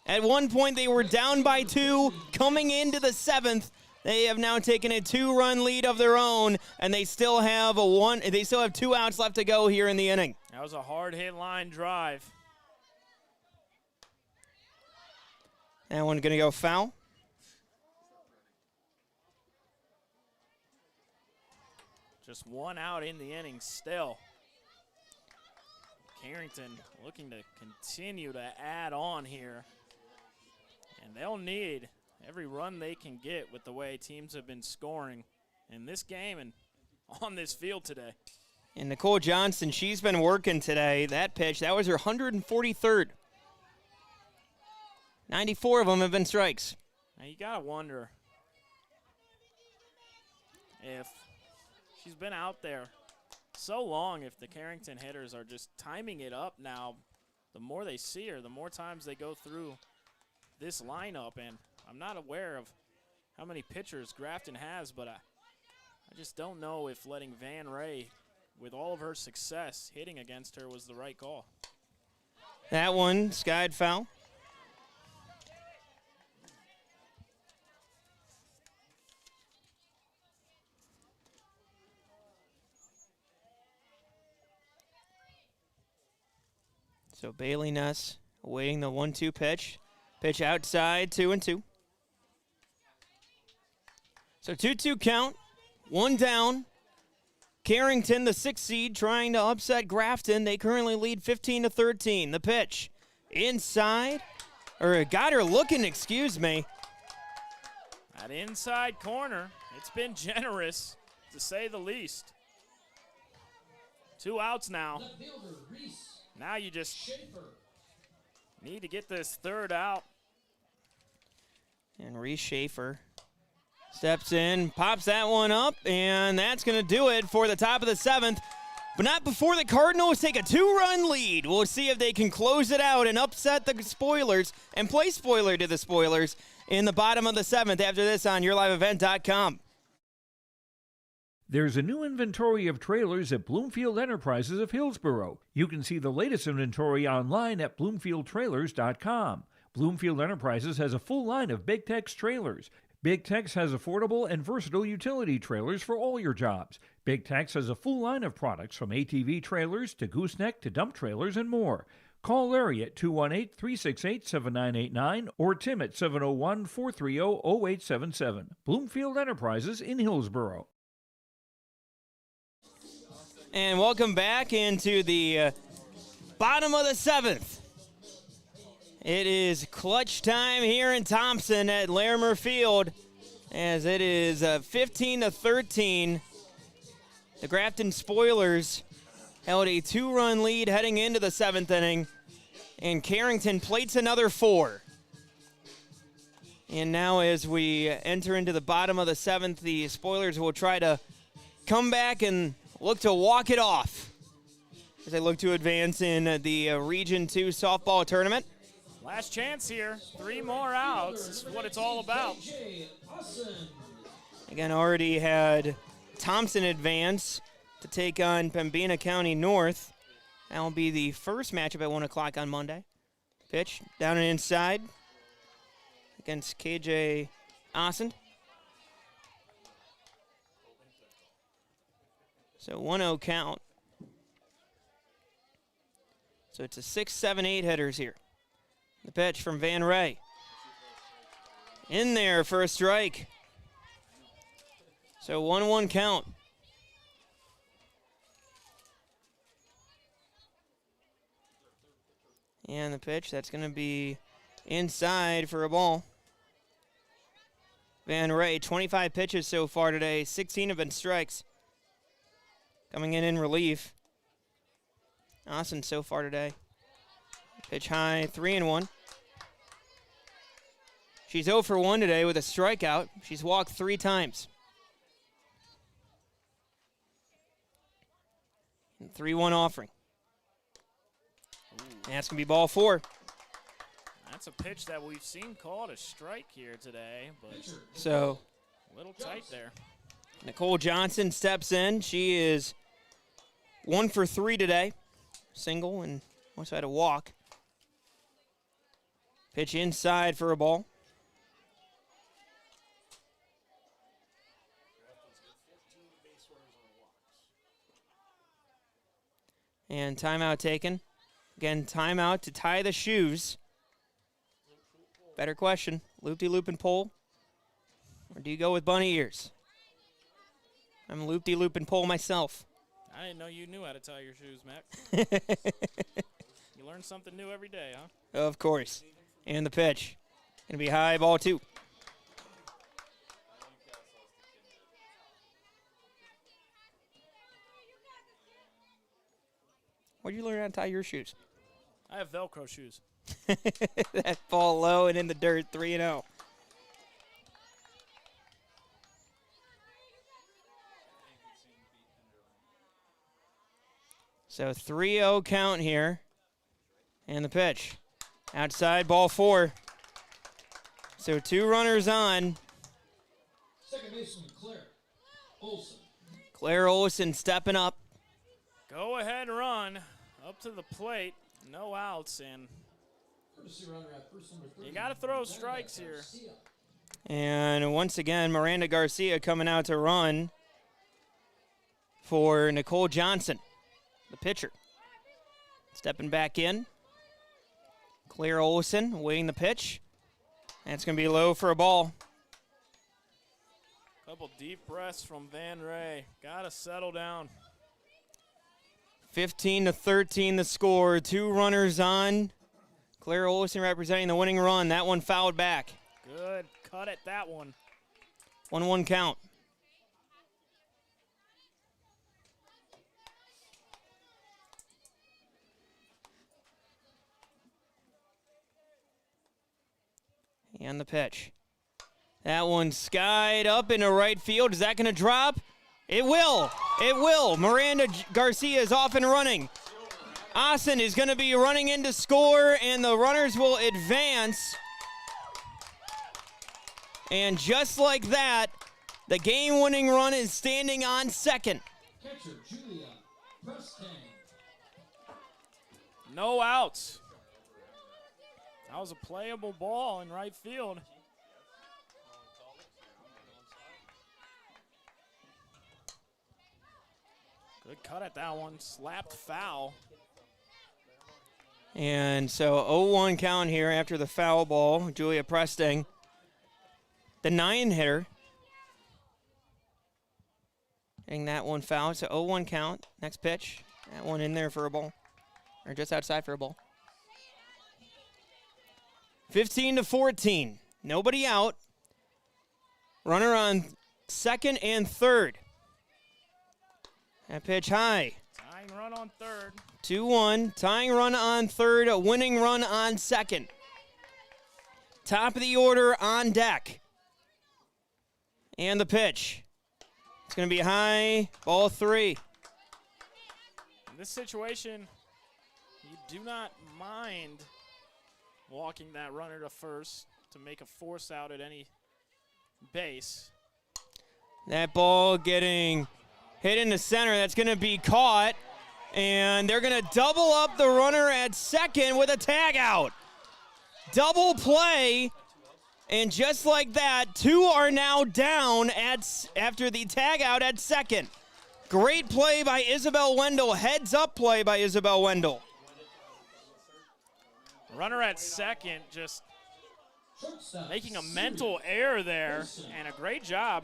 At one point, they were down by 2. Coming into the 7th, they have now taken a 2-run lead of their own, and they still have 2 outs left to go here in the inning. That was a hard hit line drive. That one going to go foul. Just 1 out in the inning still. Carrington looking to continue to add on here. And they'll need every run they can get with the way teams have been scoring in this game and on this field today. And Nicole Johnson, she's been working today. That pitch, that was her 143rd. 94 of them have been strikes. Now you got to wonder if she's been out there so long, if the Carrington hitters are just timing it up now. The more they see her, the more times they go through this lineup. And I'm not aware of how many pitchers Grafton has, but I just don't know if letting Van Ray, with all of her success, hitting against her was the right call. That one skied foul. So Bailey Ness awaiting the 1-2 pitch. Pitch outside, 2-2. So 2-2 count, 1 down. Carrington, the 6th seed, trying to upset Grafton. They currently lead 15-13. The pitch inside, or got her looking, excuse me. That inside corner, it's been generous, to say the least. 2 outs now. Now you just need to get this 3rd out. And Reese Schaefer steps in, pops that one up, and that's going to do it for the top of the 7th. But not before the Cardinals take a 2-run lead. We'll see if they can close it out and upset the Spoilers and play spoiler to the Spoilers in the bottom of the 7th after this on YourLiveEvent.com. There's a new inventory of trailers at Bloomfield Enterprises of Hillsborough. You can see the latest inventory online at BloomfieldTrailers.com. Bloomfield Enterprises has a full line of Big Tex trailers. Big Tex has affordable and versatile utility trailers for all your jobs. Big Tex has a full line of products from ATV trailers to gooseneck to dump trailers and more. Call Larry at 218-368-7989 or Tim at 701-430-0877. Bloomfield Enterprises in Hillsborough. And welcome back into the bottom of the 7th. It is clutch time here in Thompson at Larimer Field, as it is 15-13. The Grafton Spoilers held a 2-run lead heading into the 7th inning, and Carrington plates another 4. And now as we enter into the bottom of the 7th, the Spoilers will try to come back and look to walk it off as they look to advance in the Region 2 softball tournament. Last chance here. 3 more outs. This is what it's all about. Again, already had Thompson advance to take on Pembina County North. That will be the first matchup at 1 o'clock on Monday. Pitch down and inside against KJ Ossend. So 1-0 count. So it's a 6, 7, 8 hitters here. The pitch from Van Ray. In there for a strike. So 1-1 count. And the pitch, that's going to be inside for a ball. Van Ray, 25 pitches so far today. 16 have been strikes. Coming in relief. Austin so far today. Pitch high, 3-1. She's 0 for 1 today with a strikeout. She's walked 3 times. 3-1 offering. And that's going to be ball 4. That's a pitch that we've seen called a strike here today, but so a little tight there. Nicole Johnson steps in. She is 1 for 3 today. Single and also had a walk. Pitch inside for a ball. And timeout taken. Again, timeout to tie the shoes. Better question, loop-de-loop and pole, or do you go with bunny ears? I'm loop-de-loop and pole myself. I didn't know you knew how to tie your shoes, Mac. You learn something new every day, huh? Of course. And the pitch. Going to be high, ball 2. Where'd you learn how to tie your shoes? I have Velcro shoes. That ball low and in the dirt, 3-0. So 3-0 count here. And the pitch. Outside, ball 4. So 2 runners on. Second baseman Claire Olson. Claire Olson stepping up. Go ahead, run up to the plate. No outs, and you got to throw strikes here. And once again, Miranda Garcia coming out to run for Nicole Johnson, the pitcher. Stepping back in. Claire Olson waiting the pitch. And it's going to be low for a ball. Couple deep breaths from Van Ray. Got to settle down. 15-13 the score. 2 runners on. Claire Olson representing the winning run. That one fouled back. Good cut at that one. 1-1 count. And the pitch. That one skied up into right field. Is that going to drop? It will. It will. Miranda Garcia is off and running. Austin is going to be running in to score, and the runners will advance. And just like that, the game-winning run is standing on second. Catcher Julia Preston. No outs. That was a playable ball in right field. Good cut at that one. Slapped foul. And so 0-1 count here after the foul ball. Julia Presting, the 9-hitter. Getting that one foul. So 0-1 count. Next pitch. That one in there for a ball. Or just outside for a ball. 15-14. Nobody out. Runner on second and third. That pitch high. Tying run on third. 2-1. Tying run on third. A winning run on second. Top of the order on deck. And the pitch. It's going to be high. Ball 3. In this situation, you do not mind walking that runner to first to make a force out at any base. That ball getting hit into center. That's going to be caught. And they're going to double up the runner at second with a tag out. Double play. And just like that, 2 are now down after the tag out at second. Great play by Isabel Wendell. Heads up play by Isabel Wendell. Runner at second, just making a mental error there, and a great job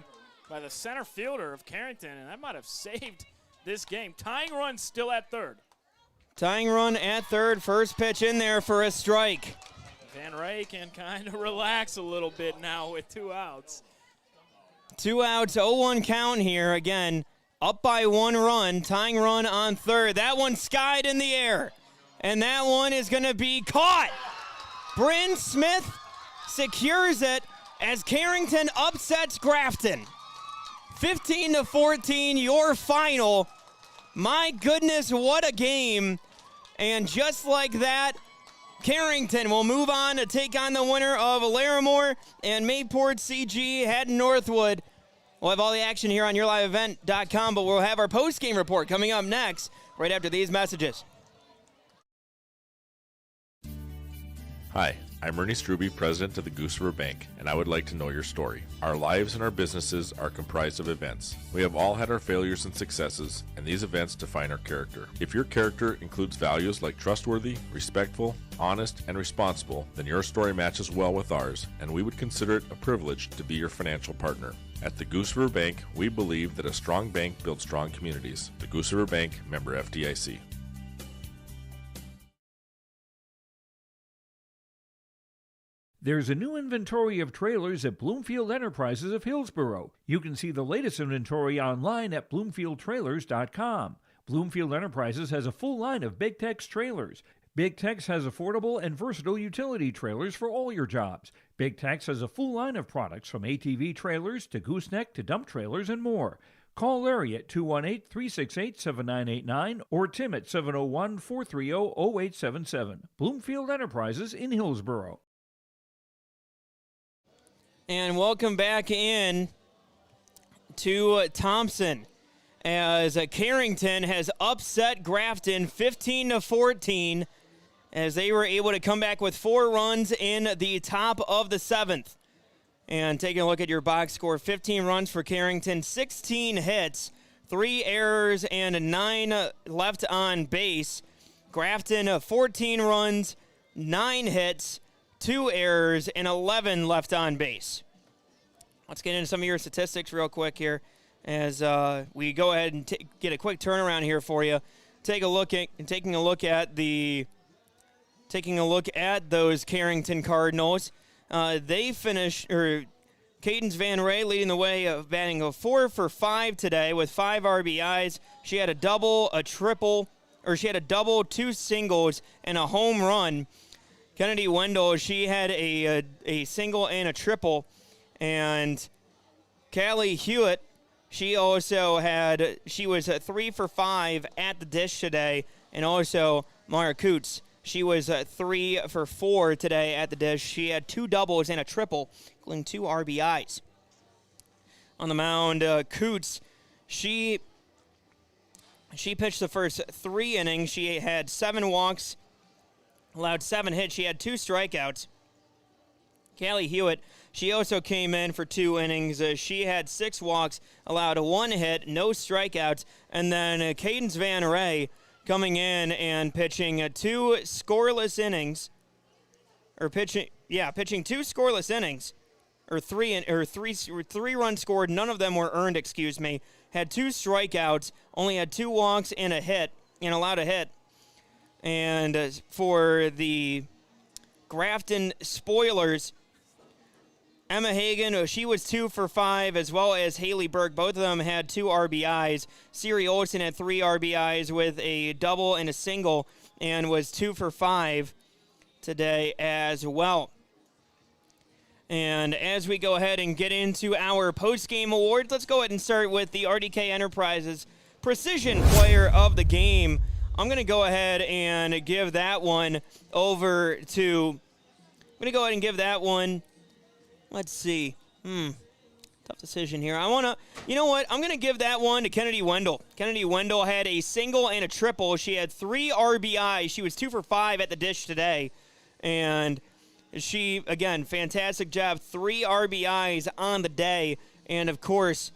by the center fielder of Carrington, and that might have saved this game. Tying run still at third. Tying run at third. First pitch in there for a strike. Van Ray can kind of relax a little bit now with 2 outs. 2 outs, 0-1 count here. Again, up by 1 run. Tying run on third. That one skied in the air. And that one is going to be caught. Bryn Smith secures it as Carrington upsets Grafton. 15-14, your final. My goodness, what a game. And just like that, Carrington will move on to take on the winner of Larimore and Mayport CG heading Northwood. We'll have all the action here on YourLiveEvent.com, but we'll have our post-game report coming up next, right after these messages. Hi, I'm Ernie Struby, president of the Goose River Bank, and I would like to know your story. Our lives and our businesses are comprised of events. We have all had our failures and successes, and these events define our character. If your character includes values like trustworthy, respectful, honest, and responsible, then your story matches well with ours, and we would consider it a privilege to be your financial partner. At the Goose River Bank, we believe that a strong bank builds strong communities. The Goose River Bank, member FDIC. There's a new inventory of trailers at Bloomfield Enterprises of Hillsborough. You can see the latest inventory online at BloomfieldTrailers.com. Bloomfield Enterprises has a full line of Big Tex trailers. Big Tex has affordable and versatile utility trailers for all your jobs. Big Tex has a full line of products from ATV trailers to gooseneck to dump trailers and more. Call Larry at 218-368-7989 or Tim at 701-430-0877. Bloomfield Enterprises in Hillsborough. And welcome back in to Thompson as Carrington has upset Grafton 15-14 as they were able to come back with 4 runs in the top of the 7th. And taking a look at your box score, 15 runs for Carrington, 16 hits, 3 errors, and 9 left on base. Grafton, 14 runs, 9 hits, 2 errors, and 11 left on base. Let's get into some of your statistics real quick here as we go ahead and get a quick turnaround here for you. Taking a look at those Carrington Cardinals. They finished, Cadence Van Ray leading the way of batting a 4 for 5 today with 5 RBIs. She had a double, a triple, 2 singles, and a home run. Kennedy Wendell, she had a single and a triple. And Callie Hewitt, she was 3 for 5 at the dish today. And also Mara Coots, she was 3 for 4 today at the dish. She had 2 doubles and a triple, including 2 RBIs. On the mound, Coots, she pitched the first 3 innings. She had 7 walks, allowed 7 hits. She had 2 strikeouts. Callie Hewitt, she also came in for 2 innings. She had 6 walks, allowed 1 hit, no strikeouts. And then Cadence Van Ray coming in and pitching 2 scoreless innings. Pitching 2 scoreless innings. Three runs scored. None of them were earned, Had 2 strikeouts, only had 2 walks and a hit, and allowed a hit. And for the Grafton Spoilers, Emma Hagan, she was 2 for 5, as well as Haley Burke. Both of them had 2 RBIs. Siri Olsen had 3 RBIs with a double and a single, and was 2 for 5 today as well. And as we go ahead and get into our post-game awards, let's go ahead and start with the RDK Enterprises Precision Player of the Game. I'm going to go ahead and give that one over to... Let's see. Tough decision here. You know what? I'm going to give that one to Kennedy Wendell. Kennedy Wendell had a single and a triple. She had 3 RBIs. She was 2 for 5 at the dish today. And she, again, fantastic job. 3 RBIs on the day. And, of course,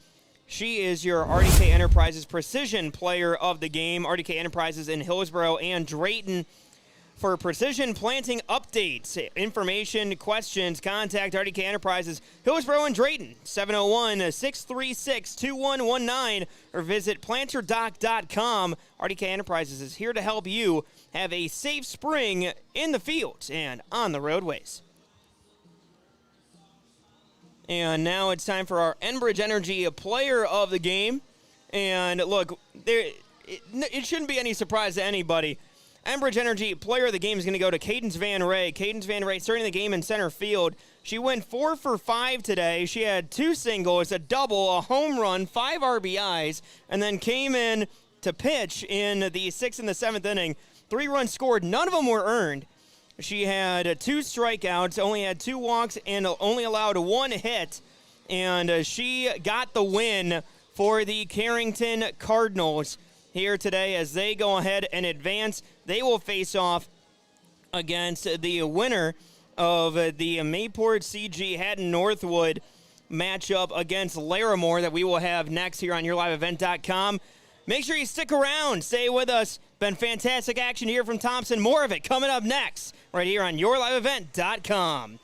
she is your RDK Enterprises Precision Player of the Game. RDK Enterprises in Hillsborough and Drayton. For precision planting updates, information, questions, contact RDK Enterprises, Hillsborough and Drayton, 701-636-2119, or visit planterdoc.com. RDK Enterprises is here to help you have a safe spring in the fields and on the roadways. And now it's time for our Enbridge Energy Player of the Game. And look, it shouldn't be any surprise to anybody. Enbridge Energy Player of the Game is going to go to Cadence Van Ray. Cadence Van Ray starting the game in center field. She went 4 for 5 today. She had 2 singles, a double, a home run, 5 RBIs, and then came in to pitch in the 6th and the 7th inning. 3 runs scored. None of them were earned. She had 2 strikeouts, only had 2 walks, and only allowed 1 hit. And she got the win for the Carrington Cardinals here today as they go ahead and advance. They will face off against the winner of the Mayport CG Hatton Northwood matchup against Larimore that we will have next here on YourLiveEvent.com. Make sure you stick around. Stay with us. Been fantastic action here from Thompson. More of it coming up next right here on YourLiveEvent.com.